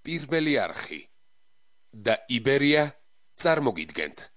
პირველი არხი და იბერია წარმოგიდგენთ.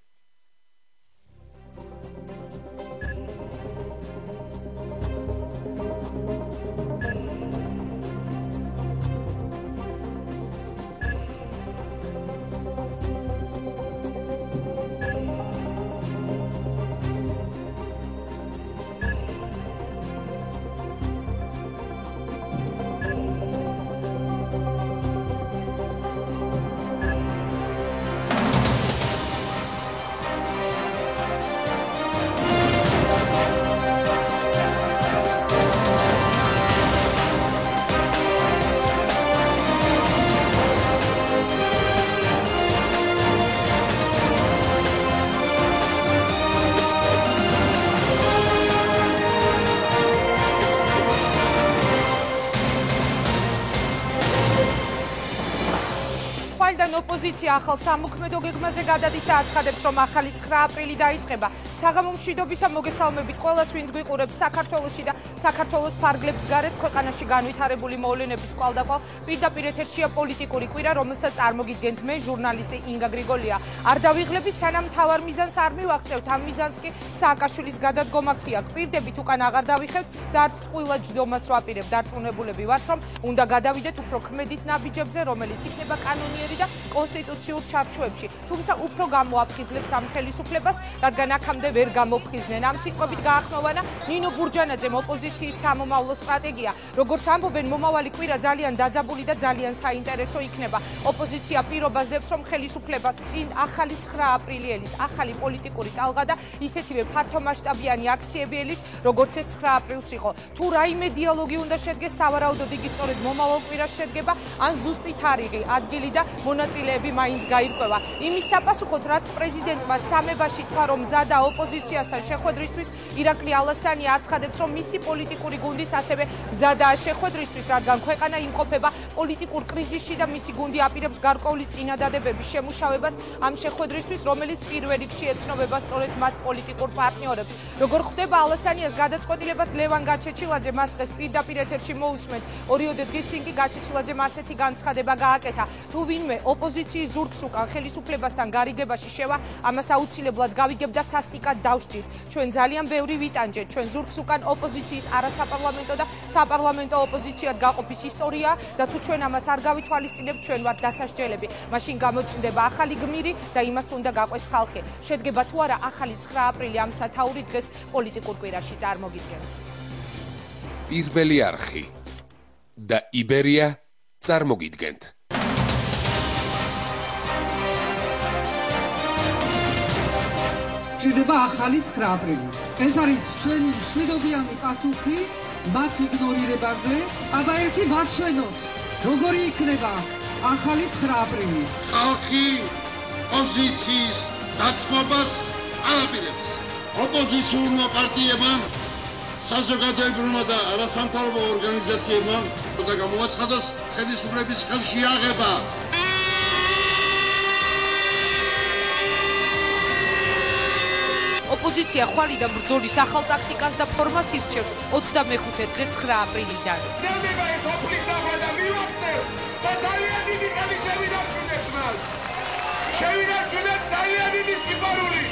ოპოზიცია ახალ სამოქმედო გეგმაზე გადადის და აცხადებს, რომ ახალი 9 აპრილი დაიწყება. საღამო მშვიდობისა მოგესალმებით ყველას, ვინც გვიყურებს საქართველოში და საქართველოს ფარგლებს გარეთ ქვეყანაში განვითარებული მოვლენების კვალდაკვალ. პირდაპირ ეთერშია პოლიტიკური კვირა, რომელსაც წარმოგიდგენთ მე, ჟურნალისტი ინგა გრიგოლია. არ დავიღლებით, სანამ მთავარ მიზანს არ მივაღწევთ, ამ მიზანს კი სააკაშვილის გადადგომა გქია. გვპირდებით, უკან აღარ დავიხევთ და არც ტყუილად ჯდომას ვაპირებ. დარწმუნებულები ვართ, რომ უნდა გადავიდეთ უფრო ქმედით ნაბიჯებზე, რომელიც იქნება კანონიერი და კონსტიტუციურ ჩარჩოებში, თუმცა უფრო გამოაფხიზლებს ამ ხელისუფლებას, რადგან აქამდე ვერ გამოფხიზნენ. ამ სიტყვებით გაახმოვანა ნინო ბურჯანაძემ ოპოზიციის სამომავლო სტრატეგია. როგორც ამბობენ, მომავალი კვირა ძალიან დაძაბული და ძალიან საინტერესო იქნება. ოპოზიცია პირობას დებს, რომ ხელისუფლებას წინ ახალი 9 აპრილიელის ახალი პოლიტიკური ტალღა და ისეთივე ფართომასშტაბიანი აქციები ელის, როგორც ეს 9 აპრილს იყო. თუ რაიმე დიალოგი უნდა შედგეს, სავარაუდოდ იგი სწორედ მომავალ კვირას შედგება, ან ზუსტი თარიღი, ადგილი და მონაწილეები მაინც გაირკვევა. იმის საპასუხოდ, რაც პრეზიდენტმა სამებაში თქვა, რომ მზადა ოპოზიციასთან შეხვედრისთვის, ირაკლი ალასანია აცხადებს, რომ მისი პოლიტიკური გუნდიც ასევე მზადაა შეხვედრისთვის, რადგან ქვეყანა იმყოფება პოლიტიკურ კრიზისში და მისი გუნდი აპირებს გარკვეული წინადადებების შემუშავებას ამ შეხვედრისთვის, რომელიც პირველ რიგში ეცნობება სწორედ მათ პოლიტიკურ პარტნიორებს. როგორ ხვდება ალასანიას გადაწყვეტილებას ლევან გაჩეჩილაძე, მას დღეს პირდაპირ ეთერში მოусმენთ. 2 დღის წინ კი გაჩეჩილაძემ ასეთი განცხადება გააკეთა. თუ ვინმე ოპოზიციის ზურგს უკან ხელისუფლებასთან გარიგებაში შევა, ამას აუცილებლად გავიგებ და სასტიკად დავსჭირთ. ჩვენ ძალიან ბევრი ვიტანჯეთ, ჩვენ ზურგს უკან ოპოზიციის არასაპარლამენტო და საპარლამენტო ოპოზიციად გაყოფის ისტორია და თუ ჩვენ ამას არ გავითვალისწინებთ, ჩვენ ვართ დასასჯელები. მაშინ გამოჩნდება ახალი გმირი და იმას უნდა გაყვეს ხალხი. შედგება თუ არა ახალი 9 აპრილი ამ სათაური დღეს პოლიტიკურ კვირაში წარმოგიდგენთ. პირველი არხი და იბერია წარმოგიდგენთ. ჭირდება ახალი 9 აპრილი. ეს არის ჩვენი მშვიდობიანი პასუხი მათ იგნორირებაზე. აბა ერთი ვაჩვენოთ, როგორი იქნება ახალი 9 აპრილი. ხალხი პოზიციის დათმობას ააპირებს. ოპოზიციურმა პარტიებმა, საზოგადოებრივმა და არასამთავრობო ორგანიზაციებმა უნდა გამოაცხადოს ხელისუფლების ხელში აღება. ოპოზიცია ხვალიდან ბრძოლის ახალ ტაქტიკას და ფორმას ირჩევს 25 დღე 9 აპრილიდან. წერდება ეს ოფლის დაბლა და მივახცევ და ძალიან დიდი ხანი შევინარჩუნებთ მას. შევინარჩუნებთ ძალიან დიდი სიყვარული.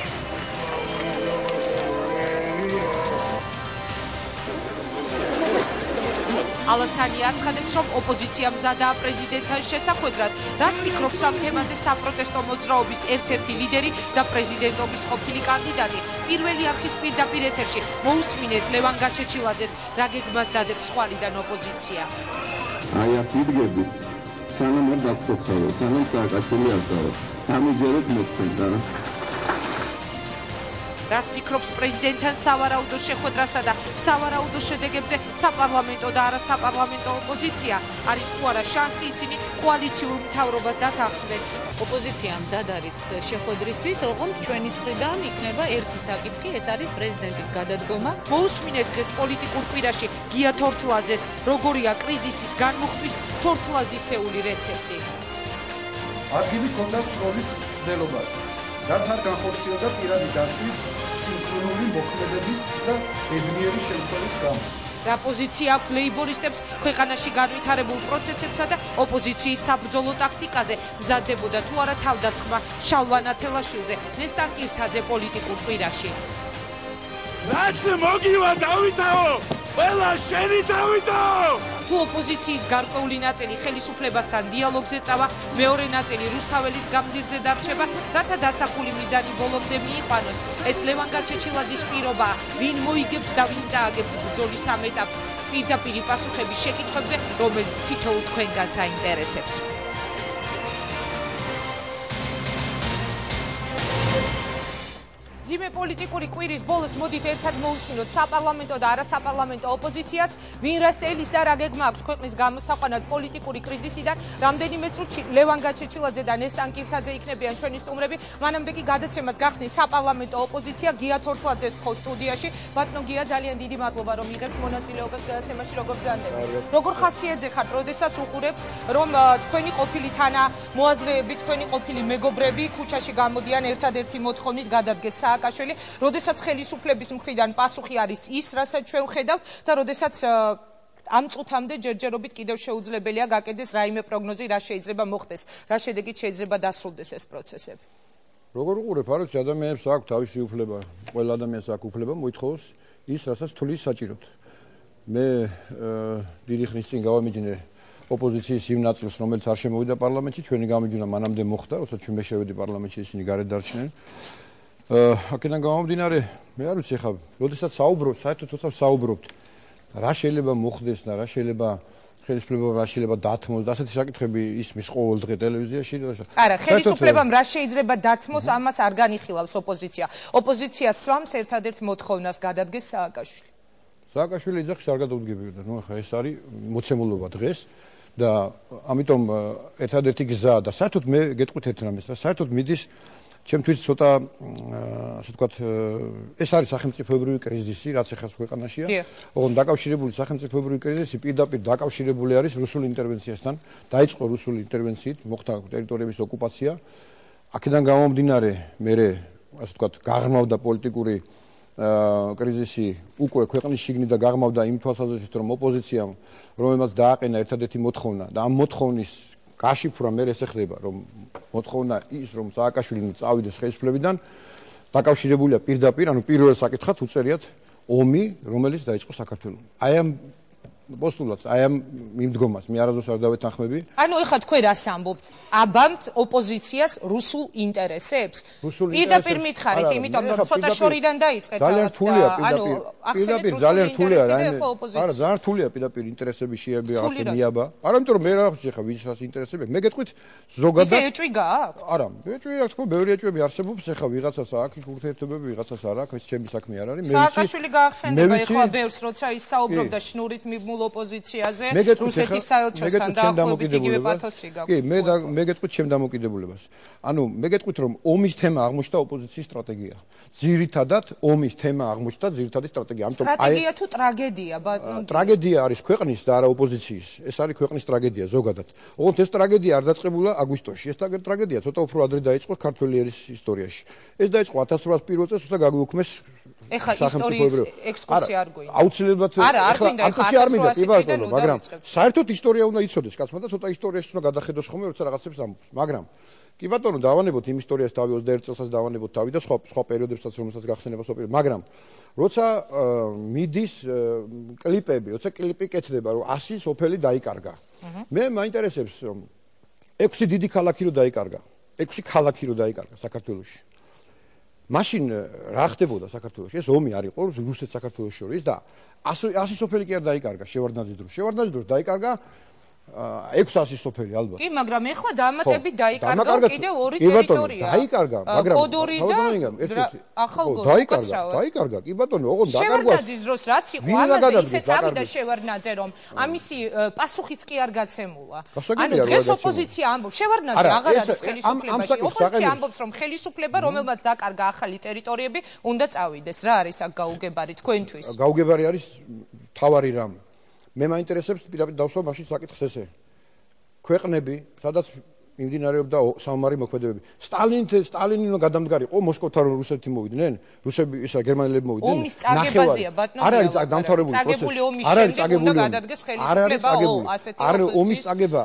ალასანია აცხადებს, რომ ოპოზიცია მზადაა პრეზიდენტთან შესახვედრად. რას ფიქრობს ამ თემაზე საპროტესტო მოძრაობის ერთ-ერთი ლიდერი და პრეზიდენტობის ყოფილი კანდიდატი? პირველი არხის პირდაპირ ეთერში მოусმინეთ ლევან გაჩეჩილაძეს, რა გეგმას დადებს ხვალიდან ოპოზიცია. აი აქ ვიდგებით, სანამ არ დაგხოცავთ, სანამ სააკაშვილი არ დავთ. დამიჯერეთ მოხდეთ და რას ფიქრობს პრეზიდენტთან სავარაუდო შეხვედრასა და სავარაუდო შედეგებზე საპარლამენტო და არასაპარლამენტო ოპოზიცია? არის თუ არა შანსი ისინი კოალიციურ მთავრობას დათანხმდნენ? ოპოზიცია მზად არის შეხვედრისთვის, ოღონდ ჩვენის მხრიდან იქნება ერთი საკითხი, ეს არის პრეზიდენტის გადადგომა. მოусმინეთ დღეს პოლიტიკურ კვირაში გია თორთლაძეს, როგორია კრიზისის განმუხტვის თორთლაძისეული რეცეპტი. ადგილი ქონდა სროლის მცდელობასაც, რაც არ განხორციელდა პირადი დაცვის სინქრონული მოქმედების და ბედნიერი შემთხვევის გამო. რა პოზიცია აქვს ლეიბორისტებს ქვეყანაში განვითარებულ პროცესებსა და ოპოზიციის საბრძოლო ტაქტიკაზე მზადდებოდა თუ არა თავდასხმა შალვა ნათელაშვილზე ნესტან კირთაძე პოლიტიკურ კვირაში. რაც მოგივა დავითაო, ყველა შენი დავითაო! თუ ოპოზიციის გარკვეული ნაწილი ხელისუფლებასთან დიალოგზე წავა, მეორე ნაწილი რუსთაველის გამზირზე დარჩება, რათა დასახული მიზანი ბოლომდე მიიყვანოს. ეს ლევან გაჩეჩილაძის პირობაა, ვინ მოიგებს და ვინ წააგებს ბრძოლის ამ ეტაპს, პირდაპირ პასუხების შეკითხვებზე, რომელიც თითოეულ თქვენგან საინტერესებს. ძიმე პოლიტიკური კვირის ბოლოს მოდით ერთად მოусმინოთ საპარლამენტო და არასაპარლამენტო ოპოზიციას, ვინ რას ელის და რა გეგმა აქვს ქვეყნის გამოსაყვანად პოლიტიკური კრიზისიდან. რამდენიმე წუთში ლევან გაჩეჩილაძე და ნესტან კირთაძე იქნებიან ჩვენი სტუმრები. მანამდე კი გადაცემას გახსნის საპარლამენტო ოპოზიცია გია თორთლაძეს ხოს სტუდიაში. ბატონო გია, ძალიან დიდი მადლობა რომ იღებთ მონაწილეობას გადაცემაში. როგორ გზავნებთ? როგორ ხასიათზე ხართ, როდესაც უყურებთ რომ თქვენი ყოფილი თანამოაზრეები, თქვენი ყოფილი მეგობრები ქუჩაში გამოდიან ერთადერთი მოთხოვნით გადადგეს სააკაშვილი, როდესაც ხელისუფლების მხრიდან პასუხი არის ის, რასაც ჩვენ ვხედავთ და როდესაც ამ წუთამდე ჯერჯერობით კიდევ შეუძლებელია გაკეთდეს რაიმე პროგნოზი, რა შეიძლება მოხდეს, რა შედეგით შეიძლება დასრულდეს ეს პროცესები. როგორ უყურებ, არ ვიცი, ადამიანებს აქვს თავისი უფლება, ყველა ადამიანს აქვს უფლება მოითხოვოს ის, რასაც თulis საჭიროთ. მე დიდი ხნის წინ გავამიჯნე ოპოზიციის იმ ნაწილს, რომელიც არ შემოვიდა პარლამენტში, ჩვენი გამიჯვნა მანამდე მოხდა, როდესაც მე შევედი პარლამენტში, ისინი გარეთ დარჩნენ. აქედან გამომდინარე, მე არ ვიცი, ხა, როდესაც საუბრობთ, საერთოდ როდესაც საუბრობთ, რა შეიძლება მოხდეს და რა შეიძლება ხელისუფლებამ რა შეიძლება დათმოს და ასეთი საკითხები ისმის ყოველ დღე ტელევიზიაში. არა, ხელისუფლებამ რა შეიძლება დათმოს, ამას არ განიხილავს ოპოზიცია. ოპოზიცია სვამს ერთადერთ მოთხოვნას გადადგეს სააკაშვილი. სააკაშვილი ეძახის არ გადაუდგებიოდა. ნუ ხა ეს არის მოცემულობა დღეს და ამიტომ ერთადერთი გზა და საერთოდ მე გეტყვით ერთ რამეს და საერთოდ მიდის ჩემთვის ცოტა ასე ვთქვათ ეს არის სახელმწიფოებრივი კრიზისი, რაც ეხლა ქვეყანაშია. ოღონდ დაკავშირებული სახელმწიფოებრივი კრიზისი პირდაპირ დაკავშირებული არის რუსული ინტერვენციასთან. დაიწყო რუსული ინტერვენციით, მოხდა ტერიტორიების ოკუპაცია. აქედან გამომდინარე, მე ასე ვთქვათ, გაღრმავდა პოლიტიკური კრიზისი უკვე ქვეყნის შიგნით და გაღრმავდა იმ თვალსაზრისით, რომ ოპოზიციამ რომელმაც დააყენა ერთადერთი მოთხოვნა და ამ მოთხოვნის გაშიფრვა მე ეს ეხება, რომ მოთხოვნა ის, რომ სააკაშვილი წავიდეს ხელისუფლებიდან, დაკავშირებულია პირდაპირ, ანუ პირველ საკითხად უწერიათ ომი, რომელიც დაიწყო საქართველოში. აი ამ პოსტულატს, აი ამ მიმდგომას მე არასდროს არ დავეთანხმები. ანუ ეხლა თქვენ რას ამბობთ? აბამთ ოპოზიციას რუსულ ინტერესებს? პირდაპირ მითხარით, იმიტომ რომ ცოტა შორიდან დაიწყეთ რაღაც. ძალიან რთულია პირდაპირ, ძალიან რთულია რა. არა, ძალიან რთულია პირდაპირ ინტერესები შეებია რაღაცა მიაბა. არა, იმიტომ რომ მე რა ვიცი ხა ვისაც ინტერესები. მე გეტყვით ზოგადად. ისე ეჭვი გააქვთ? არა, ეჭვი რა თქმა, ბევრი ეჭვები არსებობს, ეხა ვიღაცას აქვს ურთიერთობები, ვიღაცას არ აქვს, ეს ჩემი საქმე არ არის. სააკაშვილი გაახსენდება ეხლა ბევრს, როცა ის საუბრობდა შნურით მიბმულ ოპოზიციაზე, რუსეთის საელჩოსთან დაახლოებით იგივე პათოსი გაქვს. კი, მე გეტყვით ჩემ დამოკიდებულებას. ანუ მე გეტყვით რომ ომის თემა აღმოჩნდა ოპოზიციის სტრატეგია. ძირითადად ომის თემა აღმოჩნდა ძირითადი სტრატეგია. ამიტომ სტრატეგია თუ ტრაგედია, ბატონო? ტრაგედია არის ქვეყნის და არა ოპოზიციის. ეს არის ქვეყნის ტრაგედია ზოგადად. ოღონდ ეს ტრაგედია არ დაწყებულა აგვისტოში. ეს ტრაგედია ცოტა უფრო ადრე დაიწყო ქართველი ერის ისტორიაში. ეს დაიწყო 1801 წელს, როცა გაგვიუქმეს ეხლა ისტორიის ექსკურსია არ გვინდა. აუცილებლად არა, არ გვინდა ეხლა 1800 წლიდან მაგრამ საერთოდ ისტორია უნდა იცოდეს კაცმა და ცოტა ისტორიაში უნდა გადახედოს ხოლმე როცა რაღაცებს ამბობს. მაგრამ კი ბატონო, დავანებოთ იმ ისტორიას თავი 21 წელსაც დავანებოთ თავი და სხვა პერიოდებსაც რომელსაც გახსენება სოფიო. მაგრამ როცა მიდის კლიპები, როცა კლიპი კეთდება, რომ 100 სოფელი დაიკარგა. მე მაინტერესებს რომ 6 დიდი ქალაქი რო დაიკარგა. 6 ქალაქი რო დაიკარგა საქართველოში. მაშინ რა ხდებოდა საქართველოში? ეს ომი არ იყო რუსეთს საქართველოს შორის და 100 სოფელი კი არ დაიკარგა შევარდნაძის დროს. შევარდნაძის დროს დაიკარგა 600 სოფელი ალბათ. კი, მაგრამ ეხლა დამატებით დაიკარგა კიდევ ორი ტერიტორია. დაიკარგა, მაგრამ კოდორი და ახალგოროდი. დაიკარგა, კი ბატონო, ოღონდ დაკარგვა. შევარდნაძის დროს რაც იყო, ამაზე ისე წავიდა შევარდნაძე, რომ ამისი პასუხიც კი არ გაცემულა. ანუ დღეს ოპოზიცია ამბობს, შევარდნაძე აღარ არის ხელისუფლებაში. ოპოზიცია ამბობს, რომ ხელისუფლება, რომელმაც დაკარგა ახალი ტერიტორიები, უნდა წავიდეს. რა არის აქ გაუგებარი თქვენთვის? გაუგებარი არის თავარი რამ. მე მაინტერესებს პირდაპირ დავსვა მაშინ საკითხს ესე. ქვეყნები, სადაც მიმდინარეობდა საომარი მოქმედებები. სტალინი უნდა გადამდგარიყო მოსკოვთან რომ რუსეთი მოვიდნენ, რუსები ისა გერმანელები მოვიდნენ. ომის წაგებაზია ბატონო. არ არის დამთავრებული პროცესი. წაგებული ომის შემდეგ უნდა გადადგეს ხელისუფლება, ასეთი ომის წაგება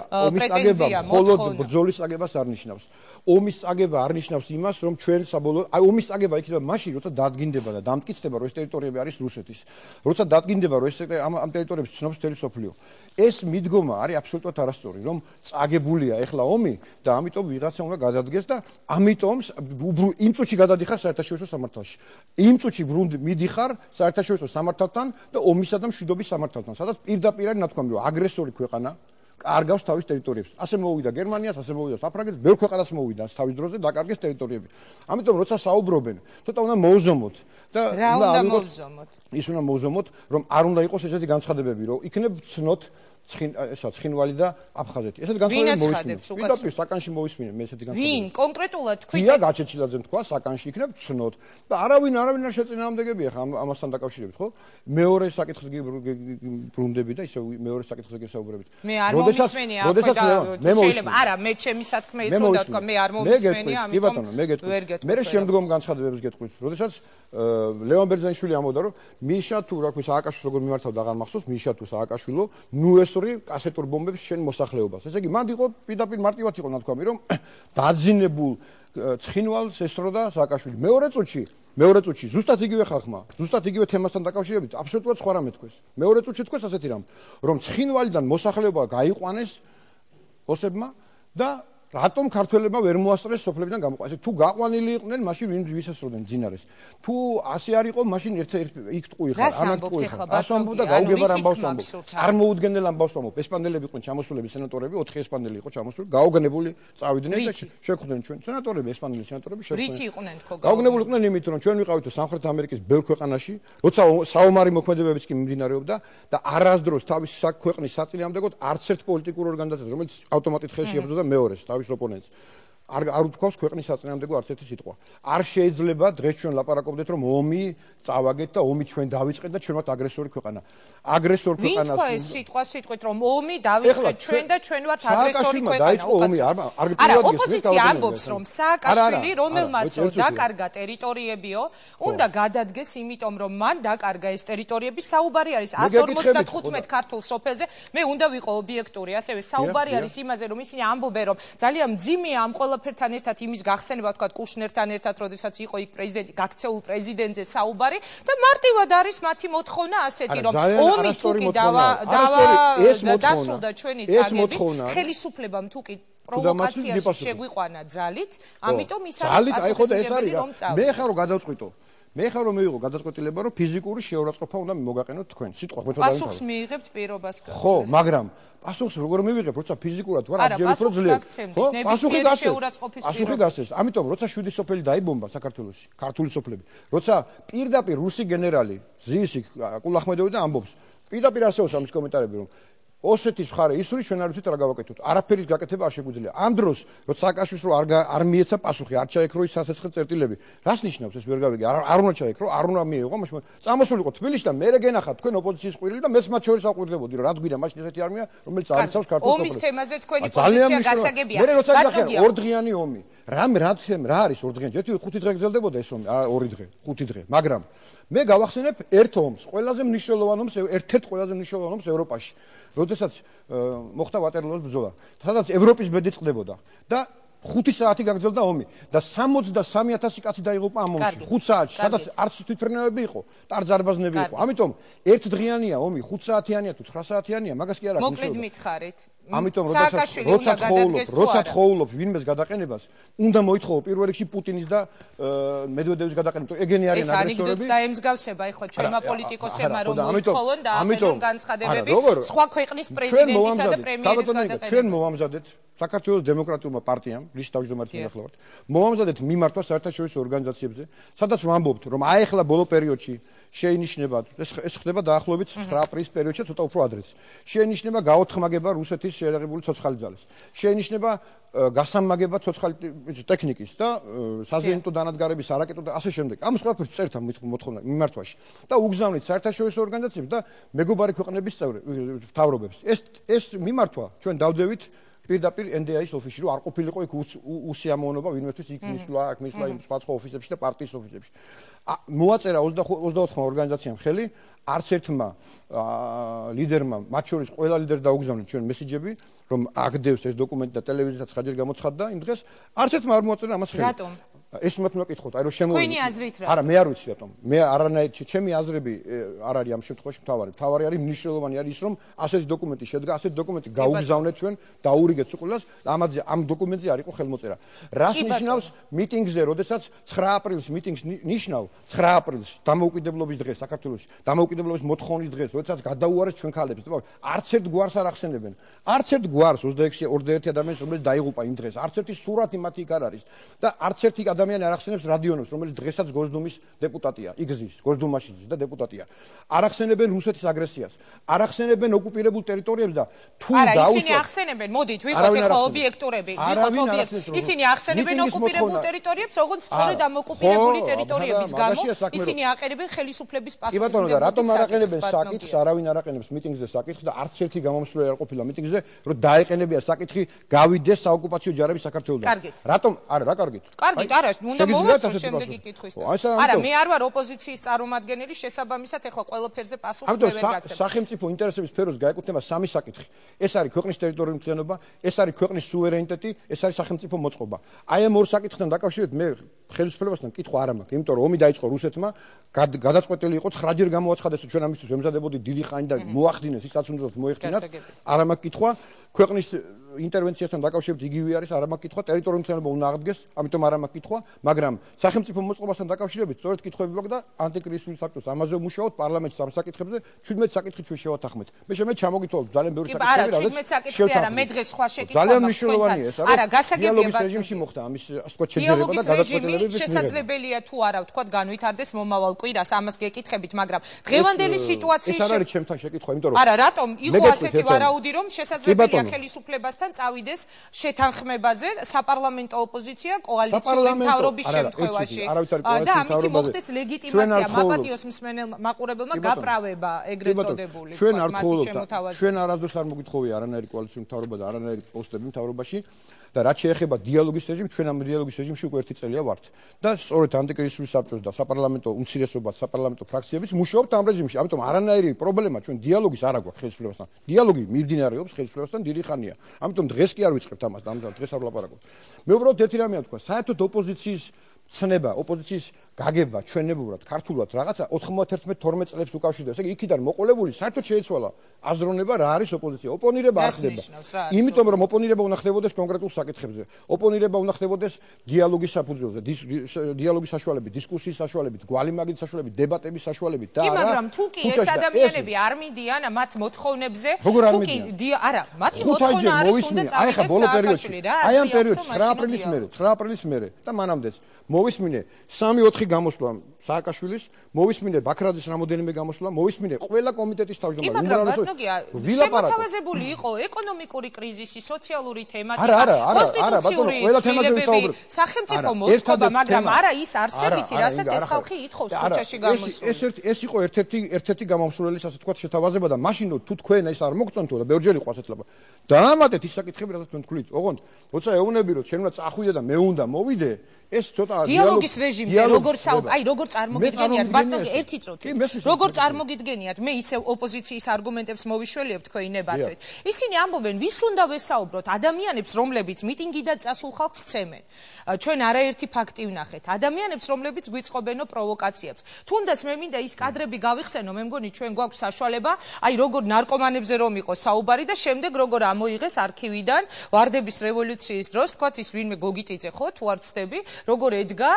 მხოლოდ ბრძოლის წაგებას არ ნიშნავს. ომის წაგება არ ნიშნავს იმას, რომ ჩვენ საბოლოო ომის წაგება იქნება მაშინ, როცა დადგინდება და დამტკიცდება, რომ ეს ტერიტორიები არის რუსეთის. როცა დადგინდება, რომ ეს ამ ტერიტორიებს ცნობს მთელი სოფლიო. ეს მიდგომა არის აბსოლუტურად არასწორი, რომ წაგებულია ეხლა ომი და ამიტომ ვიღაცა უნდა გადადგეს და ამიტომ იმ წუთში გადადიხარ საერთაშორისო სამართალში. იმ წუთში მიდიხარ საერთაშორისო სამართალთან და ომისა და მშვიდობის სამართალთან, სადაც პირდაპირ არის ნათქვამი, რომ აგრესორი ქვეყანა კარგავს თავის ტერიტორიებს. ასე მოვიდა გერმანიას, ასე მოვიდა საფრანგეთს, ბევრ ქვეყანას მოვიდა თავის დროზე დაკარგეს ტერიტორიები. ამიტომ როცა საუბრობენ, ცოტა უნდა მოუზომოთ და უნდა მოუზომოთ. ის უნდა მოუზომოთ, რომ არ უნდა იყოს ესეთი განცხადებები, რომ იქნებ ცნოთ ცხინვალი და აფხაზეთი. ესეთი განცხადებები მოვისმინე. პირდაპირ საკანში მოვისმინე მე ესეთი განცხადებები. ვინ კონკრეტულად თქვით? გია გაჩეჩილაძემ თქვა საკანში იქნებ ცნოთ და არავინ არ შეწინააღმდეგებია ხა ამასთან დაკავშირებით, ხო? მეორე საკითხს ბრუნდები და ისე მეორე საკითხზე გესაუბრებით. მე არ მომისმენი აქვე და შეიძლება არა, მე ჩემი სათქმე იცოდა თქვა, მე არ მომისმენი, ამიტომ ვერ გეტყვით. მე შემდგომ განცხადებებს გეტყვით. როდესაც ლევან ბერძენიშვილი ამბობდა, რომ მიშა თუ რა ქვია სააკაშვილს როგორ მიმართავდა აღარ მახსოვს, მიშა თუ სააკაშვილო ნუესური კასეტურ ბომბებს შენ მოსახლეობას. ესე იგი, მანდ იყო პირდაპირ მარტივად იყო ნათქვამი, რომ დაძინებულ ცხინვალს ესროდა სააკაშვილი. მეორე წუთში ზუსტად იგივე ხალხმა, ზუსტად იგივე თემასთან დაკავშირებით აბსოლუტურად სხვა რამე თქვეს. მეორე წუთში თქვეს ასეთი რამ, რომ ცხინვალიდან მოსახლეობა გაიყვანეს ოსებმა და რატომ ქართველებმა ვერ მოასწრეს სოფლებიდან გამოყვანა. თუ გაყვანილი იყვნენ, მაშინ ვინ ვისასროდნენ ძინარეს. თუ ასე არ იყო, მაშინ იქ ტყუი ხარ, ამან ტყუი ხარ. ასვამბობ და გაუგებარ ამბავს ამბობ. წარმოუდგენელ ამბავს ამბობ. ესპანელები იყვნენ ჩამოსულები სენატორები, 4 ესპანელი იყო ჩამოსული, გაუგნებული წავიდნენ და შეხვდნენ ჩვენ სენატორები, ესპანელი სენატორები შეხვდნენ. რითი იყვნენ თქო გაუგნებული იყვნენ იმით, რომ ჩვენ ვიყავით სამხრეთ ამერიკის ბევრ ქვეყანაში, როცა საომარი მოქმედებებიც კი მიმდინარეობდა და არასდროს თავის ქვეყნის საწინააღმდეგოდ არც ერთ პოლიტიკურ ორგანიზაციას, რომელიც ავტომატით ხელში ებრძოდა მეორეს თავის ოპონენტს. არ უთქვავს ქვეყნის საწინააღმდეგო არც ერთი სიტყვა. არ შეიძლება დღეს ჩვენ ლაპარაკობდეთ, რომ ომი წავაგეთ და ომი ჩვენ დავიწყეთ და ჩვენ ვართ აგრესორი ქვეყანა. აგრესორ ქვეყანას ვინ თქვა ეს სიტყვა სიტყვით, რომ ომი დავიწყეთ ჩვენ და ჩვენ ვართ აგრესორი ქვეყანა. არა, ოპოზიცია ამბობს, რომ სააკაშვილი, რომელმაც დაკარგა ტერიტორიებიო, უნდა გადადგეს, იმიტომ რომ მან დაკარგა ეს ტერიტორიები. საუბარი არის 155 ქართულ სოფელზე. მე უნდა ვიყო ობიექტური, ასევე საუბარი არის იმაზე, რომ ისინი ამბობენ, რომ ძალიან მძიმეა ამ ყველაფერთან ერთად იმის გახსენება, თქვა კუშნერთან ერთად, როდესაც იყო იქ პრეზიდენტი, გაქცეულ პრეზიდენტზე საუბარი და მარტივად არის მათი მოთხოვნა ასეთი, რომ ომი თუ კი დასრულდა ჩვენი წაგები, ხელისუფლებამ თუ კი პროვოკაციაში შეგვიყვანა ძალით, ამიტომ ის არის პასუხისმგებელი რომ წავიდეს. მე ხარ რომ გადავწყვიტო. მე ხარ რომ მივიღო გადაწყვეტილება, რომ ფიზიკური შეურაცხყოფა უნდა მოგაყენოთ თქვენ. სიტყვა მეთოდა იმით. პასუხს მიიღებთ პირობას გასცემს. ხო, მაგრამ პასუხს როგორ მივიღებ, როცა ფიზიკურად ვარ ამჯერად რო ძლიერ. ხო, პასუხი გასცემს. ამიტომ როცა 7 სოფელი დაიბომბა საქართველოში, ქართული სოფლები, როცა პირდაპირ რუსი გენერალი ზის იქ კულახმედოვი და ამბობს, პირდაპირ არსებობს ამის კომენტარები, რომ ოსეთის მხარე ისური ჩვენ არ ვიცით რა გავაკეთოთ. არაფერის გაკეთება არ შეგვიძლია. ამ დროს როცა სააკაშვილს რო არ მიეცა პასუხი, არ ჩაეკრო ის სასაცხე წერტილები. რას ნიშნავს ეს ვერ გავიგე. არ უნდა ჩაეკრო, არ უნდა მიეღო, მაშინ წამოსულიყო თბილისში და მე გენახა თქვენ ოპოზიციის ყვირილი და მეც მათ შორის აყვირდებოდი, რომ რა გვიდა მაშინ ესეთი არმია, რომელიც არიცავს ქართულ სოფლებს. ომის თემაზე თქვენი პოზიცია გასაგებია. მე როცა გახსნა ორდღიანი ომი. რა არის ორდღიანი? ერთი 5 დღე გრძელდებოდა ეს ომი, 2 დღე, 5 დღე, მაგრამ მე გავახსენებ ერთ ომს, ყველაზე მნიშვნელოვან ომს, ერთ-ერთ ყველაზე მნიშვნელოვან ომს ევროპაში. როდესაც მოხდა ვატერლოოს ბრძოლა, სადაც ევროპის ბედი წყდებოდა და 5 საათი გაგრძელდა ომი და 63000 კაცი დაიღუპა ამ ომში 5 საათში, სადაც არც თვითმფრინავები იყო, ტარძარბაზნები იყო. ამიტომ ერთდღიანია ომი, 5 საათიანია თუ 9 საათიანია, მაგას კი არ აქვს. მოკლედ მითხარით. ამიტომ როცა თხოვლობს ვინმეს გადაყენებას, უნდა მოითხოვო პირველ რიგში პუტინის და მედვედევის გადაყენება. ეგენი არიან აგრესორები. ეს ანეკდოტს დაემსგავსება ახლა ჩვენმა პოლიტიკოსებმა რომ მოითხოვონ და ამიტომ განცხადებები სხვა ქვეყნის პრეზიდენტისა და პრემიერის გადაყენებას. ჩვენ მოვამზადეთ საქართველოს დემოკრატიულმა პარტიამ, რის თავმჯდომარის მენახლა ვართ. მოვამზადეთ მიმართვა საერთაშორისო ორგანიზაციებზე, სადაც ვამბობთ, რომ აი ახლა ბოლო პერიოდში შეინიშნება, ეს ხდება დაახლოებით 9 აპრილის პერიოდში, ცოტა უფრო ადრეც. შეინიშნება გაოთხმაგება რუსეთის შეერაღებული ცოცხალი ძალის. შეინიშნება გასამაგება ცოცხალი ტექნიკის და საზეიმტო დანადგარების არაკეტო და ასე შემდეგ. ამ ყველაფერს წერთ ამ მოთხოვნა მიმართვაში და უგზავნით საერთაშორისო ორგანიზაციებს და მეგობარი ქვეყნების მთავრობებს. ეს მიმართვა ჩვენ დავდევით პირდაპირ NDA-ის ოფისში რომ არ ყოფილიყო იქ უსიამოვნობა ვინმესთვის იქ მისვლა, აქ მისვლა იმ სხვა ოფისებში და პარტიის ოფისებში. მოაწერა 24 ორგანიზაციამ ხელი, არც ერთმა ლიდერმა, მათ შორის ყველა ლიდერს დაუგზავნეთ ჩვენ მესიჯები, რომ აგდევს ეს დოკუმენტი და ტელევიზიასაც ხაჯერ გამოცხადდა იმ დღეს, არც ერთმა არ მოაწერა ამას ხელი. რატომ? ეს მათ უნდა კითხოთ, აი რომ შემოვიდეს. თქვენი აზრით რა? არა, მე არ ვიცი რატომ. მე არანაირ ჩემი აზრები არ არის ამ შემთხვევაში მთავარი. მთავარი არის მნიშვნელოვანი არის ის, რომ ასეთი დოკუმენტი შედგა, ასეთი დოკუმენტი გაუგზავნეთ ჩვენ, დაურიგეთ სიყულას, ამაზე ამ დოკუმენტზე არ იყო ხელმოწერა. რას ნიშნავს მიტინგზე, როდესაც 9 აპრილის მიტინგს ნიშნავ 9 აპრილს დამოუკიდებლობის დღეს საქართველოში, დამოუკიდებლობის მოთხოვნის დღეს, როდესაც გადაუარეს ჩვენ ქალებს, არც ერთ გვარს არ ახსენებენ. არც ერთ გვარს 26-21 ადამიანს, რომელიც დაიღუპა იმ დღეს, არც ერთი სურათი მათი იქ არ არის და არც ერთი ადამიანი არ ახსენებს რადიონოს, რომელიც დღესაც გოსდუმის დეპუტატია, იგზის, გოსდუმაში ზის და დეპუტატია. არ ახსენებენ რუსეთის აგრესიას, არ ახსენებენ ოკუპირებულ ტერიტორიებს და თუ არა, ისინი ახსენებენ, მოდით, ვიყოთ ახლა ობიექტურები, ვიყოთ ობიექტურები. ისინი ახსენებენ ოკუპირებულ ტერიტორიებს, როგორც სწორედ ამ ოკუპირებული ტერიტორიების გამო ისინი აყენებენ ხელისუფლების პასუხისმგებლობას. კი ბატონო, რატომ არ აყენებენ საკითხს, არავინ არ აყენებს მიტინგზე საკითხს და არც ერთი გამომსვლელი არ ყოფილა მიტინგზე, რომ დაეყენებია საკითხი, გავიდეს საოკუპაციო ჯარების საქართველოდან. რატომ? არა, რა კარგით? კარგით, არა, უნდა მოვასწრო შემდეგი კითხვისთვის. არა, მე არ ვარ ოპოზიციის წარმომადგენელი, შესაბამისად ეხლა ყველაფერზე პასუხს მე ვერ გაგცემ. სახელმწიფო ინტერესების სფეროს გაეკუთვნება სამი საკითხი. ეს არის ქვეყნის ტერიტორიული მთლიანობა, ეს არის ქვეყნის სუვერენიტეტი, ეს არის სახელმწიფო მოწყობა. აი ამ ორ საკითხთან დაკავშირებით მე ხელისუფლებასთან კითხვა არ მაქვს, იმიტომ რომ ომი დაიწყო რუსეთმა, გადაწყვეტილი იყო 9-ჯერ გამოაცხადეს, ჩვენ ამისთვის ვემზადებოდით დიდი ხანი და მოახდინეს, ისაც უნდა მოეხდინათ. არ მაქვს კითხვა, ქვეყნის ინტერვენციასთან დაკავშირებით იგივე არის, არ მაქვს კითხვა, ტერიტორიული მთლიანობა უნდა აღდგეს, ამიტომ არ მაქვს კითხვა, მაგრამ სახელმწიფო მოწყობასთან დაკავშირებით სწორედ კითხვები მაქვს და ანტიკრიზისული საბჭოს ამაზე ვმუშაობთ პარლამენტის ამ საკითხებზე, 17 საკითხი ჩვენ შევათანხმეთ. მე ჩამოგითხოვოთ ძალიან ბევრი საკითხი, არა, 17 საკითხი არა, მე დღეს სხვა შეკითხვა ძალიან მნიშვნელოვანია ეს, არა, გასაგებია დიალოგის რეჟიმში მოხდა ამის სხვა შეჯერება და გადაწყვეტილებების შესაძლებელია თუ არა ვთქვა განვითარდეს მომავალ კვირას ამას გეკითხებით, მაგრამ დღევანდელი სიტუაციის ეს არ არის ჩემთან შეკითხვა, იმიტომ რომ არა, რატომ იყო ასეთი ვარაუდი, რომ შესაძლებელია ხელისუფლებასთან წავიდეს შეთანხმებაზე საპარლამენტო ოპოზიცია კოალიციური მთავრობის შემთხვევაში და ამით მოხდეს ლეგიტიმაცია მაპატიოს მსმენელმა მაყურებელმა გაправება ეგრეთ წოდებული მათი შემოთავაზება. ჩვენ არასდროს არ მოგითხოვია არანაირი კოალიციური მთავრობა და არანაირი პოსტები მთავრობაში და რაც შეეხება დიალოგის რეჟიმს, ჩვენ ამ დიალოგის რეჟიმში უკვე 1 წელია ვართ და სწორედ ანტიკრიზისული საბჭოს და საპარლამენტო უმცირესობა საპარლამენტო ფრაქციებიც მუშაობთ ამ რეჟიმში. ამიტომ არანაირი პრობლემა ჩვენ დიალოგის არ აქვს ხელისუფლებასთან. დიალოგი მიმდინარეობს ხელისუფლებასთან დიდი ხანია. ამიტომ დღეს კი არ ვიწყებთ ამას, დღეს არ ვლაპარაკობთ. მე უბრალოდ ერთი რამეა თქვა, საერთოდ ოპოზიციის ცნება, ოპოზიციის გაგება ჩვენებურად, ქართულად რაღაცა 91-12 წლებს უკავშირდება. ესე იგი იქიდან მოყოლებული საერთოდ შეიცვალა აზროვნება რა არის ოპოზიცია. ოპონირება არ ხდება. იმიტომ რომ ოპონირება უნდა ხდებოდეს კონკრეტულ საკითხებზე. ოპონირება უნდა ხდებოდეს დიალოგის საფუძველზე, დიალოგის საშუალებით, დისკუსიის საშუალებით, გვალიმაგის საშუალებით, დებატების საშუალებით და არა. კი, მაგრამ თუ კი ეს ადამიანები არ მიდიან მათ მოთხოვნებზე, თუ კი არა, მათი მოთხოვნა არის უნდა წავიდეს სააკაშვილი რა. აი ამ პერიოდში 9 აპრილის მერე და მანამდეც მოვისმინე 3-4 გამოსვლა სააკაშვილის, მოვისმინე ბაქრაძის რამოდენიმე გამოსვლა, მოვისმინე ყველა კომიტეტის თავმჯდომარე. შემოთავაზებული იყო ეკონომიკური კრიზისი, სოციალური თემატიკა, არა, ბატონო, ყველა თემაზე ვისაუბრებ. სახელმწიფო მოწყობა, მაგრამ არა ის არსებითი, რასაც ეს ხალხი ითხოვს ქუჩაში გამოსული. ეს იყო ერთ-ერთი გამომსვლელი, ასე თქვა, შეთავაზება და მაშინ თუ თქვენ ეს არ მოგწონთ და ბევრჯერ იყო ასეთ ლაპარაკი. დაამატეთ ის საკითხები, რასაც თქვენ თქვით. ოღონდ, როცა ეუბნები რომ შენ უნდა წახვიდე და მე უნდა მოვიდე, ეს ცოტა დიალოგის რეჟიმზე როგორ წარმოგიდგენიათ ბატონო ერთი წუთი როგორ წარმოგიდგენიათ მე ისევ ოპოზიციის არგუმენტებს მოვიშველიებ თქვენი ნებართვით ისინი ამბობენ ვის უნდა ვესაუბროთ ადამიანებს რომლებიც მიტინგიდან წასულ ხალხს ცემენ ჩვენ არაერთი ფაქტი ვნახეთ ადამიანებს რომლებიც გვიწყობენო პროვოკაციებს თუნდაც მე მინდა ის კადრები გავიხსენო მე მგონი ჩვენ გვაქვს საშუალება აი როგორ ნარკომანებზე რომ იყოს საუბარი და შემდეგ როგორ ამოიღეს არქივიდან ვარდების რევოლუციის დროს თქვათ ის ვინმე გოგიტიძე ხო თუ არ ვცდები როგორ ედგა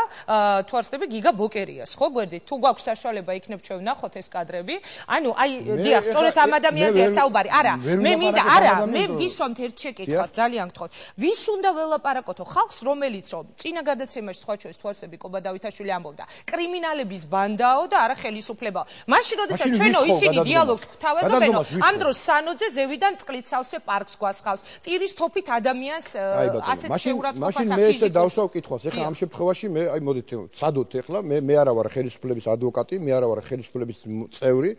თუ არ ვცდები გიგა ბოკერიას ხო გვერდით თუ გვაქვს საშუალება იქნებ ჩვენ ვნახოთ ეს კადრები ანუ აი დიახ სწორედ ამ ადამიანზეა საუბარი არა მე მინდა არა მე გისვამთ ერთ შეკითხვას ძალიან გთხოვთ ვის უნდა ველაპარაკოთო ხალხს რომელიც რომ წინა გადაცემაში სხვა ჩვენს თვალსები კობა დავითაშვილი ამბობდა კრიმინალების ბანდაო და არა ხელისუფლებაო მაშინ როდესაც ჩვენო ისინი დიალოგს გვთავაზობენო ამ დროს სანოძე ზევიდან წყლიცავსე პარკს გვასხავს ტირის თოფით ადამიანს ასეთ შეურაცხყოფას აფიზიკოს ეხლა ამ შემთხვევაში მე აი მოდით ცადოთ ეხლა მე არა ვარ ხელისუფლების ადვოკატი მე არა ვარ ხელისუფლების წევრი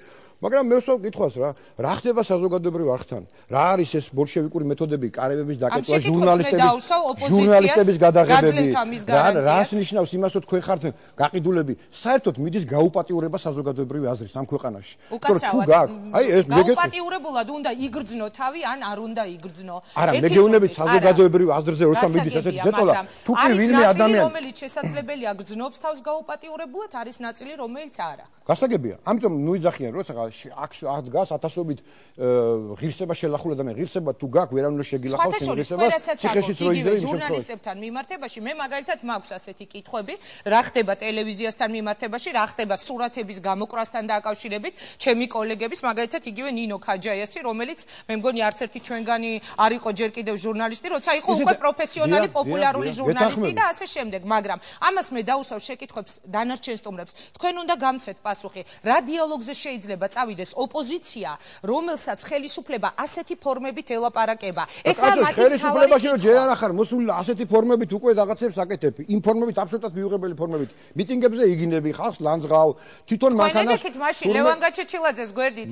მაგრამ მე ვსვამ კითხვას რა ხდება საზოგადოებრივ არხთან? რა არის ეს ბოლშევიკური მეთოდები, კარებების დაკეტვა, ჟურნალისტების გადაღებები? რას ნიშნავს იმას, რომ თქვენ ხართ გაყიდულები? საერთოდ მიდის გაუპატიურება საზოგადოებრივი აზრის ამ ქვეყანაში. თუ გაქვს, აი ეს გაუპატიურებულად უნდა იგრძნო თავი ან არ უნდა იგრძნო. არა, მე გეუბნებით საზოგადოებრივ აზრზე როცა მიდის ესეთი ზეწოლა, თუ კი ვინმე ადამიანი რომელიც შესაძლებელია გრძნობს თავს გაუპატიურებულად, არის ნაწილი რომელიც არა. გასაგებია. ამიტომ ნუ იძახიან, როცა აქ დგას ათასობით ღირსება შელახული ადამიანი, ღირსება თუ გაქვს, ვერავინ არ შეგილახავს ღირსება, ციხეშიც რო იძრე იმ ჟურნალისტებთან მიმართებაში მე მაგალითად მაქვს ასეთი კითხვები, რა ხდება ტელევიზიასთან მიმართებაში, რა ხდება სურათების გამოკრასთან დაკავშირებით, ჩემი კოლეგების, მაგალითად იგივე ნინო ქაჯაიასი, რომელიც მე მგონი არც ერთი ჩვენგანი არ იყო ჯერ კიდევ ჟურნალისტი, როცა იყო უკვე პროფესიონალი პოპულარული ჟურნალისტი და ასე შემდეგ, მაგრამ ამას მე დაუსვავ შეკითხვებს დანარჩენ სტუმრებს. თქვენ უნდა გამცეთ პასუხი, რა დიალოგზე შეიძლება წავიდეს ოპოზიცია, რომელსაც ხელისუფლება ასეთი ფორმებით ელაპარაკება. ესა მათი ხელისუფლებაში რომ ჯერ არ ახარ მოსული ასეთი ფორმებით უკვე რაღაცებს აკეთებ. იმ ფორმებით აბსოლუტურად მიუღებელი ფორმებით. მიტინგებზე იგინები ხალხს ლანძღავ, თვითონ მანქანას. თქვენ მაშინ ლევან გაჩეჩილაძეს გვერდით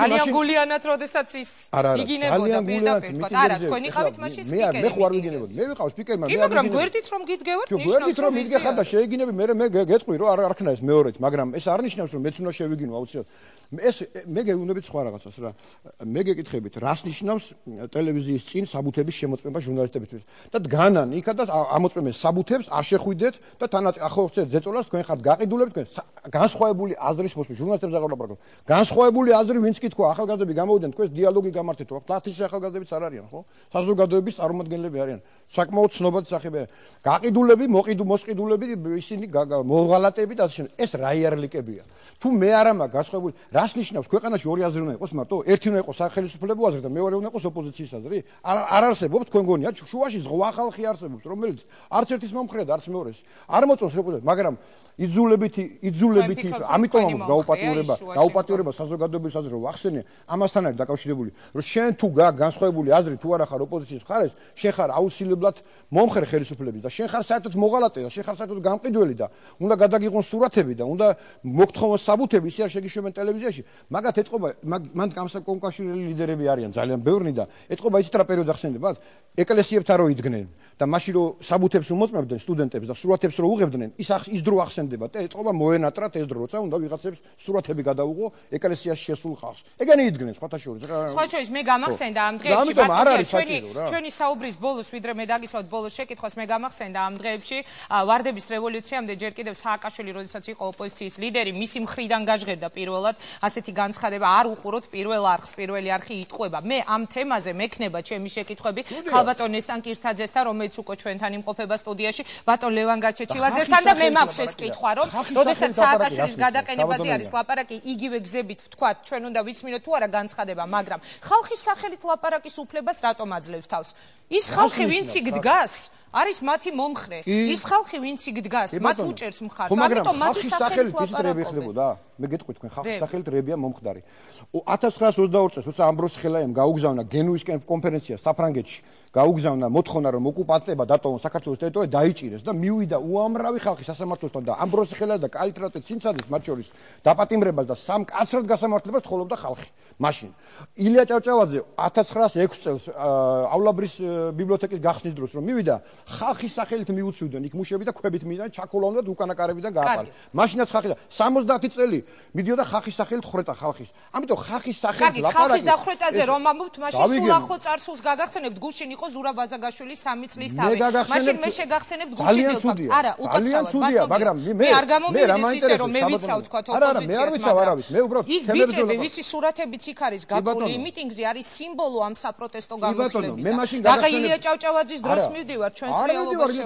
ძალიან გულიანად როდესაც ის იგინებოდა პირდაპირ თქვა. არა, თქვენ იყავით მაშინ სპიკერი. მე ხوار ვიგინებოდი. მე ვიყავ სპიკერი, მაგრამ მე არ ვიგინებოდი. გვერდით რომ გიდგევთ, ნიშნავს გვერდით რომ მიგეხარ და შეიგინები, მე გეტყვი რომ არ არქნა ეს მეორედ, მაგრამ ეს არ ნიშნავს რომ მეც უნდა შევიგინო აუცილებლად. მე გეუბნებით სხვა რაღაცას რა. მე გეკითხებით, რას ნიშნავს ტელევიზიის წინ საბუთების შემოწმება ჟურნალისტებისთვის და დგანან იქა და ამოწმებენ საბუთებს, არ შეხვიდეთ და თანაც ახლა ზეწოლას თქვენ ხართ გაყიდულები, თქვენ განსხვავებული აზრის მოსმის ჟურნალისტებს აღარ განსხვავებული აზრი ვინც კითხვა, ახალგაზრდები გამოვიდნენ, თქვენს დიალოგი გამართეთ, ფლათის ახალგაზრდებიც არ არიან, ხო? საზოგადოების წარმომადგენლები არიან. საკმაოდ ცნობადი სახეებია. გაყიდულები, მოსყიდულები, ისინი მოღალატები და ასე შემდეგ. ეს რა იარლიკებია? თუ მე არა მაქვს განსხვავებული, რას ნიშნავს ქვეყანაში ორი აზრი უნდა იყოს მარტო? ერთი უნდა იყოს სახელმწიფო აზრი და მეორე უნდა იყოს ოპოზიციის აზრი? არ არსებობს, თქვენ გონიათ, შუაში ზღვა ხალხი არსებობს, რომელიც არც ერთის მომხრე და არც მეორეს. არ მოწონს ოპოზიცია, მაგრამ იძულებითი, ამიტომ გაუპატიურება საზოგადოების აზრი რომ ვახსენე, ამასთან არის დაკავშირებული, რომ შენ თუ გაქვს განსხვავებული აზრი, თუ არა ხარ ოპოზიციის მხარეს, შენ ხარ აუცილებლად მომხრე ხელისუფლების და შენ ხარ საერთოდ მოღალატე და შენ ხარ საერთოდ გამყიდველი და უნდა გადაგიღონ სურათები და უნდა მოგთხოვონ საბუთები, ისე არ შეგიშვებენ ტელევიზიაში. მაგათ ეთყობა, მან კონკავშირელი ლიდერები არიან ძალიან ბევრი და ეთყობა იცით რა პერიოდი ახსენებათ? ეკლესიებთან რო იდგნენ და მაშინ რო საბუთებს უმოწმებდნენ სტუდენტებს და სურათებს რო უღებდნენ, ის დრო ახსენდება და ეთყობა მოენატრათ ეს დრო, როცა უნდა ვიღაცებს სურათები გადაუღო ეკლესიაში შესულ ხალხს. ეგენი იდგნენ სხვათა შორის. სხვა შორის მე გამახსენდა ამ დღეებში, ჩვენი საუბრის ბოლოს, ვიდრე მე დაგისვათ ბოლოს შეკითხვას, მე გამახსენდა ამ დღეებში ვარდების რევოლუციამდე ჯერ კიდევ სააკაშვილი, როდესაც იყო ოპოზიციის ლიდერი, მისი მხრიდან გაჟღერდა პირველად ასეთი განცხადება, არ უყუროთ პირველ არხს, პირველი არხი იტყვება. მე ამ თემაზე მექნება ჩემი შეკითხვები ხალბატონ ნესტან კირთაძესთან, რომელიც უკვე ჩვენთან იმყოფება სტუდიაში, ბატონ ლევან გაჩეჩილაძესთან და მე მაქვს ეს კითხვა, რომ როდესაც სააკაშვილის გადაყენებაზე არის ლაპარაკი, იგივე გზებით ვთქვათ, ჩვენ უნდა ვისმინოთ თუ არა განცხადება, მაგრამ ხალხის სახელით ლაპარაკის უფლებას რატომ აძლევს თავს? ის ხალხი, ვინც იქ დგას, არის მათი მომხრე. ის ხალხი, ვინც იქ დგას, მათ უჭერს მხარს. ამიტომ მათი სახელით ლაპარაკობენ. მე გეტყვით თქვენ ხალხის სახელით რებია მომხდარი. 1922 წელს, როცა ამბროსი ხელაიამ გაუგზავნა გენუის კონფერენცია საფრანგეთში, გაუგზავნა მოთხოვნა რომ ოკუპანტება დატოვონ საქართველოს ტერიტორია, დაიჭირეს და მივიდა უამრავი ხალხი სასამართლოსთან და ამბროსი ხელაიას და კალიტრატე ცინცაძის მათ შორის დაპატიმრებას და სამ კაცრად გასამართლებას თხოვობდა ხალხი. მაშინ ილია ჭავჭავაძე 1906 წელსავლაბრის ბიბლიოთეკის გახსნის დროს რომ მივიდა, ხალხის სახელით მიუწვდნენ იქ მუშები და ქვებით მიდან ჩაკოლავდნენ და უკანაკარებიდან გააპარა. მაშინაც ხალხი 70 წელი მიდიოდა ხალხის სახელით ხრეტა ხალხის. ამიტომ ხალხის სახელით ლაპარაკი. ხალხის დახრეტაზე რომ ამბობთ, მაშინ სულ ახლო წარსულს გაგახსენებთ, გუშინ იყო ზურაბ ბაზაგაშვილის 3 წლის თავი. მაშინ მე შეგახსენებთ გუშინ ელფაქტს. არა, უკაცრავად, მაგრამ მე არ გამომივიდეს ისე რომ მე ვიცავ თქვა ოპოზიციას. მე არ ვიცავ არავის, მე უბრალოდ ის ბიჭები, ვისი სურათებიც იქ არის გაკული მიტინგზე, არის სიმბოლო ამ საპროტესტო გამოსვლების. რაღაცა ილია ჭავჭავაძის დროს მივდივარ ჩვენს რეალობაში.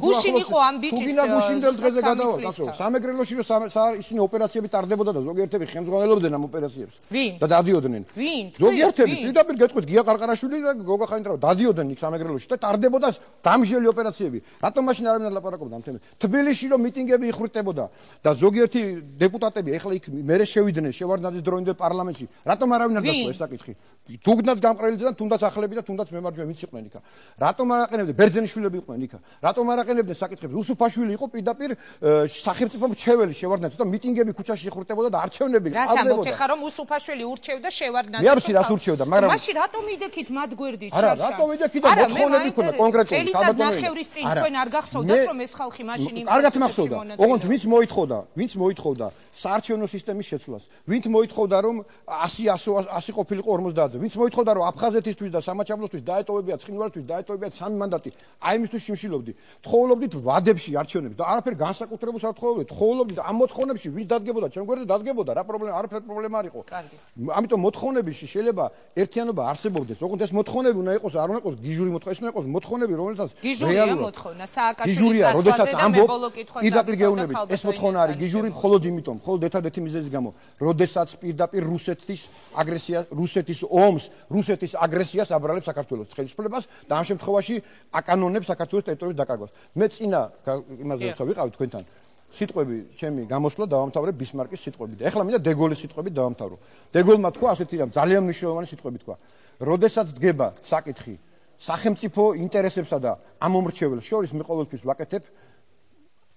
გუშინ იყო ამ ბიჭის გუშინდელ დღეზე გადავალ, სამეგრელოში ისინი ოპერაციები ტარდებოდა და ზოგიერთები ხელმძღვანელობდნენ ამ ოპერაციებს. და დადიოდნენ. ზოგიერთები პირდაპირ გეტყვით გია ყარყარაშვილი და გოგა ხაინდრავა დადიოდნენ იქ სამეგრელოში და ტარდებოდა დამჟელი ოპერაციები. რატომ მაშინ არ უნდა ლაპარაკობდა ამ თემაზე? თბილისში რომ მიტინგები იხვრიტებოდა და ზოგიერთი დეპუტატები ეხლა იქ მერე შევიდნენ შევარდნაძის დროინდელ პარლამენტში. რატომ არავინ არ დასვა ეს საკითხი? თუნდაც გამყრელები და თუნდაც ახლები და თუნდაც მემარჯვენე ვინც იყვნენ იქა. რატომ არ აყენებდნენ? ბერძენიშვილები იყვნენ იქა. რატომ არ აყენებდნენ საკითხებს? უსუფაშვილი იყო პირდაპირ სახელმწიფო მრჩეველი შევარდნაძის და მიტინგები ქუჩაში ხრუტებოდა და არჩევნები რას ამბობთ ეხლა რომ უსუფაშვილი ურჩევდა შევარდნაძეს? მე არცი რას urჩევდა, მაგრამ მაშინ რატომ იდექით მათ გვერდით არა, რატომ იდექით და მოთხოვნები ქონდა კონკრეტული წელიწად ნახევრის წინ თქვენ არ გახსოვდათ რომ ეს ხალხი მაშინ იმ კარგად მახსოვდა. ოღონდ ვინც მოითხოვდა საარჩევნო სისტემის შეცვლას, ვინც მოითხოვდა რომ 100 ყოფილიყო 50-ზე, ვინც მოითხოვდა რომ აფხაზეთისთვის და სამაჩაბლოსთვის დაეტოვებიათ, ცხინვალისთვის დაეტოვებიათ 3 მანდატი, აი იმისთვის შიმშილობდი. თხოვლობდით ვადებში არჩევნებს და არაფერ განსაკუთრებულს არ თხოვლობდით. თხოვლობდით ამ მოთხოვნებში ვის დადგებოდა, ჩემ გვერდზე დადგებოდა, რა პრობლემა, არაფერი პრობლემა არ იყო. ამიტომ მოთხოვნებში შეიძლება ერთიანობა არსებობდეს. ოღონდ ეს მოთხოვნები უნდა იყოს, არ უნდა იყოს გიჟური მოთხოვნა, ეს უნდა იყოს მოთხოვნები, რომელთაც გიჟურია მოთხოვნა, სააკაშვილის წასვლაზე და მებოლო კითხვას დაგეუბნებით. ეს მოთხოვნა არის გიჟური მხოლოდ იმიტომ, მხოლოდ ერთადერთი მიზეზის გამო, როდესაც პირდაპირ რუსეთის ომს, რუსეთის აგრესიას აბრალებს საქართველოს ხელისუფლებას და ამ შემთხვევაში აკანონებს საქართველოს ტერიტორიის დაკარგვას. მე წინა იმაზე როცა ვიყავი თქვენთან, სიტყვები ჩემი გამოსვლა დავამთავრე ბისმარკის სიტყვებით. ეხლა მინდა დეგოლის სიტყვებით დავამთავრო. დეგოლმა თქვა ასეთი რამ, ძალიან მნიშვნელოვანი სიტყვები თქვა. როდესაც დგება საკითხი სახელმწიფო ინტერესებსა და ამომრჩეველს შორის, მე ყოველთვის ვაკეთებ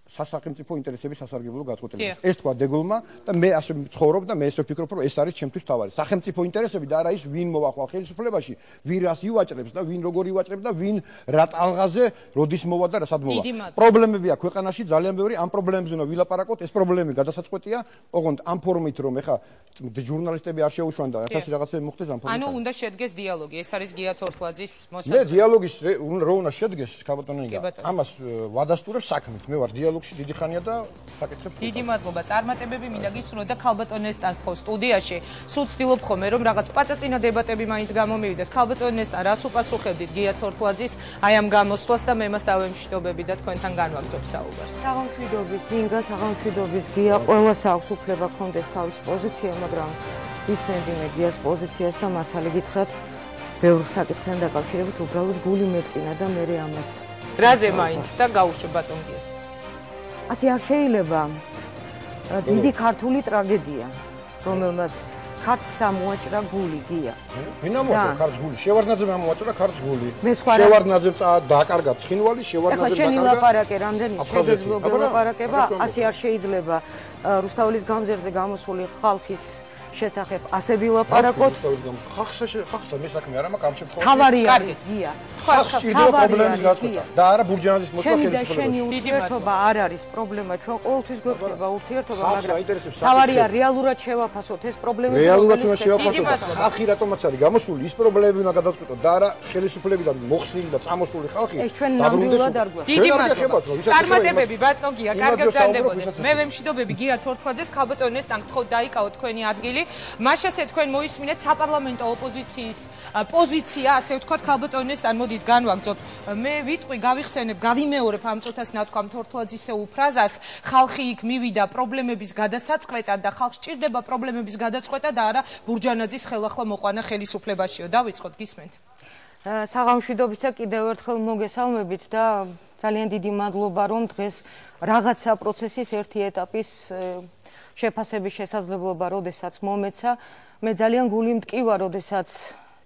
სასახელმწიფო ინტერესების სასარგებლო გაწყვეტილებას. ეს თქვა დეგოლმა და მე ასე ვცხოვრობ და მე ესე ვფიქრობ, რომ ეს არის ჩემთვის თავარი. სახელმწიფო ინტერესები და არა ის ვინ მოვახვალ ხელისუფლებაში, ვინ რას ივაჭრებს და ვინ როგორ ივაჭრებს და ვინ რა ტალღაზე როდის მოვა და რასად მოვა. პრობლემები აქვს ქვეყანაში ძალიან ბევრი, ამ პრობლემებზე უნდა ვილაპარაკოთ, ეს პრობლემები გადასაწყვეტია, ოღონდ ამ ფორმით რომ ეხა ჟურნალისტები არ შეუშვან და 1000 რაღაცები მოხდეს ამ ფორმით. ანუ უნდა შედგეს დიალოგი, ეს არის გია თორთლაძის მოსაზრება. მე დიალოგის რო უნდა შედგეს, ქალბატონინგა, ამას ვადასტურებს საქმით, მე ვარ დიალოგში დიდი ხანია და საკითხებს. დიდი მადლობა. წარმატებები მინდა გისურვოთ და ქალბატონ ნესტანს თხოვ სტუდიაში. სულ ვცდილობ ხოლმე რომ რაღაც პაწაწინა დებატები მაინც გამომივიდეს. ქალბატონ ნესტან, რას უპასუხებდით გია თორთლაძის აი ამ გამოსვლას და მე მას დავემშვიდობები და თქვენთან განვაგრძობ საუბარს. საღამშვიდობის ზინგა, საღამშვიდობის გია, ყველას აქვს უფლება გქონდეს თავის პოზიცია, მაგრამ ისმენდი მე გიას პოზიციას და მართალი გითხრათ, ბევრ საკითხთან დაკავშირებით უბრალოდ გული მეტკინა და მე ამას. რაზე მაინც და გაუშვე ბატონ გიას. ასე არ შეიძლება. დიდი ქართული ტრაგედია, რომელმაც ქართლს ამოაჭრა გული გია. ვინ ამოაჭრა ქართლს გული? შევარდნაძემ ამოაჭრა ქართლს გული. შევარდნაძემ დააკარგა ცხინვალი, შევარდნაძემ დააკარგა. ახლა შენი ლაპარაკე რამდენი შეგეძლო ლაპარაკება, ასე არ შეიძლება რუსთაველის გამზერზე გამოსული ხალხის შესახებ ასე ვილაპარაკოთ. ხალხსა მე საქმე არ მაქვს ამ შემთხვევაში. თავარი არის გია. ხალხს ჭირდება პრობლემის გაწყვეტა და არა ბურჯანაძის მოსვლა ხელისუფლებაში. შენი ურთიერთობა არ არის პრობლემა, ჩვენ ყოველთვის გვექნება ურთიერთობა, მაგრამ თავარია რეალურად შევაფასოთ ეს პრობლემები. რეალურად უნდა შევაფასოთ. ხალხი რატომაც არის გამოსული, ის პრობლემები უნდა გადაწყვეტოთ და არა ხელისუფლებიდან მოხსნილი და წამოსული ხალხი. ეს ჩვენ ნამდვილად არ გვაქვს. დიდი მადლობა. წარმატებები ბატონ გია, კარგად გრძელდებოდეთ. მე ვემშვიდობები გია თორთლაძეს, ქალბატონ ნესტან გთხოვთ დაიკავოთ თქვენი ადგილი. მაშასე თქვენ მოისმინეთ საპარლამენტო ოპოზიციის პოზიცია, ასე ვთქვათ, ქალბატონ ნესტან მოდით განვაგრძობ. მე ვიტყვი, გავიხსენებ, გავიმეორებ ამ წუთას ნათქვამ თორთლაძისეულ ფრაზას, ხალხი იქ მივიდა პრობლემების გადასაწყვეტად და ხალხს ჭირდება პრობლემების გადაწყვეტა და არა ბურჯანაძის ხელახლა მოყვანა ხელისუფლებაშიო. დავიწყოთ, გისმენთ. საღამშვიდობისა კიდევ ერთხელ მოგესალმებით და ძალიან დიდი მადლობა, რომ დღეს რაღაცა პროცესის ერთი ეტაპის შეფასების შესაძლებლობა, როდესაც მომეცა. მე ძალიან გული მტკივა, როდესაც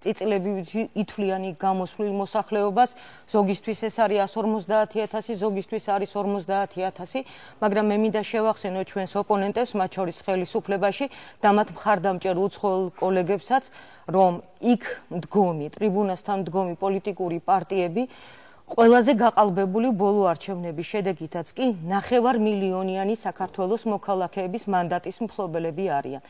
წიწილები ითვლიანი გამოსვლილ მოსახლეობას, ზოგისთვის ეს არის 150.000, ზოგისთვის არის 50.000, მაგრამ მე მინდა შევახსენო ჩვენს ოპონენტებს, მათ შორის ხელისუფლებაში და მათ მხარდამჭერ უცხოელ კოლეგებსაც, რომ იქ მდგომი, ტრიბუნასთან მდგომი პოლიტიკური პარტიები ყველაზე გაყალბებული ბოლო არჩევნების შედეგითაც კი 9 მილიონიანი საქართველოს მოქალაქეების მანდატის მფლობელები არიან.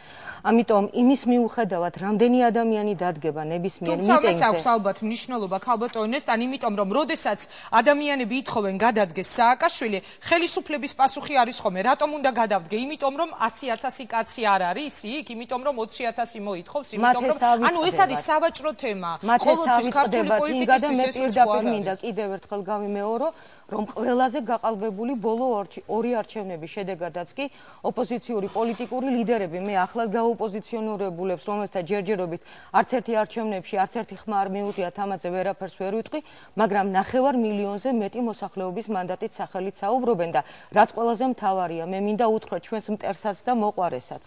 ამიტომ იმის მიუხედავად, რამდენი ადამიანი დადგება ნებისმიერ მიტინგზე. თუმცა მას აქვს ალბათ მნიშვნელობა ქალბატონ ნესტან, იმიტომ რომ როდესაც ადამიანები ითხოვენ გადადგეს სააკაშვილი, ხელისუფლების პასუხი არის ხოლმე, რატომ უნდა გადავდგე? იმიტომ რომ 100.000 კაცი არ არის იქ, იმიტომ რომ 20.000 მოითხოვს, იმიტომ რომ ანუ ეს არის სავაჭრო თემა. ყოველთვის ქართული პოლიტიკისთვის ეს მინდა კიდევ ერთხელ გავიმეორო, რომ ყველაზე გაყალბებული ბოლო ორი არჩევნების შედეგადაც კი ოპოზიციური პოლიტიკური ლიდერები, მე ახლად გაუპოზიციონირებულებს, რომელთა ჯერჯერობით არც ერთი არჩევნებში, არც ერთი ხმა არ მიუღია თამაზე ვერაფერს ვერ ვიტყვი, მაგრამ 9 მილიონზე მეტი მოსახლეობის მანდატით სახელით საუბრობენ და რაც ყველაზე მთავარია, მე მინდა უთხრა ჩვენს მტერსაც და მოყვარესაც,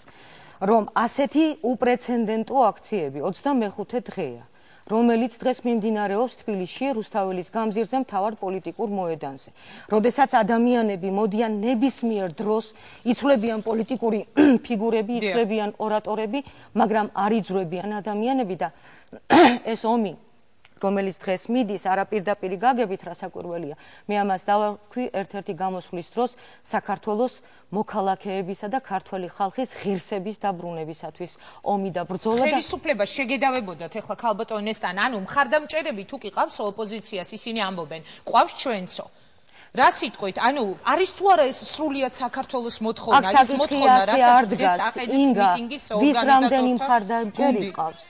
რომ ასეთი უპრეცედენტო აქციები 25 დღეა. რომელიც დღეს მიმდინარეობს თბილისში რუსთაველის გამზირზე მთავარ პოლიტიკურ მოედანზე. როდესაც ადამიანები მოდიან ნებისმიერ დროს, იცვლებიან პოლიტიკური ფიგურები, იცვლებიან ორატორები, მაგრამ არ იძრებიან ადამიანები და ეს ომი რომელიც დღეს მიდის არაპირდაპირი გაგებით რასაკვირველია. მე ამას დავაქვი ერთ-ერთი გამოსვლის დროს საქართველოს მოქალაქეებისა და ქართველი ხალხის ღირსების დაბრუნებისათვის ომი და ბრძოლა და ხელისუფლება შეგედავებოდათ ეხლა ქალბატონესთან, ანუ მხარდამჭერები თუ კი ყავს ოპოზიციას, ისინი ამბობენ, ყავს ჩვენცო. რა სიტყვით, ანუ არის თუ არა ეს სრულიად საქართველოს მოთხოვნა, ის მოთხოვნა, რასაც დღეს აყენებს მიტინგის ორგანიზატორთა ვის რამდენი მხარდამჭერი ყავს?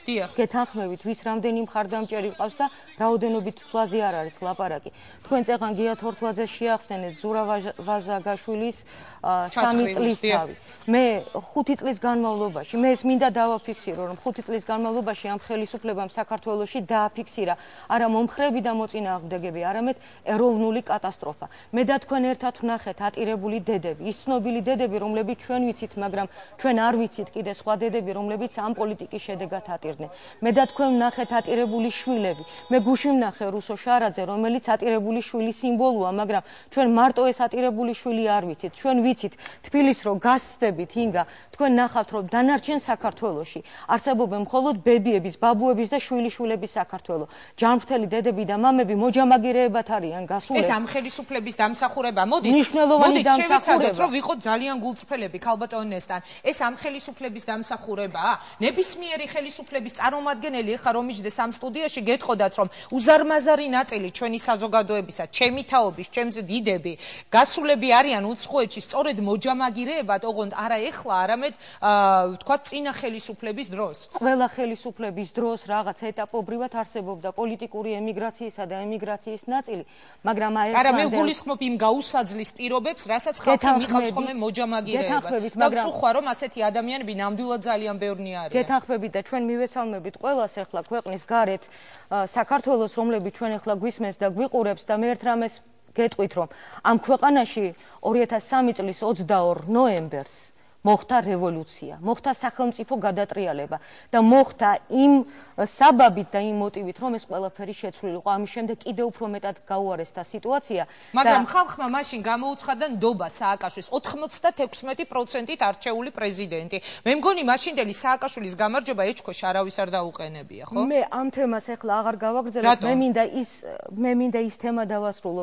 გეთანხმებით, ვის რამდენი მხარდამჭერი ყავს და რაოდენობით თვალზე არ არის ლაპარაკი. თქვენ წეღან გია თორთლაძე შეახსენეთ ზურა ვაზაგაშვილის 3 წლის თავი. მე 5 წლის განმავლობაში, მე ეს მინდა დავაფიქსირო, რომ 5 წლის განმავლობაში ამ ხელისუფლებამ საქართველოში დააფიქსირა არა მომხრეები და მოწინააღმდეგები, არამედ ეროვნული კატასტროფა. მე და თქვენ ერთად ვნახეთ ატირებული დედები, ის ცნობილი დედები, რომლებიც ჩვენ ვიცით, მაგრამ ჩვენ არ ვიცით კიდე სხვა დედები, რომლებიც ამ პოლიტიკის შედეგად ატირდნენ. მე და თქვენ ვნახეთ ატირებული შვილები. მე გუში ვნახე რუსო შარაძე, რომელიც ატირებული შვილის სიმბოლოა, მაგრამ ჩვენ მარტო ეს ატირებული შვილი არ ვიცით. ჩვენ ვიცით თბილისს რო გასცდებით ინგა, თქვენ ნახავთ რომ დანარჩენ საქართველოში არსებობენ მხოლოდ ბებიების, ბაბუების და შვილიშვილების საქართველო. ჯანმრთელი დედები და მამები მოჯამაგირეებად არიან გასულები. ეს ამ ხელისუფლების დამსახურება. მოდით შევეცადოთ რომ ვიყოთ ძალიან გულწრფელები ქალბატონესთან. ეს ამ ხელისუფლების დამსახურებაა? ნებისმიერი ხელისუფლების წარმომადგენელი ეხლა რომ მიჯდეს ამ სტუდიაში გეტყოდათ რომ უზარმაზარი ნაწილი ჩვენი საზოგადოებისა, ჩემი თაობის, ჩემზე დიდები, გასულები არიან უცხოეთში სწორედ მოჯამაგირეებად, ოღონდ არა ეხლა, არამედ თქვა წინა ხელისუფლების დროს. ყველა ხელისუფლების დროს რაღაც ეტაპობრივად არსებობდა პოლიტიკური ემიგრაციისა და ემიგრაციის ნაწილი, მაგრამ აი არა მე გულისხმობ იმ გაუსაძლის პირობებს, რასაც ხალხი მიყავს ხოლმე მოჯამაგირეებად. და ვწუხვა რომ ასეთი ადამიანები ნამდვილად ძალიან ბევრი არიან. გეთანხმებით და ჩვენ მივესალმებით ყველას ახლა ქვეყნის გარეთ საქართველოს, რომლებიც ჩვენ ახლა გვისმენს და გვიყურებს და მე ერთ რამეს გეტყვით რომ ამ ქვეყანაში 2003 წლის 22 ნოემბერს მოხდა რევოლუცია, მოხდა სახელმწიფო გადატრიალება და მოხდა იმ საბაბით და იმ მოტივით, რომ ეს ყველაფერი შეცვლილიყო. ამის შემდეგ კიდევ უფრო მეტად გაუარესდა სიტუაცია. მაგრამ ხალხმა მაშინ გამოუცხადა ნდობა სააკაშვილის 96%-ით არჩეული პრეზიდენტი. მე მგონი მაშინდელი სააკაშვილის გამარჯვება ეჭქვეშ არავის არ დაუყენებია, ხო? მე ამ თემას ახლა აღარ გავაგრძელებ. მე მინდა ის თემა დავასრულო,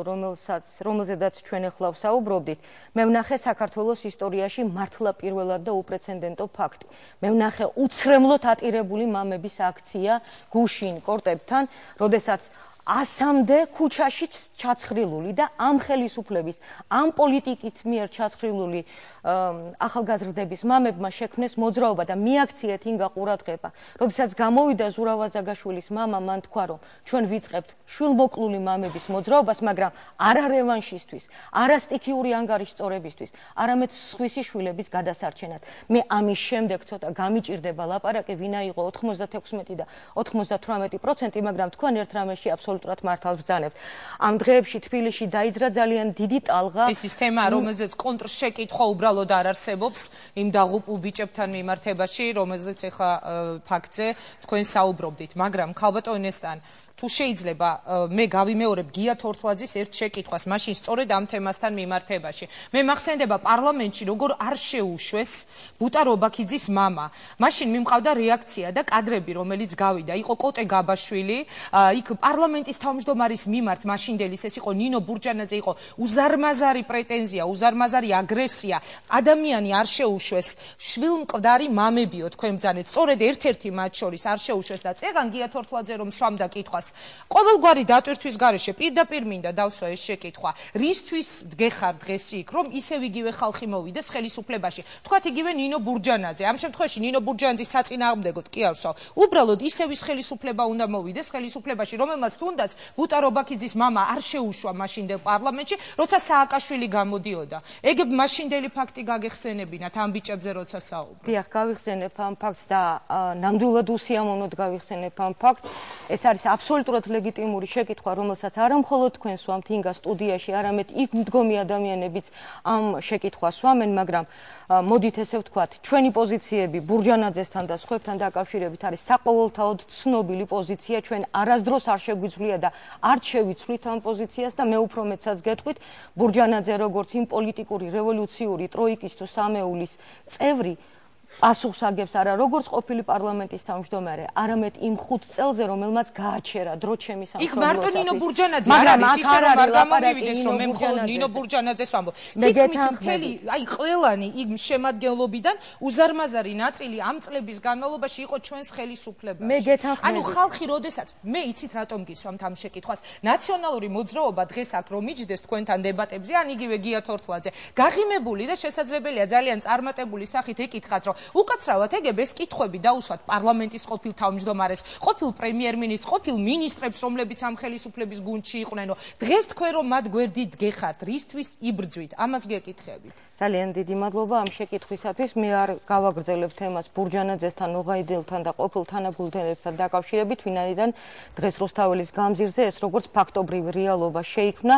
რომელზედაც ჩვენ ახლა ვსაუბრობდით. მე ვნახე საქართველოს ისტორიაში მართლა პირველად და უპრეცედენტო ფაქტი. მე ვნახე უცრემლოდ ატირებული მამების აქცია გუშინ კორტებთან, როდესაც 100-მდე ქუჩაშიც ჩაცხრილული და ამ ხელისუფლების, ამ პოლიტიკით მიერ ჩაცხრილული ახალგაზრდების მამებმა შექმნეს მოძრაობა და მიაქციეთ ინგა ყურადღება. როდესაც გამოვიდა ზურა ვაზაგაშვილის მამა, მან თქვა რომ ჩვენ ვიწყებთ შვილმოკლული მამების მოძრაობას, მაგრამ არა რევანშისთვის, არა სტიქიური ანგარიშწორებისთვის, არამედ სხვისი შვილების გადასარჩენად. მე ამის შემდეგ ცოტა გამიჭირდება ლაპარაკი, ვინა იყო 96 და 98%, მაგრამ თქვენ ერთ რამეში აბსოლუტურად მართალს ბრძანებთ. ამ დღეებში თბილისში დაიძრა ძალიან დიდი ტალღა. ეს ის თემა, რომელზეც კონტრშეკითხვა უბრალოდ არ არსებობს იმ დაღუპულ ბიჭებთან მიმართებაში, რომელზეც ეხლა ფაქტზე თქვენ საუბრობდით, მაგრამ ქალბატონესთან თუ შეიძლება მე გავიმეორებ გია თორთლაძის ერთ შეკითხვას, მაშინ სწორედ ამ თემასთან მიმართებაში. მე მახსენდება პარლამენტში როგორ არ შეუშვეს ბუტა რობაქიძის მამა. მაშინ მიმყავდა რეაქცია და კადრები, რომელიც გავიდა, იყო კოტე გაბაშვილი, იქ პარლამენტის თავმჯდომარის მიმართ მაშინდელის ეს იყო ნინო ბურჯანაძე, იყო უზარმაზარი პრეტენზია, უზარმაზარი აგრესია. ადამიანი არ შეუშვეს, შვილმკვდარი მამებიო თქვენ ბრძანეთ. სწორედ ერთ-ერთი მათ შორის არ შეუშვეს და წეღან გია თორთლაძე რომ სვამდა კითხვას ყოველგვარი დატვირთვის გარეშე პირდაპირ მინდა დავსვა ეს შეკითხვა. რისთვის დგეხარ დღეს იქ, რომ ისევ იგივე ხალხი მოვიდეს ხელისუფლებაში? თქვათ იგივე ნინო ბურჯანაძე. ამ შემთხვევაში ნინო ბურჯანაძის საწინააღმდეგოდ კი არ ვსვავ. უბრალოდ ისევ ის ხელისუფლება უნდა მოვიდეს ხელისუფლებაში, რომელმაც თუნდაც ბუტა რობაქიძის მამა არ შეუშვა მაშინდელ პარლამენტში, როცა სააკაშვილი გამოდიოდა. ეგ მაშინდელი ფაქტი გაგეხსენებინათ ამ ბიჭებზე როცა საუბრობ. დიახ, გავიხსენებ ამ ფაქტს და ნამდვილად უსიამოვნოდ გავიხსენებ ამ ფაქტს. ეს არის აბსოლუტურად აბსოლუტურად ლეგიტიმური შეკითხვა, რომელსაც არა მხოლოდ თქვენ სვამთ ინგა სტუდიაში, არამედ იქ მდგომი ადამიანებიც ამ შეკითხვას სვამენ, მაგრამ მოდით ესე ვთქვათ, ჩვენი პოზიციები ბურჯანაძესთან და სხვებთან დაკავშირებით არის საყოველთაოდ ცნობილი პოზიცია, ჩვენ არასდროს არ შეგვიძლია და არც შევიცვლით ამ პოზიციას და მე უფრო მეტსაც გეტყვით, ბურჯანაძე როგორც იმ პოლიტიკური რევოლუციური ტროიკის თუ სამეულის წევრი პასუხს აგებს არა როგორც ყოფილი პარლამენტის თავმჯდომარე, არამედ იმ 5 წელზე, რომელმაც გააჩერა დრო ჩემი სამშობლოსათვის. იქ მარტო ნინო ბურჯანაძე არ არის, ისე რომ არ გამომივიდეს, რომ მე მხოლოდ ნინო ბურჯანაძეს ვამბობ. თითქმის მთელი, აი ყველანი იმ შემადგენლობიდან უზარმაზარი ნაწილი ამ წლების განმავლობაში იყო ჩვენს ხელისუფლებაში. ანუ ხალხი როდესაც მე იცით რატომ გისვამთ ამ შეკითხვას, ნაციონალური მოძრაობა დღეს აქ რომ მიჯდეს თქვენთან დებატებზე, ან იგივე გია თორთლაძე, გაღიმებული და შესაძლებელია ძალიან წარმატებული სახით ეკითხათ, რომ უკაცრავად ეგებ ეს კითხვები დაუსვათ პარლამენტის ყოფილ თავმჯდომარეს, ყოფილ პრემიერ-მინისტრს, ყოფილ მინისტრებს, რომლებიც ამ ხელისუფლების გუნდში იყვნენ, დღეს თქვენ რომ მათ გვერდით გეხართ, რისთვის იბრძვით? ამას გეკითხებით. ძალიან დიდი მადლობა ამ შეკითხვისათვის. მე არ გავაგრძელებ თემას ბურჯანაძესთან, ნოღაიდილთან და ყოფილ თანაგულდენებთან დაკავშირებით, ვინაიდან დღეს რუსთაველის გამზირზე ეს როგორც ფაქტობრივი რეალობა შეიქმნა.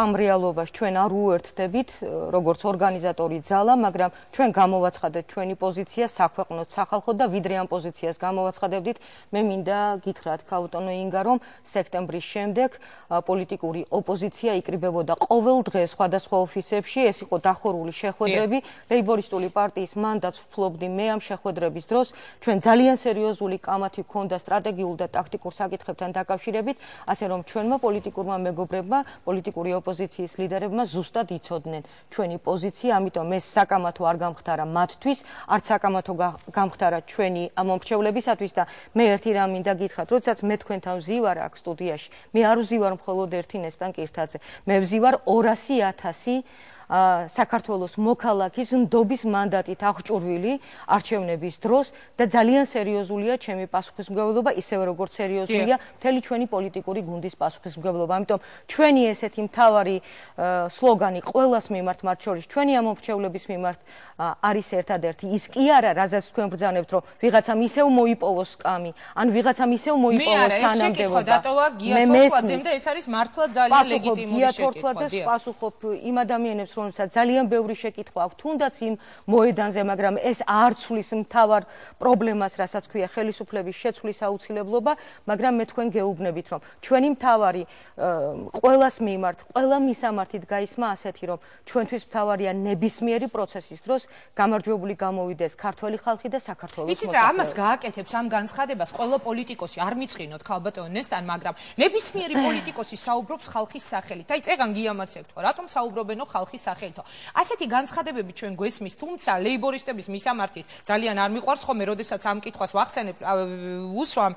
ამ რეალობას ჩვენ არ უერთდებით როგორც ორგანიზატორი ძალა, მაგრამ ჩვენ გამოვაცხადეთ ჩვენი პოზიცია საქვეყნოდ, სახალხოდ და ვიდრე ამ პოზიციას გამოვაცხადებდით, მე მინდა გითხრათ ქაუტონო ინგა, რომ სექტემბრის შემდეგ პოლიტიკური ოპოზიცია იკრიბებოდა ყოველ დღე სხვადასხვა ოფისებში, ეს იყო დახურული შეხვედრები, ლეიბორისტული პარტიის მანდატს ვფლობდი მე ამ შეხვედრების დროს, ჩვენ ძალიან სერიოზული კამათი გვქონდა სტრატეგიულ და ტაქტიკურ საკითხებთან დაკავშირებით, ასე რომ ჩვენმა პოლიტიკურმა მეგობრებმა, პოლიტიკური ოპოზიციის ლიდერებმა ზუსტად იცოდნენ ჩვენი პოზიცია, ამიტომ ეს საკამათო არ გამხდარა მათთვის, არც საკამათო გამხდარა ჩვენი მომრჩევლებისათვის და მე ერთი რამ მინდა გითხრათ, როდესაც მე თქვენთან ვზივარ აქ სტუდიაში, მე არ ვზივარ მხოლოდ ერთი ნესტან კირთაძე, მე ვზივარ 200,000 საქართველოს მოქალაქის ნდობის მანდატით აღჭურვილი არჩევნების დროს და ძალიან სერიოზულია ჩემი პასუხისმგებლობა, ისევე როგორც სერიოზულია მთელი ჩვენი პოლიტიკური გუნდის პასუხისმგებლობა. ამიტომ ჩვენი ესეთი მთავარი სლოგანი ყველას მიმართ, მათ შორის ჩვენი ამომრჩევლების მიმართ არის ერთადერთი. ის კი არა, რაზეც თქვენ ბრძანებთ, რომ ვიღაცამ ისევ მოიპოვოს სკამი, ან ვიღაცამ ისევ მოიპოვოს თანამდებობა. დატოვა გია თორთლაძემ და ეს არის მართლა ძალიან ლეგიტიმური შეკითხვა. პასუხობ იმ ადამიანებს, რომელსაც ძალიან ბევრი შეკითხვა აქვს, თუნდაც იმ მოედანზე, მაგრამ ეს არ ცვლის მთავარ პრობლემას, რასაც ქვია ხელისუფლების შეცვლის აუცილებლობა, მაგრამ მე თქვენ გეუბნებით, რომ ჩვენი მთავარი ყველას მიმართ, ყველა მისამართით გაისმა ასეთი, რომ ჩვენთვის მთავარია ნებისმიერი პროცესის დროს გამარჯვებული გამოვიდეს ქართველი ხალხი და საქართველოს მოსახლეობა. იცით რა, ამას გააკეთებს ამ განცხადებას ყველა პოლიტიკოსი, არ მიწყინოთ ქალბატონო ნესტან, მაგრამ ნებისმიერი პოლიტიკოსი საუბრობს ხალხის სახელით. აი წეგან გიამაც ეკითხა, რატომ საუბრობენო ხალხის სახელითო. ასეთი განცხადებები ჩვენ გვესმის, თუმცა ლეიბორისტების მისამართით ძალიან არ მიყვარს ხოლმე, როდესაც ამ კითხვას ვახსენებ, უსვამ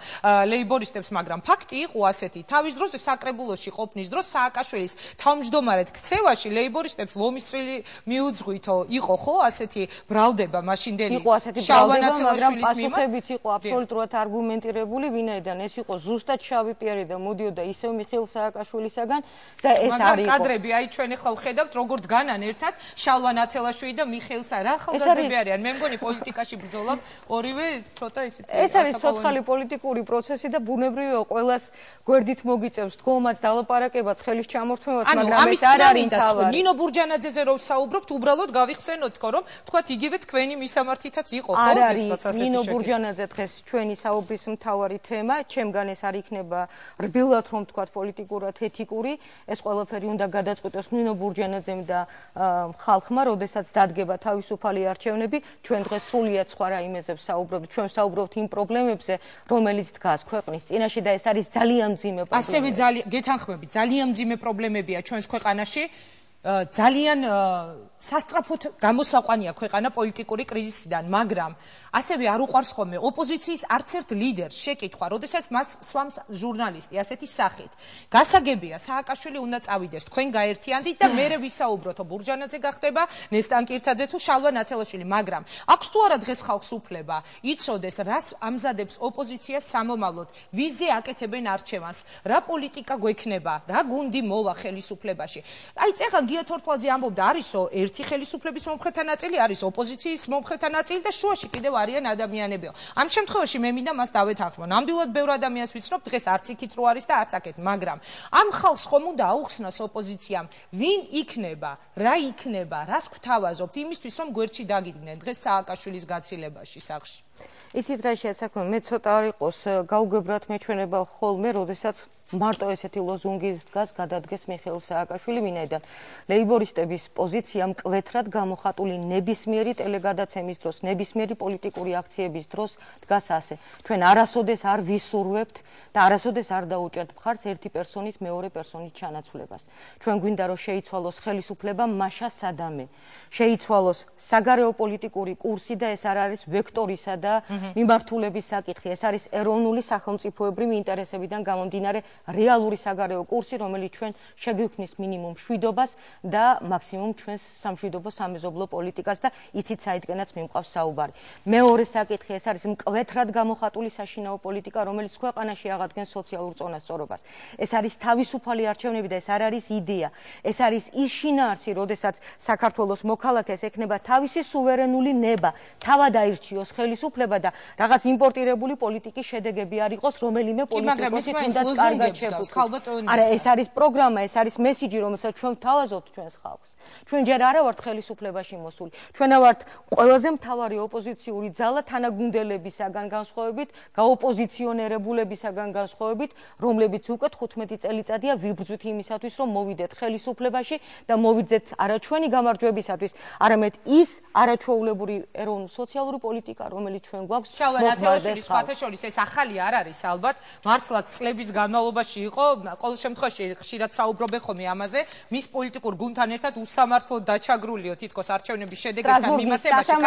ლეიბორისტებს, მაგრამ ფაქტი იყო ასეთი. თავის დროზე საკრებულოში ყოფნის დროს სააკაშვილის თავმჯდომარედ ქცევაში ლეიბორისტებს ლომისწილი მიუძღვითო, იყო ხო ასეთი ბრალდება მაშინდელი იყო ასეთი ბრალდება, მაგრამ პასუხებიც იყო აბსოლუტურად არგუმენტირებული, ვინაიდან ეს იყო ზუსტად შავი პიარი და მოდიოდა ისევ მიხეილ სააკაშვილისაგან და ეს არ იყო. კადრები, აი ჩვენ ახლა ვხედავთ როგორ დგანან ერთად შალვა ნათელაშვილი და მიხეილ რა ახალგაზრდები არიან. მე მგონი პოლიტიკაში ბრძოლობ ორივე ცოტა ისეთი. ეს არის ცოცხალი პოლიტიკური პროცესი და ბუნებრივია ყველას გვერდით მოგიწევს დგომაც, დალაპარაკებაც, ხელის ჩამორთმევაც, მაგრამ ეს არ არის თავი. ნინო ბურჯანაძეზე რომ საუბრობთ, უბრალოდ გავიხსენოთ თქო, რომ თქვათ იგივე თქვენი მისამართითაც იყო ხო ეს ასეთი. ნინო ბურჯანაძე დღეს ჩვენი საუბრის მთავარი თემა, ჩემგან ეს არ იქნება რბილად რომ თქვათ პოლიტიკურად ეთიკური, ეს ყველაფერი უნდა გადაწყვიტოს ნინო ბურჯანაძემ და ხალხმა, როდესაც დადგება თავისუფალი არჩევნები, ჩვენ დღეს სრულიად სხვა რაიმეზე ვსაუბრობთ, ჩვენ ვსაუბრობთ იმ პრობლემებზე, რომელიც დგას ქვეყნის წინაშე და ეს არის ძალიან მძიმე პრობლემა. ასევე გეთანხმებით, ძალიან მძიმე პრობლემებია ჩვენს ქვეყანაში. ძალიან სასტრაფოდ გამოსაყვანია ქვეყანა პოლიტიკური კრიზისიდან, მაგრამ ასევე არ უყვარს ხოლმე ოპოზიციის არც ერთ ლიდერს შეკითხვა, როდესაც მას სვამს ჟურნალისტი ასეთი სახით. გასაგებია, სააკაშვილი უნდა წავიდეს, თქვენ გაერთიანდით და მერე ვისაუბროთ, ბურჯანაძე გახდება, ნესტან კირთაძე თუ შალვა ნათელაშვილი, მაგრამ აქვს თუ არა დღეს ხალხს უფლება იცოდეს, რას ამზადებს ოპოზიცია სამომავლოდ, ვიზზე აკეთებენ არჩევანს, რა პოლიტიკა გვექნება, რა გუნდი მოვა ხელისუფლებაში. აი წეგან გია თორთლაძე ამბობდა, არისო ერთი ხელისუფლების მომხრეთა ნაწილი, არის ოპოზიციის მომხრეთა ნაწილი და შუაში კიდევ არიან ადამიანებიო. ამ შემთხვევაში მე მინდა მას დავეთანხმო. ნამდვილად ბევრ ადამიანს ვიცნობ, დღეს არც იქით რო არის და არც აქეთ, მაგრამ ამ ხალხს ხომ უნდა აუხსნას ოპოზიციამ, ვინ იქნება, რა იქნება, რას გვთავაზობთ იმისთვის, რომ გვერდში დაგიდგნენ დღეს სააკაშვილის გაცილებაში სახლში. იცით რა შეასაქმე, მე ცოტა არ იყოს გაუგებრად მეჩვენება ხოლმე, როდესაც მარტო ესეთი ლოზუნგი დგას გადადგეს მიხეილ სააკაშვილი, ვინაიდან ლეიბორისტების პოზიცია მკვეთრად გამოხატული ნებისმიერი ტელეგადაცემის დროს, ნებისმიერი პოლიტიკური აქციების დროს დგას ასე. ჩვენ არასოდეს არ ვისურვებთ და არასოდეს არ დაუჭერთ მხარს ერთი პერსონით მეორე პერსონით ჩანაცვლებას. ჩვენ გვინდა რომ შეიცვალოს ხელისუფლება მაშა სადამე, შეიცვალოს საგარეო პოლიტიკური კურსი და ეს არ არის ვექტორისა და მიმართულების საკითხი, ეს არის ეროვნული სახელმწიფოებრივი ინტერესებიდან გამომდინარე რეალური საგარეო კურსი, რომელიც ჩვენ შეგვიქმნის მინიმუმ მშვიდობას და მაქსიმუმ ჩვენს სამშვიდობო სამეზობლო პოლიტიკას და იცით საიდანაც მიმყავს საუბარი. მეორე საკითხი ეს არის მკვეთრად გამოხატული საშინაო პოლიტიკა, რომელიც ქვეყანაში აღადგენს სოციალურ წონასწორობას. ეს არის თავისუფალი არჩევნები და ეს არ არის იდეა. ეს არის ის შინაარსი, როდესაც საქართველოს მოქალაქეს ექნება თავისი სუვერენული ნება, თავად აირჩიოს ხელისუფლება და რაღაც იმპორტირებული პოლიტიკის შედეგები არ იყოს რომელიმე პოლიტიკოსი თუნდაც კარგად არა, ეს არის პროგრამა, ეს არის მესიჯი, რომელსაც ჩვენ ვთავაზობთ ჩვენს ხალხს. ჩვენ ჯერ არა ვართ ხელისუფლებაში მოსული. ჩვენ ვართ ყველაზე მთავარი ოპოზიციური ძალა თანაგუნდელებისაგან განსხვავებით, გაოპოზიციონერებულებისაგან განსხვავებით, რომლებიც უკვე 15 წელიწადია ვიბრძვით იმისათვის, რომ მოვიდეთ ხელისუფლებაში და მოვიძეთ არა ჩვენი გამარჯვებისათვის, არამედ ის არაჩვეულებრივი ეროვნული სოციალური პოლიტიკა, რომელიც ჩვენ გვაქვს. შალვა სხვათა შორის ეს ახალი არ არის ალბათ, მართლაც წლების განმავლობაში იყო, ყოველ შემთხვევაში ხშირად საუბრობენ ხოლმე ამაზე, მის პოლიტიკურ გუნდთან ერთად უსამართლოდ დაჩაგრულიო თითქოს არჩევნების შედეგებთან მიმართებაში.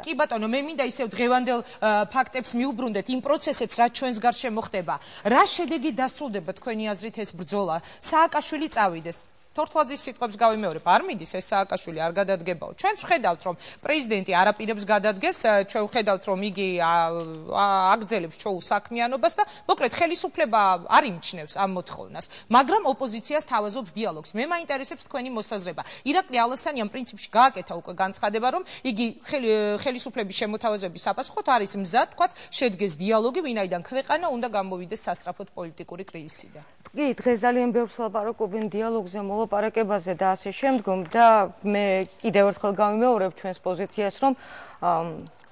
კი ბატონო, მე მინდა ისევ დღევანდელ ფაქტებს მიუბრუნდეთ იმ პროცესებს, რაც ჩვენს გარშემო მოხდება. რა შედეგი დასრულდება თქვენი აზრით ეს ბრძოლა? სააკაშვილი წავიდეს. თორთლაძის სიტყვებს გავიმეორებ, არ მიდის ეს სააკაშვილი არ გადადგებაო. ჩვენც ვხედავთ, რომ პრეზიდენტი არაპირებს გადადგეს, ჩვენ ვხედავთ, რომ იგი აგრძელებს ჩვეულ საქმიანობას და მოკლედ ხელისუფლება არ იმჩნევს ამ მოთხოვნას, მაგრამ ოპოზიციას თავაზობს დიალოგს. მე მაინტერესებს თქვენი მოსაზრება. ირაკლი ალასანიამ პრინციპში გააკეთა უკვე განცხადება, რომ იგი ხელისუფლების შემოთავაზების საპასუხოდ არის მზად, თქვათ, შედგეს დიალოგი, ვინაიდან ქვეყანა უნდა გამოვიდეს სასწრაფოდ პოლიტიკური კრიზისიდან. კი, დღეს ძალიან ბევრს ლაპარაკობენ დიალოგზე, მოლაპარაკებაზე და ასე შემდგომ და მე კიდევ ერთხელ გავიმეორებ ჩვენს პოზიციას, რომ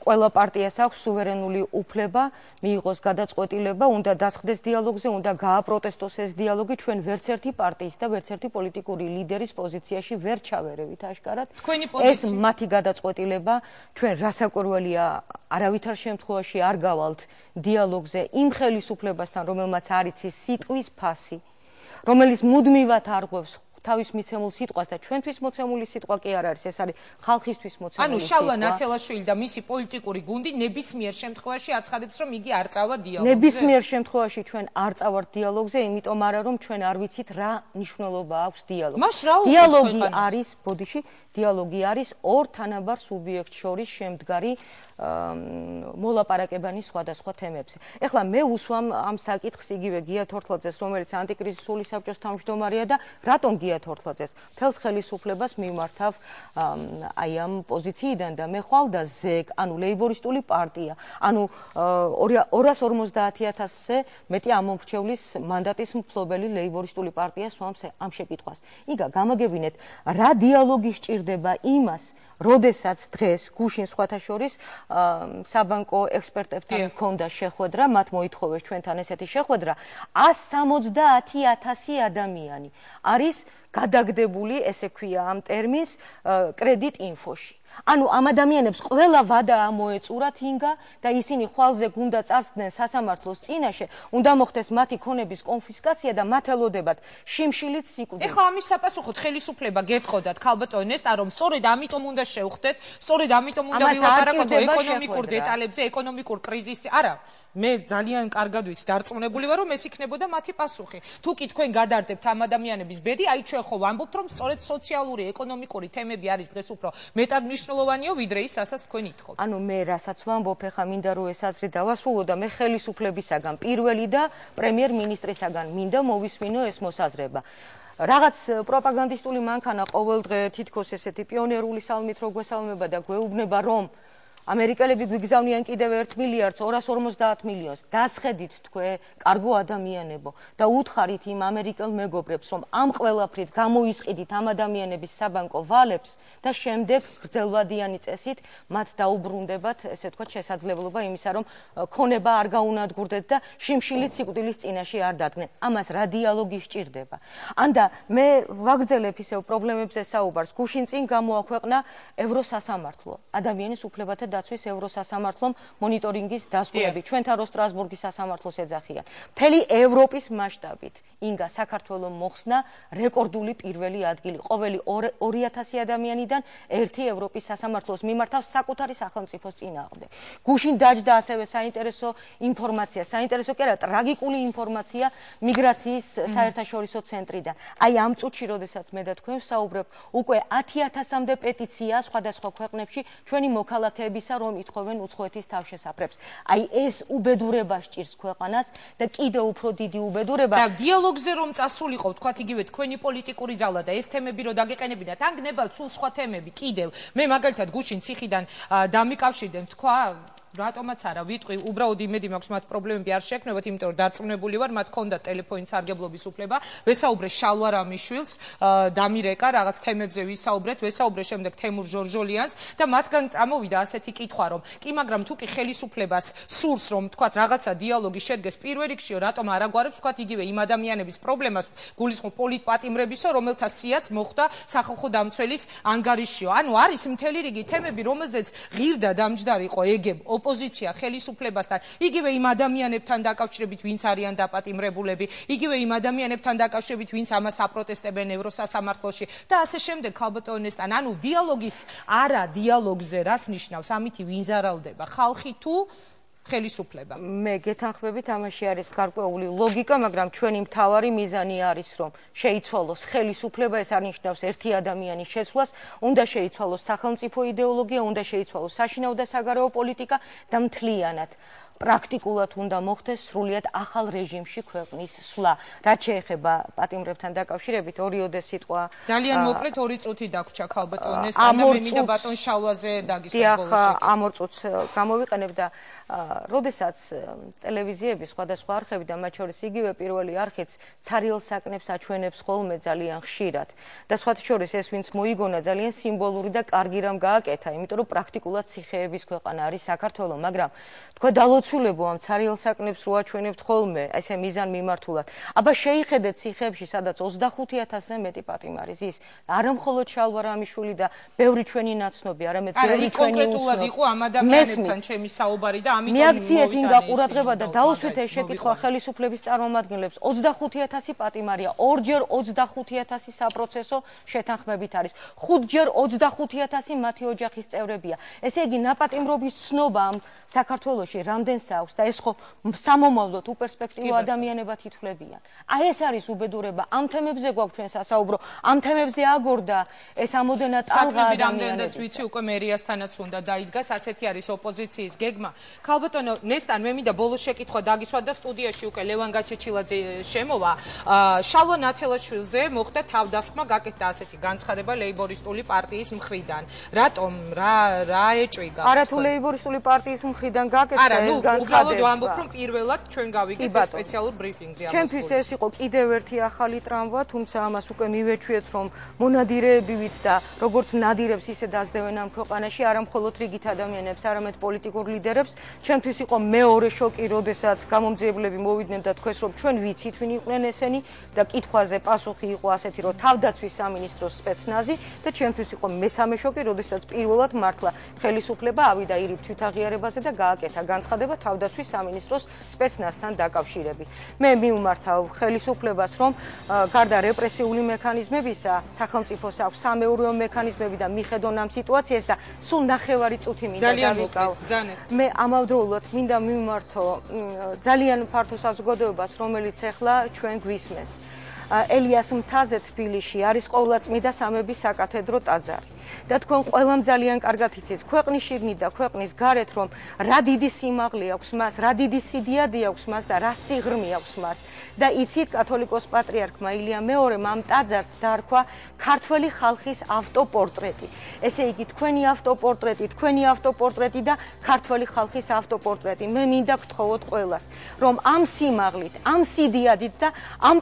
ყველა პარტიას აქვს სუვერენული უფლება, მიიღოს გადაწყვეტილება, უნდა დასხდეს დიალოგზე, უნდა გააპროტესტოს ეს დიალოგი, ჩვენ ვერც ერთი პარტიის და ვერც ერთი პოლიტიკური ლიდერის პოზიციაში ვერ ჩავერევით აშკარად. ეს მათი გადაწყვეტილება, ჩვენ რასაკვირველია, არავითარ შემთხვევაში არ გავალთ დიალოგზე იმ ხელისუფლებასთან, რომელმაც არ იცის სიტყვის ფასი, რომელიც მუდმივად არღვევს თავის მიცემულ სიტყვას და ჩვენთვის მოცემული სიტყვა კი არ არის, ეს არის ხალხისთვის მოცემული სიტყვა. ანუ შალვა ნათელაშვილი და მისი პოლიტიკური გუნდი ნებისმიერ შემთხვევაში აცხადებს, რომ იგი არ წავა დიალოგზე. ნებისმიერ შემთხვევაში ჩვენ არ წავართ დიალოგზე, იმიტომ არა რომ ჩვენ არ ვიცით რა მნიშვნელობა აქვს დიალოგს. დიალოგი არის, ბოდიში, დიალოგი არის ორ თანაბარ სუბიექტს შორის შემდგარი მოლაპარაკებანი სხვადასხვა თემებზე. ეხლა მე უსვამ ამ საკითხს იგივე გია თორთლაძეს, რომელიც ანტიკრიზისული საბჭოს თავმჯდომარეა და რატომ გია თორთლაძეს? მთელს ხელისუფლებას მიმართავ აი ამ პოზიციიდან და მე ხვალ და ზეგ, ანუ ლეიბორისტული პარტია, ანუ 250,000-ზე მეტი ამომრჩევლის მანდატის მფლობელი ლეიბორისტული პარტია swams ამ შეკითხვას. იგა გამაგებინეთ, რა დიალოგი სჭირდება იმას, როდესაც დღეს გუშინ სხვათა შორის საბანკო ექსპერტებთან ჰქონდა შეხვედრა, მათ მოითხოვეს ჩვენთან ესეთი შეხვედრა, 170,000 ადამიანი არის გადაგდებული, ესე ქვია ამ ტერმინს, კრედიტ ინფოში. ანუ ამ ადამიანებს ყველა ვადა ამოეწურათ ინგა და ისინი ხვალზე გუნდა წარსდგნენ სასამართლოს წინაშე, უნდა მოხდეს მათი ქონების კონფისკაცია და მათ ელოდებათ შიმშილით სიკვდილი. ეხლა ამის საპასუხოდ ხელისუფლება გეტყოდათ ქალბატონ ნესტა, რომ სწორედ ამიტომ უნდა შევხვდეთ, სწორედ ამიტომ უნდა ვილაპარაკოთ ეკონომიკურ დეტალებზე, ეკონომიკურ კრიზისზე. არა, მე ძალიან კარგად ვიცი, დარწმუნებული ვარ, რომ ეს იქნებოდა მათი პასუხი. თუ კი თქვენ გადარდებთ ამ ადამიანების ბედი, აი ჩვენ ხო ვამბობთ, რომ სწორედ სოციალური, ეკონომიკური თემები არის დღეს უფრო მეტად მნიშვნელოვანია, ვიდრე ის, რასაც თქვენ ითხოვთ. ანუ მე რასაც ვამბობ, ეხლა მინდა რომ ეს აზრი დავასრულო და მე ხელისუფლებისაგან პირველი და პრემიერ-მინისტრისაგან მინდა მოვისმინო ეს მოსაზრება. რაღაც პროპაგანდისტული მანქანა ყოველდღე თითქოს ესეთი პიონერული სალმით რო გვესალმება და გვეუბნება რომ ამერიკელები გვიგზავნიან კიდევ 1 მილიარდს 250 მილიონს. დასხედით თქვენ, კარგო ადამიანებო და უთხარით იმ ამერიკელ მეგობრებს, რომ ამ ყველაფრით გამოისყიდით ამ ადამიანების საბანკო ვალებს და შემდეგ გრძელვადიანი წესით მათ დაუბრუნდებათ, ესე ვთქვათ, შესაძლებლობა იმისა, რომ ქონება არ გაუნადგურდეთ და შიმშილით სიკვდილის წინაშე არ დადგნენ. ამას რა დიალოგი სჭირდება? ანდა მე ვაგრძელებ ისევ პრობლემებზე საუბარს. გუშინ წინ გამოაქვეყნა ევროსასამართლო ადამიანის უფლებათა დაცვის ევროსასამართლომ მონიტორინგის დასკვნები. ჩვენთან რო სტრასბურგის სასამართლოს ეძახიან. მთელი ევროპის მასშტაბით ინგა საქართველოს მოხსნა რეკორდული პირველი ადგილი. ყოველი 2000 ადამიანიდან ერთი ევროპის სასამართლოს მიმართავს საკუთარი სახელმწიფოს წინააღმდეგ. გუშინ დაჯდა ასევე საინტერესო ინფორმაცია, საინტერესო კი არა, ტრაგიკული ინფორმაცია მიგრაციის საერთაშორისო ცენტრიდან. აი ამ წუთში, როდესაც მე და თქვენ ვსაუბრობ, უკვე 10000-მდე პეტიცია სხვადასხვა ქვეყნებში ჩვენი მოქალაქეების რომ ითხოვენ უცხოეთის თავშესაფრებს. აი ეს უბედურება სჭირს ქვეყანას და კიდევ უფრო დიდი უბედურება. და დიალოგზე რომ წასულიყო, თქვათ იგივე თქვენი პოლიტიკური ძალა და ეს თემები რომ დაგეყენებინათ, ან გნებავთ სულ სხვა თემები კიდევ. მე მაგალითად გუშინ ციხიდან დამიკავშირდեմ, თქვა რატომაც არა ვიტყვი, უბრალოდ იმედი მაქვს მათ პრობლემები არ შეექმნებათ, იმიტომ რომ დარწმუნებული ვარ, მათ ჰქონდათ ტელეფონით სარგებლობის უფლება. ვესაუბრე შალვა რამიშვილს, დამირეკა რაღაც თემებზე ვისაუბრეთ, ვესაუბრე შემდეგ თემურ ჟორჟოლიანს და მათგან წამოვიდა ასეთი კითხვა, რომ კი, მაგრამ თუ კი ხელისუფლებას სურს, რომ თქვათ რაღაცა დიალოგი შედგეს პირველ რიგშიო, რატომ არ აგვარებს თქვათ იგივე იმ ადამიანების პრობლემას, გულისხმობ პოლიტპატიმრებისო, რომელთა სიაც მოხდა სახალხო დამცველის ანგარიშიო. ანუ არის მთელი რიგი თემები, რომელზეც ღირდა დამჯდარი იყო ეგებ ოპოზიცია ხელისუფლებასთან, იგივე იმ ადამიანებთან დაკავშირებით, ვინც არიან დაპატიმრებულები, იგივე იმ ადამიანებთან დაკავშირებით, ვინც ამას აპროტესტებენ ევროსასამართლოში და ასე შემდეგ, ქალბატონესთან. ანუ დიალოგის არა დიალოგზე რას ნიშნავს? ამითი ვინ ზარალდება? ხალხი თუ ხელისუფლება? მე გეთანხმებით, ამაში არის გარკვეული ლოგიკა, მაგრამ ჩვენი მთავარი მიზანი არის, რომ შეიცვალოს ხელისუფლება, ეს არ ნიშნავს ერთი ადამიანის შეცვლას, უნდა შეიცვალოს სახელმწიფო იდეოლოგია, უნდა შეიცვალოს საშინაო და საგარეო პოლიტიკა და მთლიანად პრაქტიკულად უნდა მოხდეს სრულიად ახალ რეჟიმში ქვეყნის სვლა. რაც შეეხება პატიმრებთან დაკავშირებით, ორიოდე სიტყვა ძალიან მოკლედ 2 წუთი დაგვრჩა ქალბატონეს, და მე მინდა ბატონ შალვაზე დაგისვენ ბოლოს. ამ 2 წუთს გამოვიყენებ და როდესაც ტელევიზიები, სხვადასხვა არხები და მათ შორის იგივე პირველი არხიც ცარიელ საკნებს აჩვენებს ხოლმე ძალიან ხშირად და სხვათა შორის ეს ვინც მოიგონა ძალიან სიმბოლური და კარგი რამ გააკეთა, იმიტომ რომ პრაქტიკულად ციხეების ქვეყანა არის საქართველო, მაგრამ თქვენ დალოცულებო ამ ცარიელ საკნებს რო აჩვენებთ ხოლმე, ესე მიზან მიმართულად. აბა შეიხედეთ ციხეებში, სადაც 25000-ზე მეტი პატიმარი ზის, არა მხოლოდ შალვა რამიშვილი და ბევრი ჩვენი ნაცნობი, არამედ ბევრი ჩვენი კონკრეტულად იყო ამ ადამიანებთან ჩემი საუბარი და მიაქციეთ ინგა ყურადღება და დაუსვით ეს შეკითხვა ხელისუფლების წარმომადგენლებს. 25000 პატიმარია, ორჯერ 25000 საპროცესო შეთანხმებით არის. 5ჯერ 25000 მათი ოჯახის წევრებია. ესე იგი, ნაპატიმრობის ცნობა ამ საქართველოში რამდენს აქვს და ეს ხო სამომავლოდ უპერსპექტივო ადამიანებად ითვლებიან. აი ეს არის უბედურება. ამ თემებზე გვაქვს ჩვენ სასაუბრო. ამ თემებზე აგორდა ეს ამოდენად ალღა ადამიანები. რამდენადაც ვიცი, უკვე მერიასთანაც უნდა დაიდგას, ასეთი არის ოპოზიციის გეგმა. ქალბატონო ნესტან, მე მინდა ბოლოს შეკითხვა დაგისვა და სტუდიაში უკვე ლევან გაჩეჩილაძე შემოვა. შალვა ნათელაშვილზე მოხდა თავდასხმა, გაკეთდა ასეთი განცხადება ლეიბორისტული პარტიის მხრიდან. რატომ? რა ეჭვიგა? არა თუ ლეიბორისტული პარტიის მხრიდან გაკეთდა ეს განცხადება. უბრალოდ ვამბობ, რომ პირველად ჩვენ გავიგეთ სპეციალურ ბრიფინგზე ამას. ჩემთვის ეს იყო კიდევ ერთი ახალი ტრამვა, თუმცა ამას უკვე მივეჩვიეთ, რომ მონადირეები ვით და როგორც ნადირებს ისე დაძდევენ ამ ქვეყანაში, არა მხოლოდ რიგით ადამიანებს, არამედ პოლიტიკურ ლიდერებს. ჩემთვის იყო მეორე შოკი, როდესაც გამომძიებლები მოვიდნენ და თქვეს, რომ ჩვენ ვიცით, ვინ იყვნენ ესენი და კითხვაზე პასუხი იყო ასეთი, რომ თავდაცვის სამინისტროს სპეცნაზი და ჩემთვის იყო მესამე შოკი, როდესაც პირველად მართლა ხელისუფლება ავიდა ირიბ თვითაღიარებაზე და გააკეთა განცხადება თავდაცვის სამინისტროს სპეცნაზთან დაკავშირებით. მე მივმართავ ხელისუფლებას, რომ გარდა რეპრესიული მექანიზმებისა, სახელმწიფოს აქვს სამეურვეო მექანიზმები და მიხედონ ამ სიტუაციას და სულ 9 წუთი მინდა დავიკავო. მე ამავდროულად მინდა მიმართო ძალიან ფართო საზოგადოებას, რომელიც ახლა ჩვენ გვისმენს. ელიას მთაზე თბილისში არის ყოვლადწმიდა სამების საკათედრო ტაძარი. და თქვენ ყველამ ძალიან კარგად იცით, ქვეყნის შიგნით და ქვეყნის გარეთ, რომ რა დიდი სიმაღლე აქვს მას, რა დიდი სიდიადი აქვს მას და რა სიღრმე აქვს მას. და იცით, კათოლიკოს პატრიარქმა ილია მეორემ ამ ტაძარს დაარქვა ქართველი ხალხის ავტოპორტრეტი. ესე იგი, თქვენი ავტოპორტრეტი და ქართველი ხალხის ავტოპორტრეტი. მე მინდა გთხოვოთ ყველას, რომ ამ სიმაღლით, ამ სიდიადით და ამ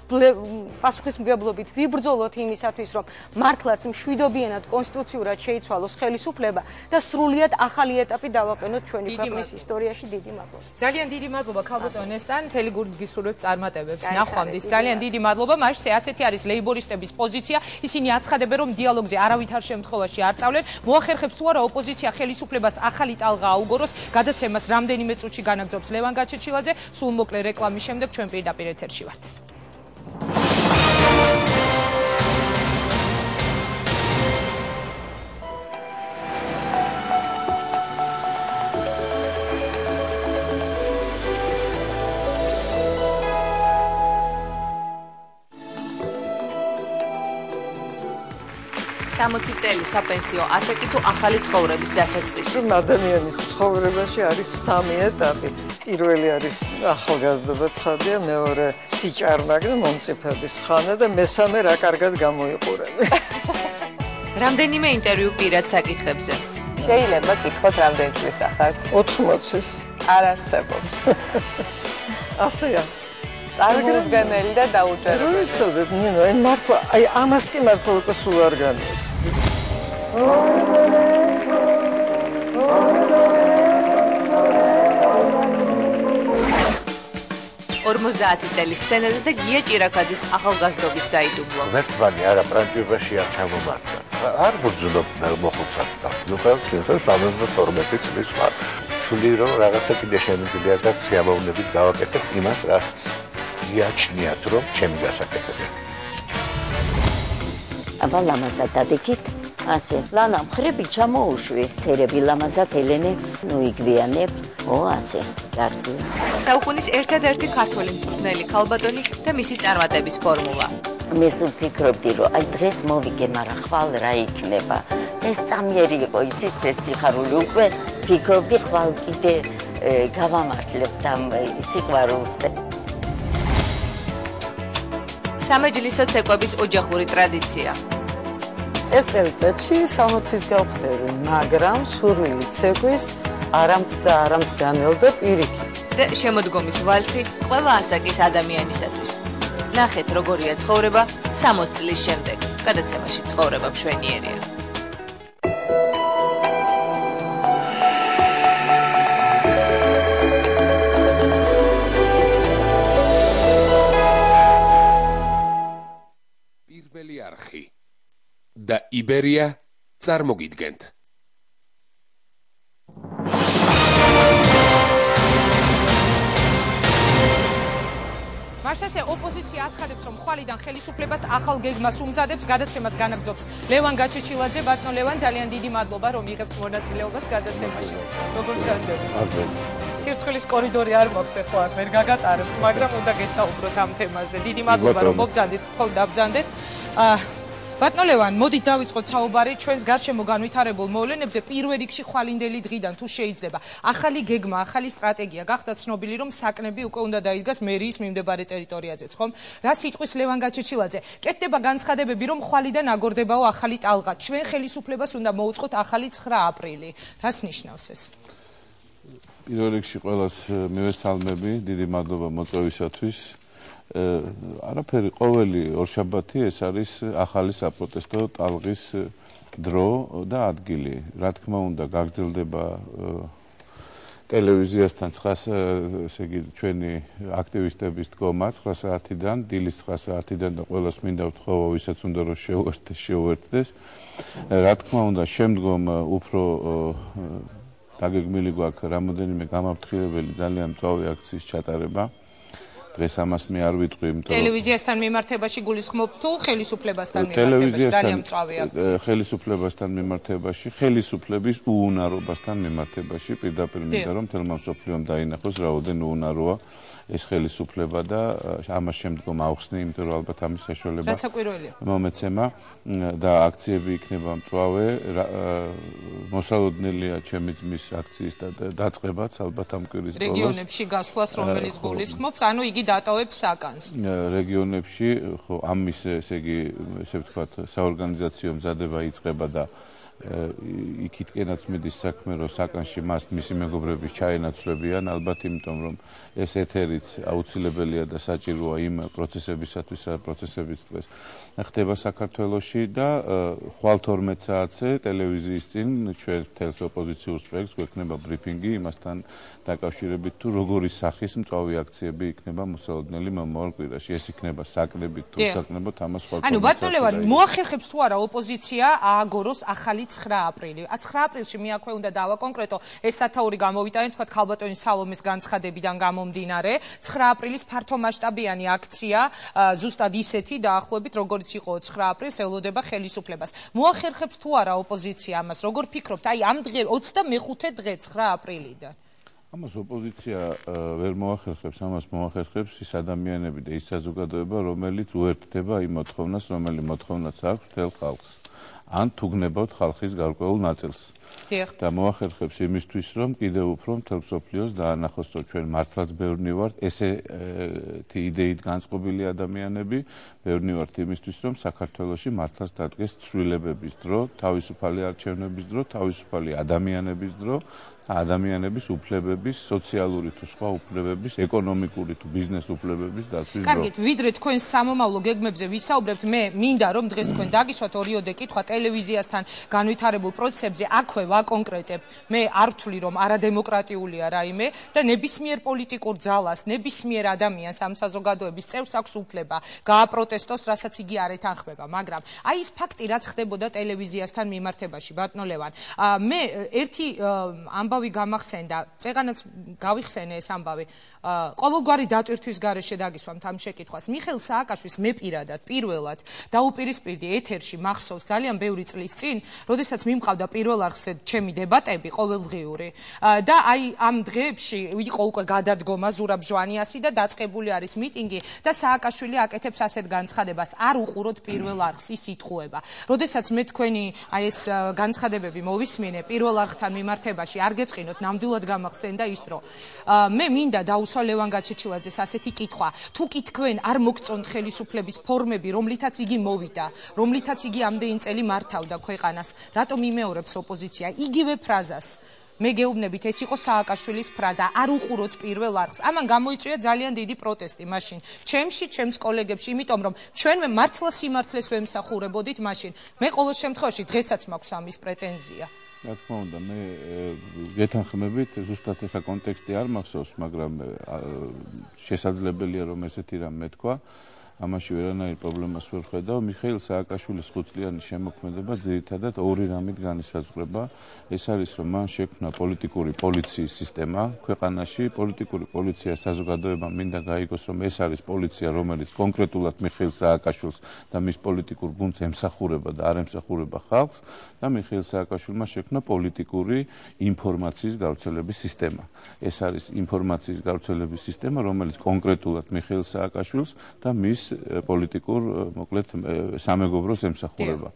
პასუხისმგებლობით ვიბრძოლოთ იმისათვის, რომ მართლაც მშვიდობიანად კონსტიტუციურად შეიცვალოს ხელისუფლება და სრულიად ახალი ეტაპი დავაყენოთ ჩვენი ქვეყნის ისტორიაში. დიდი მადლობა. ძალიან დიდი მადლობა ქალბატონ ესტან, მთელი გულით გისურვებთ წარმატებებს. ნახვამდის. ძალიან დიდი მადლობა. მაშინ ასეთი არის ლეიბორისტების პოზიცია. ისინი აცხადებენ, რომ დიალოგზე არავითარ შემთხვევაში არ წავლენ. მოახერხებს თუ არა ოპოზიცია ხელისუფლებას ახალი ტალღა აუგოროს. გადაცემას რამდენიმე წუთში განაგრძობს ლევან გაჩეჩილაძე. სულ მოკლე რეკლამის შემდეგ ჩვენ პირდაპირ ეთერში ვართ. სამოცი წელი საპენსიო ასეთი თუ ახალი ცხოვრების დასაწყისი. ადამიანის ცხოვრებაში არის სამი ეტაპი. პირველი არის ახალგაზრდობა ცხადია, მეორე სიჭარბაგე და მომწიფების ხანა და მესამე რა კარგად გამოიყურები. რამდენიმე ინტერვიუ პირად საკითხებზე. შეიძლება გითხოთ რამდენი წლის ახართ? 80-ის. არ არსებობს. ასეა. წარმოუდგენელი და დაუჯერებელი. რო იცოდეთ, ნინო, აი მართლა, აი ამას კი მართლა უკვე სულ არ განვიცდი. 50 წელის სცენაზე და გია ჭირაქაძის ახალგაზრდობის საიდუმლო. მერტმანი არა პრანჭებაში არ ჩამომართა. არ ბრძნობ მოხუცად და ნუხევ წინსა 72 წლის ვარ. თვლი რომ რაღაცა კიდე შემიძლია და სიამოვნებით გავაკეთებ იმას, რაც იაჩნიათ რომ ჩემი გასაკეთებია. აბა ლამაზად დადიქით. ასე, ლანა მხრები ჩამოუშვი, თერები ლამაზად ელენე, ნუ იგვიანებ. ო, ასე, დარგვი. საუკუნის ერთადერთი ქართველი მწვრთნელი ქალბატონი და მისი წარმატების ფორმულა. მე სულ ფიქრობდი, რომ აი დღეს მოვიგე, მაგრამ ხვალ რა იქნება. ეს წამიერი იყო, იცით, ეს სიხარული უკვე ფიქრობდი, ხვალ კიდე გავამართლებთ ამ სიყვარულს. სამეჯლისო ცეკვების ოჯახური ტრადიცია. ერთ წელიწადში 60-ის გავხდები, მაგრამ სურვილი ცეკვის არამც და არამც განელდა პირიქით. და შემოდგომის ვალსი ყველა ასაკის ადამიანისათვის. ნახეთ როგორია ცხოვრება 60 წლის შემდეგ. გადაცემაში ცხოვრება მშვენიერია. პირველი არხი და იბერია წარმოგიდგენთ. მაშასე ოპოზიცია აცხადებს, რომ ხვალიდან ხელისუფლებას ახალ გეგმას უმზადებს, გადაცემას განაგრძობს ლევან გაჩეჩილაძე. ბატონო ლევან, ძალიან დიდი მადლობა, რომ იღებთ მონაწილეობას გადაცემაში. როგორც განვიხილეთ. სირცხვილის კორიდორი არ მაქვს ახლა, ვერ გაგატარებთ, მაგრამ უნდა გესაუბროთ ამ თემაზე. დიდი მადლობა, რომ მობრძანდით, თქო დავბრძანდეთ. ბატონო ლევან, მოდით დავიწყოთ საუბარი ჩვენს გარშემო განვითარებულ მოვლენებზე. პირველ რიგში ხვალინდელი დღიდან თუ შეიძლება ახალი გეგმა, ახალი სტრატეგია გახდა ცნობილი, რომ საკნები უკვე უნდა დაიდგას მერიის მიმდებარე ტერიტორიაზეც, ხომ? რა სიტყვის ლევან გაჩეჩილაძე? კეთდება განცხადებები, რომ ხვალიდან აგორდებაო ახალი ტალღა. ჩვენ ხელისუფლებას უნდა მოუწყოთ ახალი 9 აპრილი. რას ნიშნავს ეს? პირველ რიგში ყველას მივესალმები, დიდი მადლობა მოწვევისათვის. არაფერი, ყოველი ორშაბათი ეს არის ახალი საპროტესტო ტალღის დრო და ადგილი. რა თქმა უნდა, გაგრძელდება ტელევიზიასთან 9, ესე იგი, ჩვენი აქტივისტების დგომა 9 საათიდან, დილის 9 საათიდან და ყველას მინდა ვთხოვო, ვისაც უნდა რომ შეუერთდეს. რა თქმა უნდა, შემდგომ უფრო დაგეგმილი გვაქვს რამოდენიმე გამაფრთხილებელი ძალიან მწვავე აქციის ჩატარება. დღეს ამას მე არ ვიტყვი, იმიტომ რომ ტელევიზიასთან მიმართებაში გულისხმობ თუ ხელისუფლებასთან მიმართებაში ძალიან მწვავე აქცია. ხელისუფლებასთან მიმართებაში, ხელისუფლების უუნარობასთან მიმართებაში, პირდაპირ მინდა რომ თელმა მსოფლიომ დაინახოს რაოდენ უუნაროა ეს ხელისუფლება და ამას შემდგომ აუხსნი, იმიტომ რომ ალბათ ამის საშუალება მომეცემა და აქციები იქნება მწვავე. მოსალოდნელია ჩემი ძმის აქციის დაწყებაც ალბათ ამ კვირის ბოლოს. რეგიონებში გასვლას რომელიც გულისხმობს, ანუ იგი დატოვებს საკანს. რეგიონებში ხო ამის ესე იგი ესე ვთქვათ საორგანიზაციო მზადება იწყება და იქითკენაც მიდის საქმე, რომ საკანში მას მისი მეგობრები ჩაენაცვლებიან, ალბათ იმიტომ, რომ ეს ეთერიც აუცილებელია და საჭიროა იმ პროცესებისათვის, რა პროცესებიც დღეს ხდება საქართველოში და ხვალ 12 საათზე ტელევიზიის წინ ჩვენ თელს ოპოზიციურ სპექტს გვექნება ბრიფინგი იმასთან დაკავშირებით, თუ როგორი სახის მწვავე აქციები იქნება მოსალოდნელი მომავალ კვირაში. ეს იქნება საკნებით თუ საკნებოდ ამას ხვალ 12 ანუ ბატონო ლევან, მოახერხებს თუ არა ოპოზიცია ააგოროს ახალი 9 აპრილი. 9 აპრილში მე აქვე უნდა დავაკონკრეტო, ეს სათაური გამოვიტანეთ, თქვა ქალბატონი სალომეს განცხადებიდან გამომდინარე. 9 აპრილის ფართომასშტაბიანი აქცია, ზუსტად ისეთი დაახლოებით, როგორც იყო 9 აპრილს ელოდება ხელისუფლებას. მოახერხებს თუ არა ოპოზიცია ამას? როგორ ფიქრობთ? აი ამ დღე 25 დღე 9 აპრილიდან. ამას ოპოზიცია ვერ მოახერხებს, ამას მოახერხებს ის ადამიანები და ის საზოგადოება, რომელიც უერთდება იმ მოთხოვნას, რომელი მოთხოვნაც აქვს მთელ ხალხს. ან თუ გნებავთ ხალხის გარკვეულ ნაწილს. და მოახერხებს იმისთვის, რომ კიდევ უფრო მთელ მსოფლიოს დაანახოს, რომ ჩვენ მართლაც ბევრნი ვართ, ესეთი იდეით განწყობილი ადამიანები, ბევრნი ვართ იმისთვის, რომ საქართველოში მართლაც დადგეს ცვლილებების დრო, თავისუფალი არჩევნების დრო, თავისუფალი ადამიანების დრო, ადამიანების უფლებების, სოციალური თუ სხვა უფლებების, ეკონომიკური თუ ბიზნეს უფლებების დაცვის დრო. კარგით, ვიდრე თქვენ სამომავლო გეგმებზე ვისაუბრებთ, მე მინდა რომ დღეს თქვენ დაგისვათ ორიოდე კითხვა ტელევიზიასთან განვითარებულ პროცესებზე, აქვე ვაკონკრეტებ. მე არ ვთვლი რომ არადემოკრატიულია რაიმე და ნებისმიერ პოლიტიკურ ძალას, ნებისმიერ ადამიანს ამ საზოგადოების წევრს აქვს უფლება გააპროტესტოს, რასაც იგი არ ეთანხმება, მაგრამ აი ეს ფაქტი რაც ხდებოდა ტელევიზიასთან მიმართებაში, ბატონო ლევან, მე ერთი ამბავი გამახსენდა, წეღანაც გავიხსენე ეს ამბავი. ყოველგვარი დატვირთვის გარეშე დაგისვამთ ამ შეკითხვას. მიხეილ სააკაშვილს მე პირადად, პირველად დაუპირისპირდი ეთერში მახსოვს ძალიან ბევრი წლის წინ, როდესაც მიმყავდა პირველ არხზე ჩემი დებატები ყოველდღიური და აი ამ დღეებში იყო უკვე გადადგომა ზურაბ ჟვანიასი და დაწყებული არის მიტინგი და სააკაშვილი აკეთებს ასეთ განცხადებას, არ უყუროთ პირველ არხს, ის იტყუება. როდესაც მე თქვენი აი ეს განცხადებები მოვისმინე პირველ არხთან მიმართებაში, არ გეწყინოთ, ნამდვილად გამახსენდა ის დრო. მე მინდა დაუსვა ლევან გაჩეჩილაძეს ასეთი კითხვა, თუ კი თქვენ არ მოგწონთ ხელისუფლების ფორმები, რომლითაც იგი მოვიდა, რომლითაც იგი ამდენი წელი მართავდა ქვეყანას, რატომ იმეორებს ოპოზიცია იგივე ფრაზას? მე გეუბნებით, ეს იყო სააკაშვილის ფრაზა, არ უყუროთ პირველ არხს. ამან გამოიწვია ძალიან დიდი პროტესტი მაშინ ჩემში, ჩემს კოლეგებში, იმიტომ რომ ჩვენ მართლა სიმართლეს ვემსახურებოდით მაშინ. მე ყოველ შემთხვევაში დღესაც მაქვს ამის პრეტენზია. რა თქმა უნდა, მე გეთანხმებით, ზუსტად ეხა კონტექსტი არ მახსოვს, მაგრამ შესაძლებელია რომ ესეთი რამ მეთქვა. ამაში ვერანაირ პრობლემას ვერ ხედავ. მიხეილ სააკაშვილის 5 წლიანი შემოქმედება ძირითადად ორი რამით განისაზღვრება. ეს არის, რომ მან შექმნა პოლიტიკური პოლიციის სისტემა ქვეყანაში. პოლიტიკური პოლიცია საზოგადოებამ მინდა გაიგოს, რომ ეს არის პოლიცია, რომელიც კონკრეტულად მიხეილ სააკაშვილს და მის პოლიტიკურ გუნდს ემსახურება და არ ემსახურება ხალხს და მიხეილ სააკაშვილმა შექმნა პოლიტიკური ინფორმაციის გავრცელების სისტემა. ეს არის ინფორმაციის გავრცელების სისტემა, რომელიც კონკრეტულად მიხეილ სააკაშვილს და მის პოლიტიკურ მოკლედ სამეგობროს ემსახურება.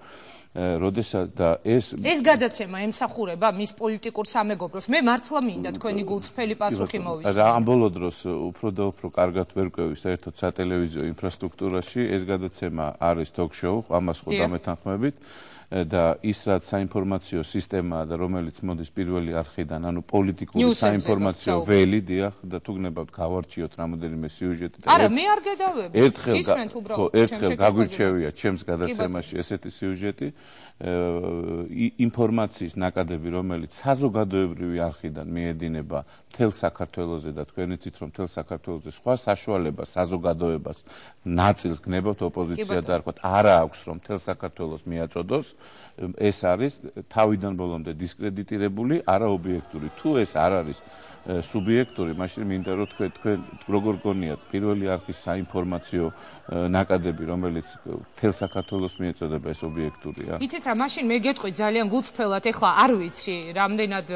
როდესაც და ეს გადაცემა ემსახურება მის პოლიტიკურ სამეგობროს. მე მართლა მინდა თქვენი გულწრფელი პასუხი მოვისმინოთ. რა ამ ბოლო დროს უფრო და უფრო კარგად ვერ ყვევი საერთოდ სატელევიზიო ინფრასტრუქტურაში ეს გადაცემა არის ток-შოუ, ამას ხო დამეთანხმებით. და ის რაც საინფორმაციო სისტემაა და რომელიც მოდის პირველი არხიდან, ანუ პოლიტიკური საინფორმაციო ველი, დიახ, და თუ გნებავთ გავარჩიოთ რამოდენიმე სიუჟეტი და არა, მე არ გედავები. ისმენთ უბრალოდ ერთხელ გაგვირჩევია ჩემს გადაცემაში ესეთი სიუჟეტი, ინფორმაციის ნაკადები, რომელიც საზოგადოებრივი არხიდან მიედინება მთელ საქართველოზე და თქვენ იცით, რომ მთელ საქართველოზე სხვა საშუალება საზოგადოებას ნაწილს გნებავთ ოპოზიცია და არქოთ, არა აქვს რომ მთელ საქართველოს მიაწოდოს. ეს არის თავიდან ბოლომდე დისკრედიტირებული, არაობიექტური. თუ ეს არ არის სუბიექტური, მაშინ მინდა რომ თქვენ როგორ გონიათ პირველი არხის საინფორმაციო ნაკადები, რომელიც მთელ საქართველოს მიეწოდება, ეს ობიექტურია. იცით რა, მაშინ მე გეტყვი ძალიან გულწრფელად, ეხლა არ ვიცი, რამდენად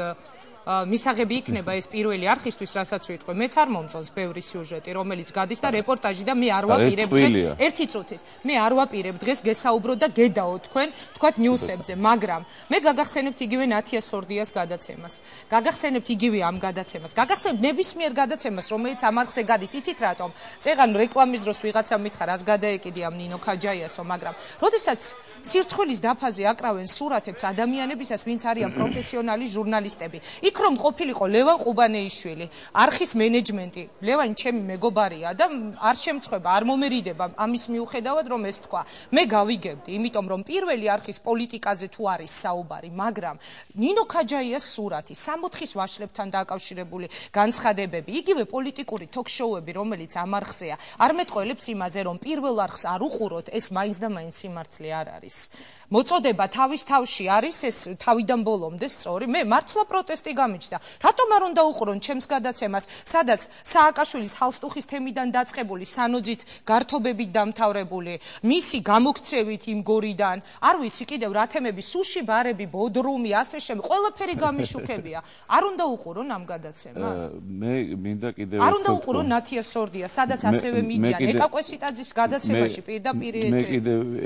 მისაღები იქნება ეს პირველი არხისთვის, რასაც ვიტყვი. მეც არ მომწონს ბევრი სიუჟეტი, რომელიც გადის და რეპორტაჟი და მე არ ვაპირებ დღეს ერთი წუთით. მე არ ვაპირებ დღეს გესაუბრო და გედაო თქვენ, თქვათ ნიუსებზე, მაგრამ მე გაგახსენებთ იგივე ნათია სორდიას გადაცემას. გაგახსენებთ იგივე ამ გადაცემას. გაგახსენებთ ნებისმიერ გადაცემას, რომელიც ამ არხზე გადის. იცით რატომ? წეღან რეკლამის დროს ვიღაცა მითხრა, რას გადაეკიდი ამ ნინო ქაჯაიასო, მაგრამ როდესაც სირცხვილის დაფაზე აკრავენ სურათებს ადამიანებისას, ვინც არიან პროფესიონალი ჟურნალისტები. იქ რომ ყოფილიყო ლევან ყუბანეიშვილი, არხის მენეჯმენტი, ლევანი ჩემი მეგობარია და არ შემწხვება, არ მომერიდება ამის მიუხედავად, რომ ეს თქვა. მე გავიგებდი, იმიტომ რომ პირველი არხის პოლიტიკაზე თუ არის საუბარი, მაგრამ ნინო ქაჯაიას სურათი, 64-ის ვაშლებთან დაკავშირებული განცხადებები, იგივე პოლიტიკური ток-შოუები, რომელიც ამ არხზეა, არ მეტყველებს იმაზე, რომ პირველ არხს არ უყუროთ, ეს მაინც და მაინც სიმართლე არ არის. მოწოდება თავის თავში არის ეს თავიდან ბოლომდე სწორი. მე მართლა პროტესტი გამიჩნდა. რატომ არ უნდა უყურონ ჩემს გადაცემას, სადაც სააკაშვილის ჰალსტუხის თემიდან დაწყებული, სანოძით გართობებით დამთავრებული, მისი გამოქცევით იმ გორიდან, არ ვიცი კიდევ რა თემები, სუში ბარები, ბოდრუმი, ასე შემდეგ, ყველაფერი გამიშუქებია. არ უნდა უყურონ ამ გადაცემას? მე მინდა კიდევ არ უნდა უყურონ ნათია სორდია, სადაც ასევე მიდიან ეკაკვესიტაძის გადაცემაში პირდაპირ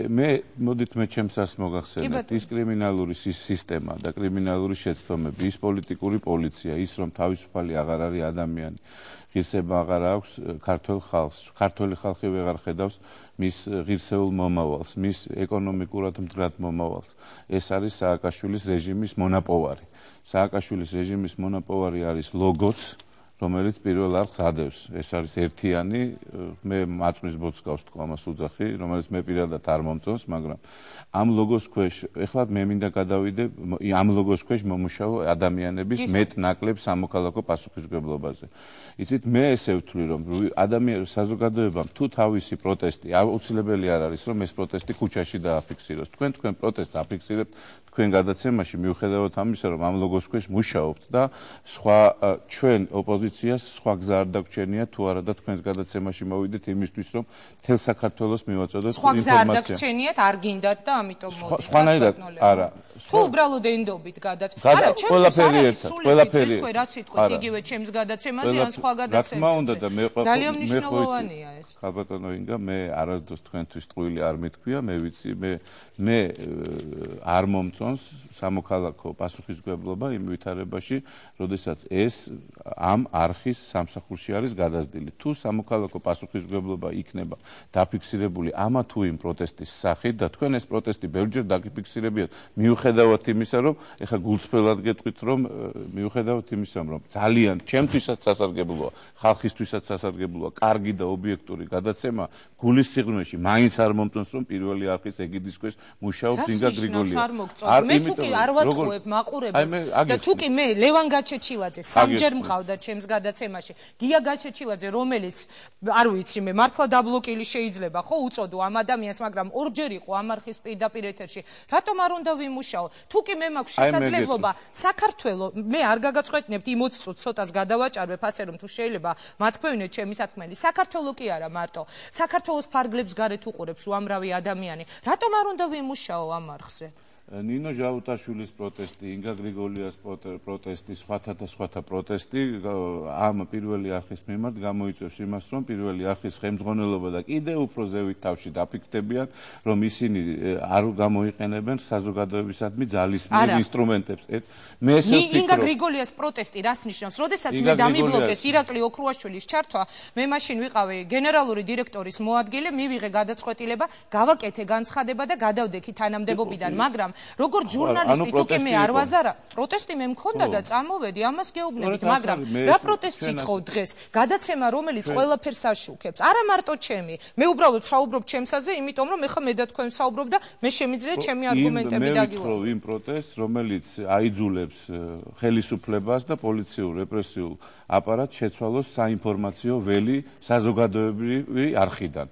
მე მოდით მე ჩემს მოგახსენებთ ის კრიმინალური სისტემა და კრიმინალური შეცდომები, ის პოლიტიკური პოლიცია, ის რომ თავისუფალი აღარ არის ადამიანი, ღირსება აღარ აქვს ქართულ ხალხს, ქართული ხალხი ვეღარ ხედავს მის ღირსეულ მომავალს, მის ეკონომიკურად მდგრად მომავალს. ეს არის სააკაშვილის რეჟიმის მონაპოვარი. სააკაშვილის რეჟიმის მონაპოვარი არის ლოგოც, რომელიც პირველ არხს ადევს. ეს არის ერთიანი, მე მაწვრის ბოцკავს თქვა მას უძახი, რომელიც მე პირადად არ მომწონს, მაგრამ ამ ლოგოს ქვეშ, ეხლა მე მინდა გადავიდე ამ ლოგოს ქვეშ მომუშავო ადამიანების მეტ ნაკლებ სამოქალაქო პასუხისმგებლობაზე. იცით, მე ესე ვთვლი, რომ საზოგადოებამ თუ თავისი პროტესტი, აუცილებელი არ არის, რომ ეს პროტესტი ქუჩაში დააფიქსიროს. თქვენ პროტესტს აფიქსირებთ თქვენ გადაცემაში, მიუხედავად ამისა, რომ ამ ლოგოს ქვეშ მუშაობთ და სხვა ჩვენ ოპოზიციას სხვა გზა არ დაგჩენია თუ არა და თქვენს გადაცემაში მოვიდეთ იმისთვის, რომ მთელ საქართველოს მივაწოდოთ ინფორმაცია. სხვა გზა არ დაგჩენიათ, არ გინდათ და ამიტომ მოვიდეთ. სხვანაირად არა. თუ უბრალოდ ენდობით გადაცემა. არა, ყველაფერი ერთად, ყველაფერი. თქვენ რა სიტყვით იგივე ჩემს გადაცემაზე ან სხვა გადაცემაზე. რა თქმა უნდა და მე ძალიან მნიშვნელოვანია ეს. ხალბატონო ინგა, მე არასდროს თქვენთვის ტყუილი არ მეთქვია, მე ვიცი, მე არ მომწონს სამოქალაქო პასუხისმგებლობა იმ ვითარებაში, როდესაც ეს ამ არხის სამსახურში არის გადაზრდილი. თუ სამოქალაქო პასუხისმგებლობა იქნება დაფიქსირებული ამა თუ იმ პროტესტის სახით და თქვენ ეს პროტესტი ბევრჯერ დაფიქსირებიათ, მიუხედავად იმისა, რომ ეხა გულწრფელად გეტყვით, რომ მიუხედავად იმისა, რომ ძალიან ჩემთვისაც სასარგებლოა, ხალხისთვისაც სასარგებლოა, კარგი და ობიექტური გადაცემა, გულის სიღრმეში მაინც არ მომწონს, რომ პირველი არხის ეგიდის ქვეშ მუშაობს ინგა გრიგოლია. მე თუკი არ ვატყუებ მაყურებელს და თუკი მე ლევან გაჩეჩილაძე სამჯერ მყავდა ჩემს გადაცემაში, გია გაჩეჩილაძე, რომელიც არ ვიცი მე მართლა დაბლოკილი შეიძლება ხო უწოდო ამ ადამიანს, მაგრამ ორჯერ იყო ამ არხის პირდაპირ ეთერში. რატომ არ უნდა ვიმუშაო? თუკი მე მაქვს შესაძლებლობა საქართველოს, მე არ გაგაწყვეტნებთ იმ 20 წუთს ცოტას გადავაჭარბებ, ასე რომ თუ შეიძლება მათქვევნეთ ჩემი საქმელი. საქართველოს კი არა მარტო. საქართველოს ფარგლებს გარეთ უყურებს უამრავი ადამიანი. რატომ არ უნდა ვიმუშაო ამ არხზე? ნინო ჟაუტაშვილის პროტესტი, ინგა გრიგოლიას პროტესტი, სხვათა პროტესტი ამ პირველი არხის მიმართ გამოიწვევს იმას, რომ პირველი არხის ხელმძღვანელობა და კიდევ უფრო ზევით თავში დაფიქრდებიან, რომ ისინი არ გამოიყენებენ საზოგადოებისადმი ძალისმიერ ინსტრუმენტებს. მე ესე ვფიქრობ. ინგა გრიგოლიას პროტესტი რას ნიშნავს? როდესაც მე დამიბლოკეს ირაკლი ოქრუაშვილის ჩართვა, მე მაშინ ვიყავი გენერალური დირექტორის მოადგილე, მივიღე გადაწყვეტილება, გავაკეთე განცხადება და გადავდექი თანამდებობიდან, მაგრამ როგორ ჟურნალისტი თუკი მე არ ვაზარა, პროტესტი მე მქონდა და წამოვედი, ამას გეუბნებით, მაგრამ რა პროტესტი ითხოვ დღეს? გადაცემა, რომელიც ყველაფერს აშუქებს. არა მარტო ჩემი. მე უბრალოდ საუბრობ ჩემსაზე, იმიტომ რომ ეხლა მე და თქვენ საუბრობ და მე შემიძლია ჩემი არგუმენტები დაგილო. მე ვთქვი იმ პროტესტს, რომელიც აიძულებს ხელისუფლებას და პოლიციურ რეპრესიულ აპარატს შეცვალოს საინფორმაციო ველი საზოგადოებრივი არხიდან.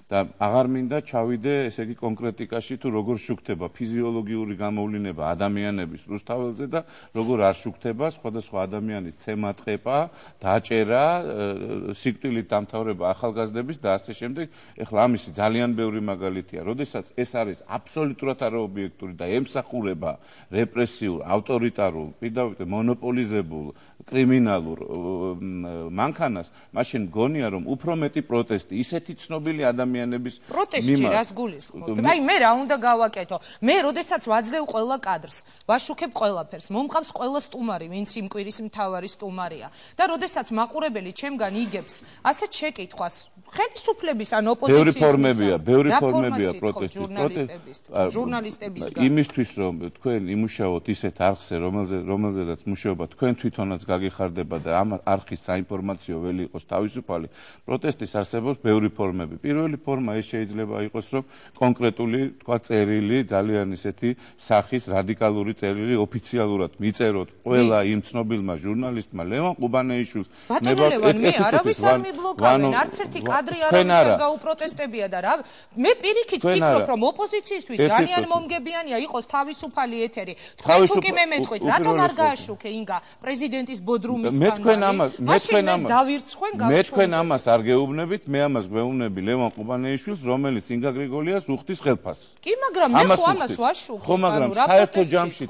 და აღარ მინდა ჩავიდე ესე იგი კონკრეტიკაში თუ როგორ შუქდება ფიზიოლოგიური გამოვლინება ადამიანების რუსთაველზე და როგორ არ შუქდება სხვადასხვა ადამიანის ცემატყეპა, დაჭერა, სიკვდილით დამთავრება ახალგაზრდების და ასე შემდეგ. ეხლა ამისი ძალიან ბევრი მაგალითია. როდესაც ეს არის აბსოლუტურად არაობიექტური და ემსახურება რეპრესიულ, ავტორიტარულ, პირდაპირ მონოპოლიზებულ, კრიმინალურ მანქანას, მაშინ მგონია რომ უფრო მეტი პროტესტი ისეთი ცნობილი ადამიანების პროტესტი რას გულისხმობთ? აი მე რა უნდა გავაკეთო? მე როდესაც ვაძლევ ყველა კადრს, ვაშუქებ ყველაფერს, მომყავს ყველა სტუმარი, ვინც იმ კვირის მთავარი სტუმარია და როდესაც მაყურებელი ჩემგან იგებს ასეთ შეკითხვას ხელისუფლების ან ოპოზიციის ბევრი ფორმებია პროტესტის ჟურნალისტებისგან იმისთვის რომ თქვენ იმუშაოთ ისეთ არხზე რომელზედაც მუშაობა თქვენ თვითონაც გაგიხარდება და ამ არხის საინფორმაციო ველი იყოს თავისუფალი პროტესტის არსებობს ბევრი ფორმები პირველი ფორმა ეს შეიძლება იყოს რომ კონკრეტული თქვა წერილი ძალიან ისეთი სახის რადიკალური წერილი ოფიციალურად მიწეროთ ყველა იმ ცნობილმა ჟურნალისტმა ლევან ყუბანეიშვილს მე არავის არ მიბლოკავენ არც ერთი კადრი არავის არ გაუპროტესტებია და რა მე პირიქით ვფიქრობ რომ ოპოზიციისთვის ძალიან მომგებიანია იყოს თავისუფალი ეთერი თქვენ თუ კი მემეწყვით რატომ არ გააშუქე ინგა პრეზიდენტის ბოდრუმის სკანდალი მე თქვენ ამას არ გეუბნებით მე ამას გვეუბნები ლევან ყუბანეიშვილს რომელიც ინგა გრიგოლიას უხდის ხელფასს კი მაგრამ მე ხო ამას ვაშუქებ ხო მაგრამ საერთო ჯამში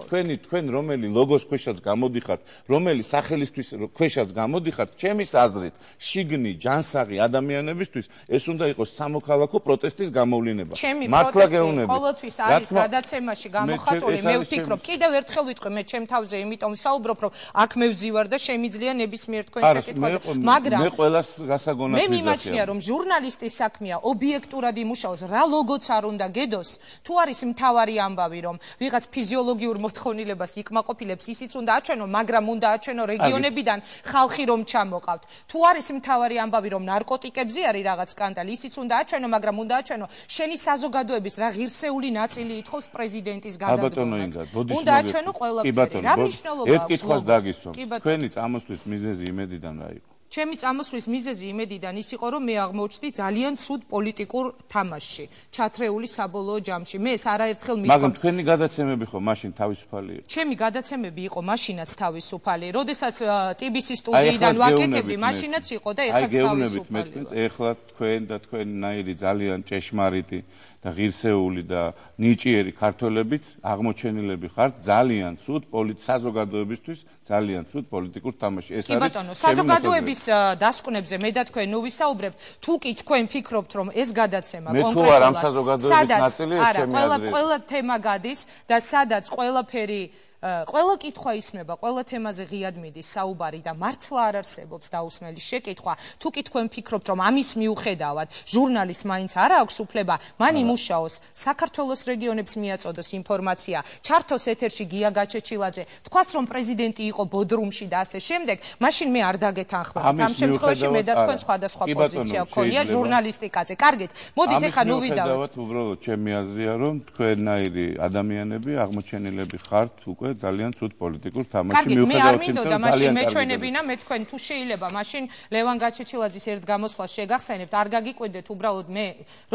თქვენ რომელი ლოგოს ქვეშაც გამოდიხართ რომელი სახელისთვის ქვეშაც გამოდიხართ ჩემის აზრით შიგნი ჯანსაღი ადამიანებისთვის ეს უნდა იყოს სამოქალაქო პროტესტის გამოვლინება მართლა გეუბნები ყოველთვის არის გადაცემაში გამოხატული მე ვფიქრობ კიდევ ერთხელ ვიტყვი მე ჩემ თავზე იმიტომ საუბრობ რომ აქ მე ვზივარ და შემიძლია ნებისმიერ თქვენ შეკითხვაზე მაგრამ მე ყველას გასაგონად მე მიმაჩნია რომ ჟურნალისტის საქმეა ობიექტურად იმუშაოს რა ლოგოც არ უნდა გედოს თუ არის მთავარი ამბავი რომ ვიღაც ფიზიოლოგიურ მოთხოვნილებას იქმაყოფილებს ისიც უნდა აჩვენო მაგრამ უნდა აჩვენო რეგიონებიდან ხალხი რომ ჩამოყავთ თუ არის მთავარი ამბავი რომ ნარკოტიკებზე არის რაღაც სკანდალი ისიც უნდა აჩვენო მაგრამ უნდა აჩვენო შენი საზოგადოების რა ღირსეული ნაწილი ითხოვს პრეზიდენტის გადადგომას უნდა აჩვენო ყველაფერი რა მნიშვნელობა აქვს ერთ კითხვას დაგისვამ თქვენი წამოსვლის მიზეზი იმედიდან რა იყო ჩემი წამოსვლის მიზეზი იმედიდან ის იყო რომ მე აღმოჩნდი ძალიან ცუდ პოლიტიკურ თამაშში ჩათრეული საბოლოო ჯამში მე ეს არაერთხელ მიყავს მაგრამ თქვენი გადაცემები ხო მაშინ თავისუფალი იყო ჩემი გადაცემები იყო მაშინაც თავისუფალი როდესაც TBC სტუდიიდან ვაკეთებდი მაშინაც იყო და ეხლაც თავისუფალი ეხლა თქვენ და თქვენნაირი ძალიან ჭეშმარიტი და ღირსეული და ნიჭიერი ქართველებიც აღმოჩენილები ხართ ძალიან ცუდ საზოგადოებისთვის ძალიან ცუდ პოლიტიკურ თამაში ეს არის საზოგადოების დასკვნებზე მე და თქვენ ნუ ვისაუბრებთ თუ კი თქვენ ფიქრობთ რომ ეს გადაცემა კონკრეტულად ყველა თემა გადის და სადაც ყველაფერი ყველა კითხვა ისმება, ყველა თემაზე ღიად მიდის საუბარი და მართლა არ არსებობს დაუსმელი შეკითხვა. თუ კი თქვენ ფიქრობთ, რომ ამის მიუხედავად ჟურნალისტს მაინც არ აქვს უფლება, მან იმუშაოს, საქართველოს რეგიონებს მიაწოდოს ინფორმაცია, ჩართოს ეთერში გია გაჩეჩილაძე, თქვას რომ პრეზიდენტი იყო ბოდრუმში და ასე შემდეგ, მაშინ მე არ დაგეთანხმებთ. ამ შემთხვევაში მე და თქვენ სხვადასხვა პოზიცია გქონია ჟურნალისტიკაზე. კარგით, მოდით ახლა ნუ ვიდავთ. უბრალოდ ჩემი აზრია, რომ თქვენნაირი ადამიანები აღმოჩენილები ხართ უკვე ძალიან ცუდ პოლიტიკურ თამაში მიუხედავად იმისა, მაშინ მეჩვენებინა მე თქვენ თუ შეიძლება მაშინ ლევან გაჩეჩილაძის ერთ გამოსვლას შეგახსენებთ, არ გაგიკვირდეთ უბრალოდ მე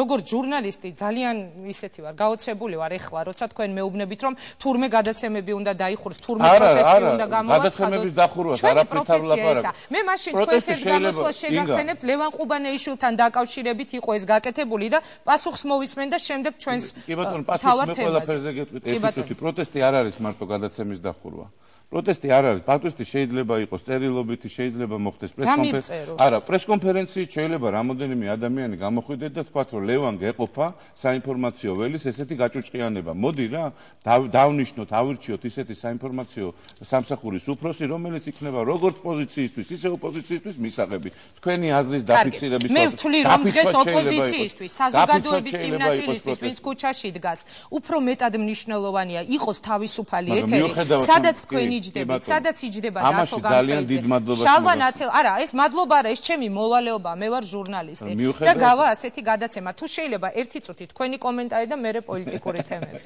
როგორც ჟურნალისტი ძალიან ისეთი ვარ, გაოცებული ვარ ეხლა, როცა თქვენ მეუბნებით რომ თურმე გადაცემები უნდა დაიხუროს, თურმე პროტესტი უნდა გამოვაცხადოთ. გადაცემების დახურვას არაფრით არ ვლაპარაკობ. მე მაშინ თქვენს ერთ გამოსვლას შეგახსენებთ ლევან ყუბანეიშვილთან დაკავშირებით იყო ეს გაკეთებული და პასუხს მოვისმენ და შემდეგ ჩვენს კი ბატონო, პასუხს მე ყველაფერზე გეტყვით. ერთი პროტესტი არ არის მარტო გადაცემის დახურვა. პროტესტი არ არის. პროტესტი შეიძლება იყოს წერილობითი, შეიძლება მოხდეს პრესკონფერენცია. არა, პრესკონფერენციით შეიძლება რამოდენიმე ადამიანი გამოხვიდეთ და თქვათ, რომ ლევან გეყოფა საინფორმაციო ველის ესეთი გაჭუჭყიანება. მოდი რა, დავნიშნოთ, ავირჩიოთ ისეთი საინფორმაციო სამსახურის უფროსი, რომელიც იქნება როგორც პოზიციისთვის, ისე ოპოზიციისთვის მისაღები. თქვენი აზრის დაფიქსირების მე ვთვლი, რომ დღეს ოპოზიციისთვის, საზოგადოების იმ ნაწილისთვის, ვინც ქუჩაში დგას, უფრო მეტად მნიშვნელოვანია იყოს თავისუფალი ეთერი, სადაც თქვენი იჯდებით, სადაც იჯდება და ამაში ძალიან დიდ მადლობას შალვა ნათელ, არა, ეს მადლობა არა, ეს ჩემი მოვალეობაა, მე ვარ ჟურნალისტი და გავა ასეთი გადაცემა. თუ შეიძლება ერთი წუთი თქვენი კომენტარი და მერე პოლიტიკური თემები.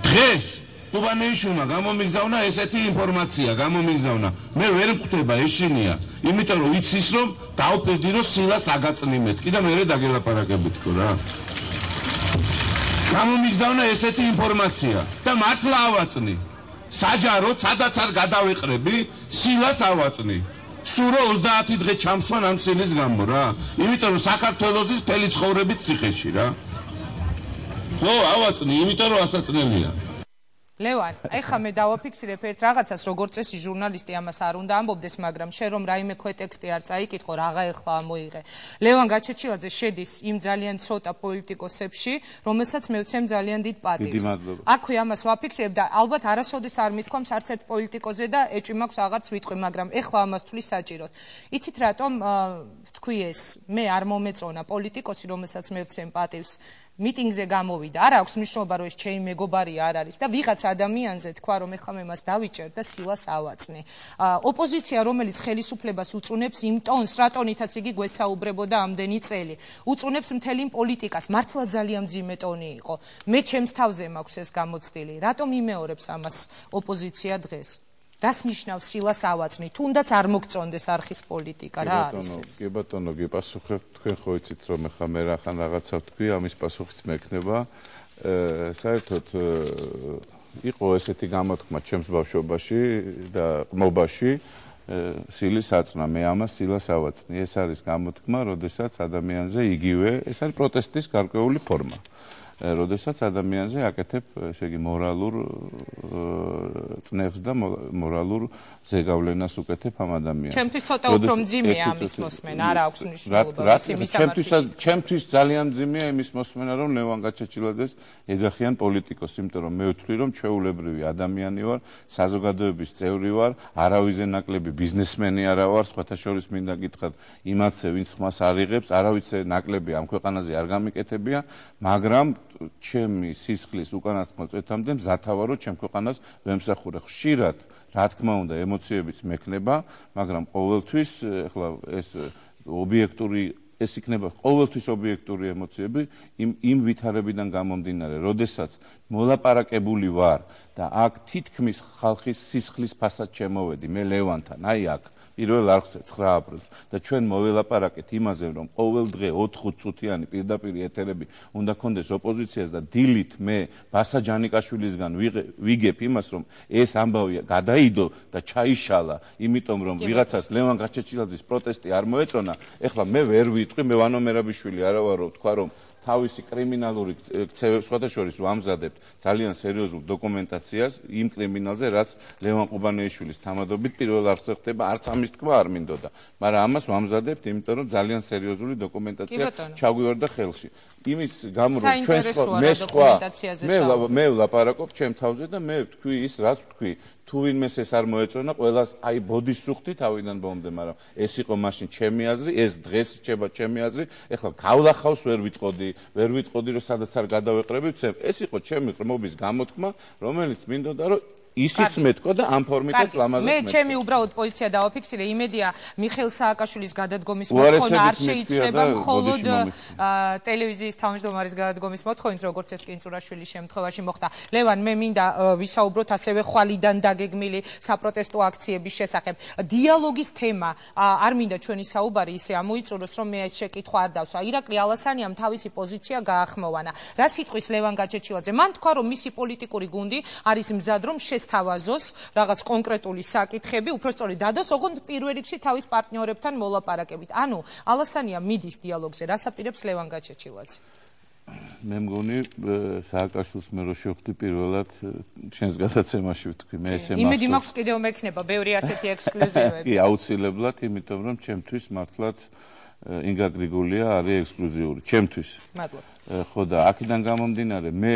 დღეს ტუბანეიშვილმა გამომიგზავნა ესეთი ინფორმაცია, მე ვერ მხვდება ეშინია, იმიტომ რომ იცის რომ დაუპირდი რომ სილას აგაწნიმეთ, კიდე მერე დაგელაპარაკებითქო რა. გამომიგზავნა ესეთი ინფორმაცია და მართლა ავაწნი. საჯაროდ სადაც არ გადავიყრები, სილას ავაწნი. სურო 30 დღე ჩამსვან ამ სილის გამო რა. იმიტომ რომ საქართველოსის მთელი ცხოვრებით ციხეში რა. ხო, ავაწნი, იმიტომ რომ ასაწნელია. ლევან, ეხლა მე დავაფიქსირებ ერთ რაღაცას, როგორც წესი ჟურნალისტი ამას არ უნდა ამბობდეს, მაგრამ შენ რომ რაიმე ქვეტექსტი არ წაიკითხო, რაღა ეხლა ამოიღე. ლევან გაჩეჩილაძე შედის იმ ძალიან ცოტა პოლიტიკოსებში, რომელსაც მე ვცემ ძალიან დიდ პატივს. აქვე ამას ვაფიქსირებ და ალბათ არასოდეს არ მithქვამს არც ერთ პოლიტიკოზე და ეჭვი მაქვს აღარც ვიტყვი, მაგრამ ეხლა ამას თulis საჭიროდ. იცით რატომ ვთქვი ეს? მე არ მომეწონა პოლიტიკოსი, რომელსაც მე ვცემ პატივს. მიტინგზე გამოვიდა, არ აქვს მნიშვნელობა რომ ეს ჩემი მეგობარი არ არის და ვიღაც ადამიანზე თქვა რომ ეხლა მე მას დავიჭერ და სილას ავაწნი. ოპოზიცია რომელიც ხელისუფლებას უწუნებს იმ ტონს, რა ტონითაც იგი გვესაუბრებოდა ამდენი წელი, უწუნებს მთელი პოლიტიკას, მართლა ძალიან მძიმე ტონი იყო. მე ჩემს თავზე მაქვს ეს გამოცდილი. რატომ იმეორებს ამას ოპოზიცია დღეს? რას ნიშნავს სილას ავაწნი? თუნდაც არ მოგწონდეს არხის პოლიტიკა, რა არის ეს? კი ბატონო, გიპასუხებ, თქვენ ხო იცით რომ ეხლა მე რახან რაღაცა ვთქვი, ამის პასუხიც მექნება. საერთოდ იყო ესეთი გამოთქმა ჩემს ბავშვობაში და ყმობაში სილის აწნა, მე ამას სილას ავაწნი. ეს არის გამოთქმა, როდესაც ადამიანზე იგივე, ეს არის პროტესტის გარკვეული ფორმა. როდესაც ადამიანზე აკეთებ, ესე იგი, მორალურ წნეხს და მორალურ ზეგავლენას უკეთებ ამ ადამიანს. ჩემთვის ცოტა უფრო მძიმეა ამის მოსმენა, არ აქვს მნიშვნელობა. ჩემთვის ძალიან მძიმეა იმის მოსმენა, რომ ლევან გაჩეჩილაძეს ეძახიან პოლიტიკოსს, იმიტომ რომ მე ვთვლი, რომ ჩვეულებრივი ადამიანი ვარ, საზოგადოების წევრი ვარ, არავიზე ნაკლები ბიზნესმენი არა ვარ, სხვათა შორის მინდა გითხრათ, იმათზე, ვინც ხმას არ იღებს, არავითარ ნაკლები ამ ქვეყანაზე არ გამიკეთებია, მაგრამ ჩემი სისხლის უკანასკნელ წვეთამდე მზათა ვარ რომ ჩემ ქვეყანას ვემსახურე. ხშირად, რა თქმა უნდა, ემოციებიც მექნება, მაგრამ ყოველთვის ეხლა ეს ობიექტური ეს იქნება ყოველთვის ობიექტური ემოციები იმ ვითარებიდან გამომდინარე, როდესაც მოლაპარაკებული ვარ და აქ თითქმის ხალხის სისხლის ფასად შემოვედი მე ლევანთან, აი აქ პირველ არხზე 9 აპრილს და ჩვენ მოველაპარაკეთ იმაზე, რომ ყოველ დღე 4-5 წუთიანი პირდაპირ ეთერები უნდა კონდეს ოპოზიციას და დილით მე ბასა ჯანიკაშვილისგან ვიგებ იმას, რომ ეს ამბავი გადაიდო და ჩაიშალა, იმიტომ რომ ვიღაცას ლევან გაჩეჩილაძის პროტესტი არ მოეწონა, ეხლა მე ვერ ვიტყვი, მე ვანო მერაბიშვილი არა ვარ, რომ თქვა რომ თავისი კრიმინალური ქცევებს სხვადასხვა ვამზადებთ ძალიან სერიოზულ დოკუმენტაციას იმ კრიმინალზე, რაც ლევან ყუბანეიშვილის თამადობით პირველ არხზე ხდება, არც ამის თქვა არ მინდოდა. მაგრამ ამას ვამზადებთ, იმიტომ რომ ძალიან სერიოზული დოკუმენტაცია ჩაგვივარდა ხელში. იმის გამო რომ მე ვლაპარაკობ ჩემ თავზე და მე ვთქვი ის, რაც ვთქვი. თუ ვინმეს ეს არ მოეწონა, ყველას აი ბოდის სუხთი თავიდან ბომდე, მაგრამ ეს იყო მაშინ ჩემი აზრი, ეს დღეს რჩება ჩემი აზრი. ეხლა გავლახავს ვერ ვიტყოდი, რომ სადაც არ გადავეყრები, ეს იყო ჩემი ყრმობის გამოთქმა, რომელიც მინდოდა რომ ისიც მეთქვა და ამ ფორმითაც ლამაზად მე ჩემი უბრალოდ პოზიცია დავაფიქსირე, იმედია მიხეილ სააკაშვილის გადადგომის მოთხოვნა არ შეიცვლება მხოლოდ ტელევიზიის თავმჯდომარის გადადგომის მოთხოვნით, როგორც ეს კინწურაშვილის შემთხვევაში მოხდა. ლევან, მე მინდა ვისაუბროთ ასევე ხვალიდან დაგეგმილი საპროტესტო აქციების შესახებ. დიალოგის თემა არ მინდა ჩვენი საუბარი ისე ამოიწუროს, რომ მე ეს შეკითხვა არ დავსვა. ირაკლი ალასანიამ თავისი პოზიცია გაახმოვანა. რა სიტყვის ლევან გაჩეჩილაძე? მან თქვა, რომ მისი პოლიტიკური გუნდი არის მზად, რომ თავაზოს რაღაც კონკრეტული საკითხები, უпростоრი დადოს, ოღონდ პირველ რიგში თავის პარტნიორებთან მოლაპარაკებით. ანუ ალასანია მიდის დიალოგზე, რას აპირებს ლევან გაჩეჩილაძე? მე მგონი სააკაშვილს მე რო შევხვდი პირველად შენს გადაცემაში ვთქვი, მე ესე მახსოვს. იმედი მაქვს კიდევ მექნება ბევრი ასეთი ექსკლუზივები. კი, აუცილებლად, იმიტომ რომ ჩემთვის მართლაც ინგა გრიგოლია არის ექსკლუზიური ჩემთვის. მადლობა. ხო და აქედან გამომდინარე მე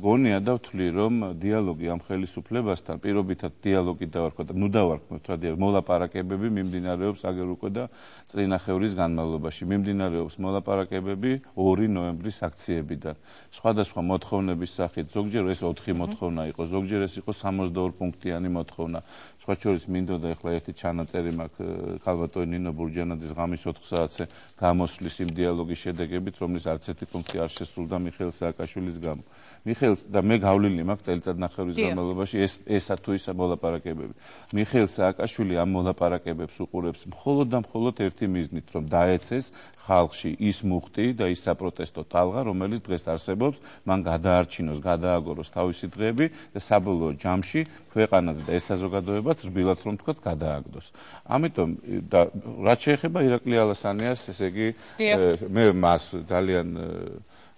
გონია და ვთვლი რომ დიალოგი ამ ხელისუფლებასთან პირობითად დიალოგი დავარქვა და ნუ დავარქმევთ რა მოლაპარაკებები მიმდინარეობს აგერ უკვე და წლინახევრის განმავლობაში მიმდინარეობს მოლაპარაკებები 2 ნოემბრის აქციებიდან სხვადასხვა მოთხოვნების სახით ზოგჯერ ეს 4 მოთხოვნა იყო ზოგჯერ ეს იყო 62 პუნქტიანი მოთხოვნა სხვა შორის მინდოდა ახლა ერთი ჩანაწერი მაქვს ქალბატონი ნინო ბურჯანაძის ღამის 4 საათზე გამოსვლის იმ დიალოგის შედეგებით რომლის არც ერთი არ შესრულდა მიხეილ სააკაშვილის გამო. მიხეილს და მე გავლილი მაქვს წელიწადნახევრის განმავლობაში ესა თუ ისა მოლაპარაკებები. მიხეილ სააკაშვილი ამ მოლაპარაკებებს უყურებს მხოლოდ და მხოლოდ ერთი მიზნით, რომ დაეცეს ხალხში ის მუხტი და ის საპროტესტო ტალღა, რომელიც დღეს არსებობს, მან გადაარჩინოს, გადააგოროს თავისი დღეები და საბოლოო ჯამში ქვეყანაც და ეს საზოგადოებაც რბილად რომ თქვათ გადააგდოს. ამიტომ და რაც შეეხება ირაკლი ალასანიას, ესე იგი მე მას ძალიან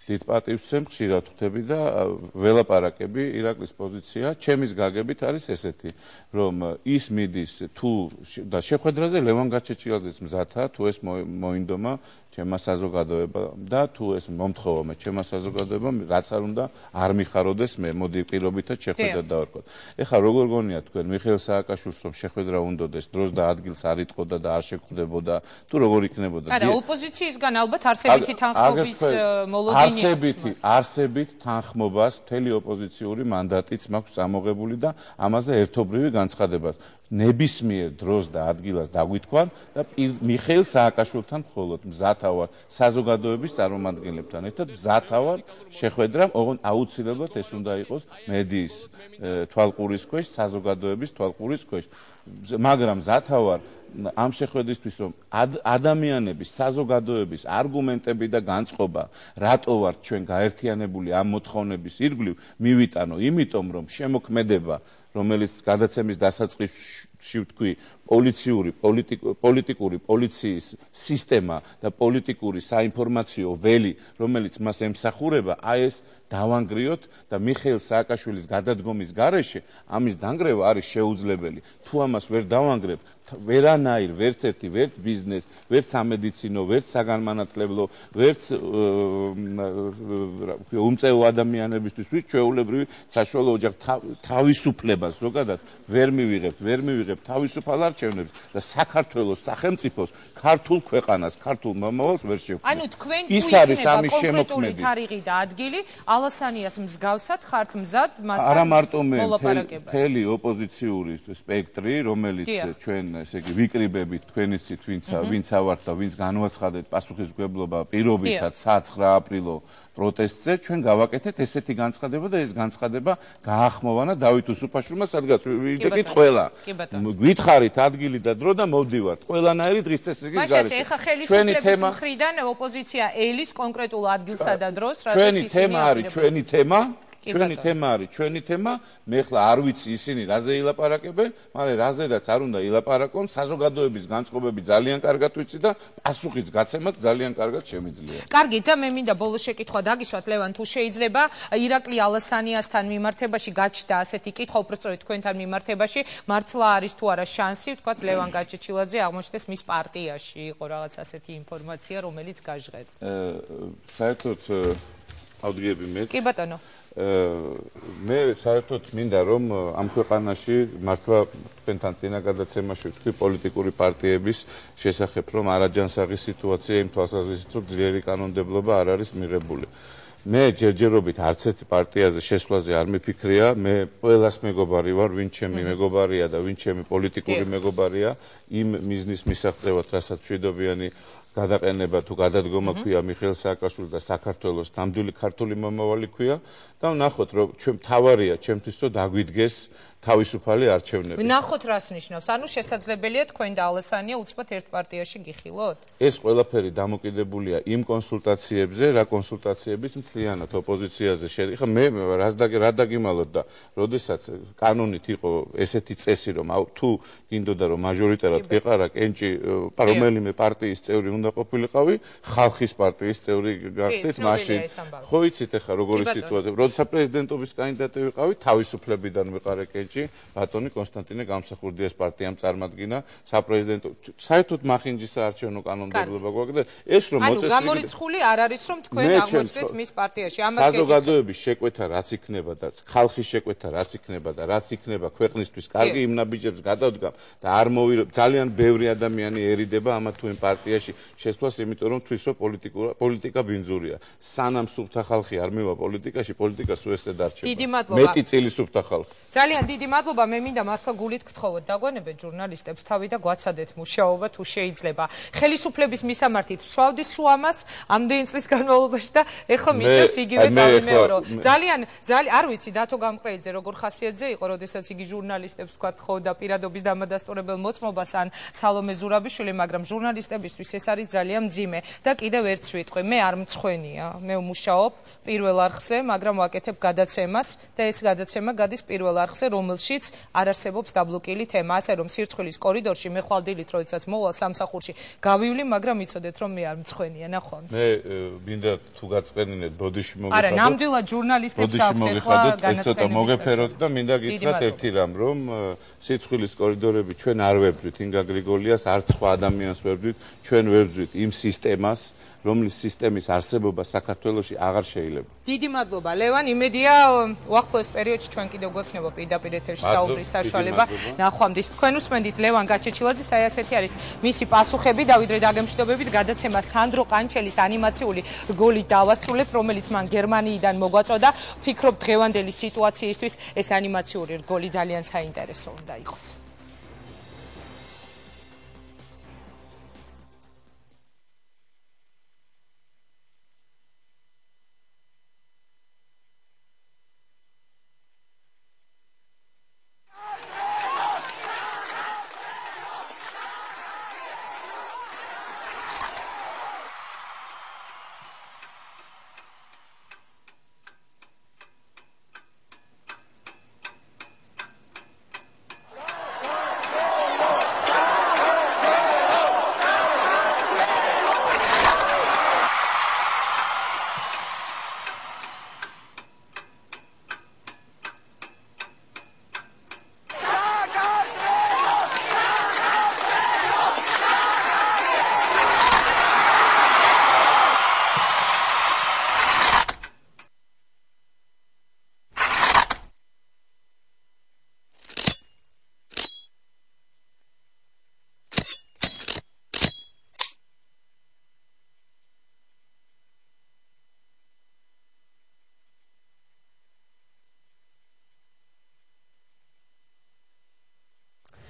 დიდ პატივს ვცემ, ხშირად ხვდები და ველაპარაკები ირაკლის პოზიცია ჩემის გაგებით არის ესეთი, რომ ის მიდის თუ და შეხვედრაზე ლევან გაჩეჩილაძის მზათა თუ ეს მოინდომა ჩემმა საზოგადოებამ და თუ ეს მომთხოვა მე ჩემმა საზოგადოებამ რაც არ უნდა არ მიხაროდეს მე მოდი პირობითად შეხვედრა დავარქვათ. ეხლა როგორ გონია თქვენ მიხეილ სააკაშვილს რომ შეხვედრა უნდოდეს დროს და ადგილს არ იტყოდა და არ შეგვდებოდა თუ როგორ იქნებოდა? არა, ოპოზიციისგან ალბათ არსებითი თანხმობის მოლოდინი არსებით თანხმობას მთელი ოპოზიციური მანდატიც მაქვს წამოღებული და ამაზე ერთობრივი განცხადებას ნებისმიერ დროს და ადგილას დაგვითქვან და მიხეილ სააკაშვილთან მხოლოდ მზათა ვარ საზოგადოების წარმომადგენლებთან ერთად მზათა ვარ შეხვედრამ, ოღონდ აუცილებლად ეს უნდა იყოს მედიის თვალყურის ქვეშ, საზოგადოების თვალყურის ქვეშ. მაგრამ მზათა ვარ ამ შეხვედრისთვის რომ ადამიანების, საზოგადოების არგუმენტები და განწყობა რატო ვართ ჩვენ გაერთიანებული ამ მოთხოვნების ირგვლივ მივიტანო, იმიტომ რომ შემოქმედება რომელიც გადაცემის დასაწყისში ვთქვი პოლიტიკური პოლიციის სისტემა და პოლიტიკური საინფორმაციო ველი რომელიც მას ემსახურება აი ეს დავანგრიოთ და მიხეილ სააკაშვილის გადადგომის გარეშე ამის დანგრევა არის შეუძლებელი თუ ამას ვერ დავანგრებ ვერანაირ ვერც ერთი ვერც ბიზნეს ვერც სამედიცინო ვერც საგანმანათლებლო ვერც უმწეო ადამიანებისთვის ვის ჩვეულებრივი საშუალო ოჯახ თავისუფლებას ზოგადად ვერ მივიღებთ თავისუფალ არჩევნებს და საქართველოს სახელმწიფოს ქართულ ქვეყანას ქართულ მომავალს ვერ შევქმნით. ანუ თქვენ თუ იქნება კონკრეტული თარიღი და ადგილი ალასანიას მსგავსად ხართ მზად მასთან არა მარტო მე მთელი ოპოზიციური სპექტრი რომელიც ჩვენ ესე იგი ვიკრიბებით თქვენიცით ვინც ავართ და ვინც განვაცხადეთ პასუხისმგებლობა პირობითად 9 აპრილო პროტესტზე ჩვენ გავაკეთეთ ესეთი განცხადება და ეს განცხადება გაახმოვანა დავით უსუფაშვილმა სადღაც ვიკეთეთ ყველა გითხარით ადგილი და დრო და მოვდივართ ყველანაირი დღის წესრიგის გარეშე მაშინ ეხა ხელისუფლების მხრიდან ოპოზიცია ელის კონკრეტულ ადგილსა და დროს ჩვენი თემა არის ჩვენი თემა მე ხლა არ ვიცი ისინი რაზე ილაპარაკებენ მაგრამ რაზედაც არ უნდა ილაპარაკონ საზოგადოების განწყობები ძალიან კარგად ვიცი და პასუხის გაცემაც ძალიან კარგად შემიძლია. კარგი და მე მინდა ბოლოს შეკითხვა დაგისვათ ლევან თუ შეიძლება ირაკლი ალასანიასთან მიმართებაში გაჩნდა ასეთი კითხვა უბრალოდ თქვენთან მიმართებაში მართლა არის თუ არა შანსი ვთქვათ ლევან გაჩეჩილაძე აღმოჩნდეს მის პარტიაში იყო რაღაც ასეთი ინფორმაცია რომელიც გაჟღერდა. საერთოდ ავდგები მეც კი ბატონო მე საერთოდ მინდა რომ ამ ქვეყანაში მართლა თქვენთან წინა გადაცემაში ვთქვი პოლიტიკური პარტიების შესახებ რომ არაჯანსაღი სიტუაცია იმ თვალსაზრისით რომ ძლიერი კანონმდებლობა არ არის მიღებული. მე ჯერჯერობით არც ერთი პარტიაზე შესვლაზე არ მიფიქრია, მე ყველას მეგობარი ვარ, ვინ ჩემი მეგობარია და ვინ ჩემი პოლიტიკური მეგობარია, იმ მიზნის მისაღწევად, რასაც მშვიდობიანი გადაყენება თუ გადადგომა ქვია მიხეილ სააკაშვილს და საქართველოს ნამდვილი ქართული მომავალი ქვია და ვნახოთ რომ ჩვენ თავარია ჩემთვის რომ დაგვიდგეს თავისუფალი არჩევნები. ვნახოთ რას ნიშნავს? ანუ შესაძლებელია თქვენ და ალასანია უცბად ერთ პარტიაში გიხილოთ? ეს ყველაფერი დამოკიდებულია იმ კონსულტაციებზე, რა კონსულტაციების მთლიანად ოპოზიციაზე შეხება. მე რა დაგიმალოთ და როდესაც კანონით იყო ესეთი წესი რომ თუ გინდოდა რომ მაჟორიტარად გეყარა კენჭი რომელიმე პარტიის წევრი უნდა ყოფილიყავი, ხალხის პარტიის წევრი გახდეთ მაშინ. ხო იცით ახლა როგორი სიტუაცია, როდესაც პრეზიდენტობის კანდიდატი ვიყავი, თავისუფლებიდან ვიყარე კენჭი პრეზიდენტი ბატონი კონსტანტინე გამსახურდიას პარტიამ წარმადგინა საპრეზიდენტო საერთოდ მახინჯის საარჩევნო კანონმდებლობა გვაქვს და ეს რომ მოწესრიგება ანუ გამორიცხული არ არის რომ თქვენ აღმოჩნდეთ მის პარტიაში ამას გეკითხეთ საზოგადოების შეკვეთა რაც იქნება და ხალხის შეკვეთა რაც იქნება და რაც იქნება ქვეყნისთვის კარგი იმ ნაბიჯებს გადავდგამ და არ ძალიან ბევრი ადამიანიერიდება ამა თუ იმ პარტიაში შესვლას იმიტომ რომ თვის რომ პოლიტიკა ბინძურია სანამ სუფთა ხალხი არ მივა პოლიტიკაში პოლიტიკა სულ ესე დარჩება დიდი მადლობა მეტი წილი სუფთა ხალხი ძალიან დიდი მადლობა მე მინდა მართლა გულით გთხოვოთ დაგვანებეთ ჟურნალისტებს თავი და გვაცადეთ მუშაობა თუ შეიძლება ხელისუფლების მისამართით ვსვავდი სულ ამას ამდენი წლის განმავლობაში და ეხლა მიწევს იგივე დავიმეორო ძალიან არ ვიცი დათო გამყრელიძე როგორ ხასიათზე იყო როდესაც იგი ჟურნალისტებს თქვა თხოვდა პირადობის დამადასტურებელ მოწმობას ან სალომე ზურაბიშვილი მაგრამ ჟურნალისტებისთვის ეს არის ძალიან მძიმე და კიდევ ერთ ვიტყვი მე არ მწხვენია მე ვმუშაობ პირველ არხზე მაგრამ ვაკეთებ გადაცემას და ეს გადაცემა გადის პირველ არხზე რომელშიც არ არსებობს დაბლოკილი თემა ასე რომ სირცხვილის კორიდორში მე ხვალ დილით როდესაც მოვალ სამსახურში გავივლი მაგრამ იცოდეთ რომ მე არ მწხვენია ნახვამდის მე მინდა თუ გაწყენინეთ ბოდიში მოგიხადოთ არა ნამდვილად ჟურნალისტებს აქვთ ხო განაცხენები მოგეფეროთ და მინდა გითხრათ ერთი რამ რომ სირცხვილის კორიდორები ჩვენ არ ვებძვით ინგა გრიგოლიას არც სხვა ადამიანს ვებძვით ჩვენ ვებძვით იმ სისტემას რომლის სისტემის არსებობა საქართველოში აღარ შეიძლება. დიდი მადლობა ლევან, იმედია უახლოეს პერიოდში ჩვენ კიდევ გვექნება პირდაპირ ეთერში საუბრის საშუალება. ნახვამდის თქვენ უსმენთ ლევან გაჩეჩილაძის, აი ასეთი არის მისი პასუხები და ვიდრე დაგემშვიდობებით გადაცემა სანდრო ყანჩელის ანიმაციური რგოლით დავასრულებ, რომელიც მან გერმანიიდან მოგვაწოდა. ვფიქრობ დღევანდელი სიტუაციისთვის ეს ანიმაციური რგოლი ძალიან საინტერესო უნდა იყოს.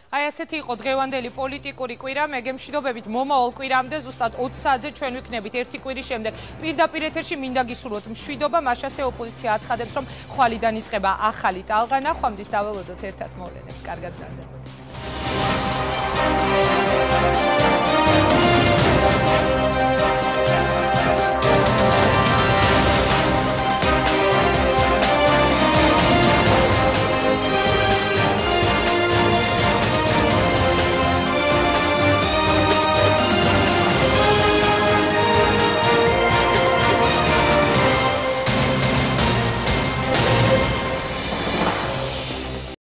აი ასეთი იყო დღევანდელი პოლიტიკური კვირა. მე გემშვიდობებით მომავალ კვირამდე ზუსტად 20 საათზე ჩვენ ვიქნებით ერთი კვირის შემდეგ პირდაპირ ეთერში. მინდა გისურვოთ მშვიდობა, მაშასე ოპოზიცია აცხადებს, რომ ხვალიდან იწყება ახალი ტალღა. ნახვამდის დაველოდოთ ერთად მოვლენებს. კარგად გრძელდებოდეთ.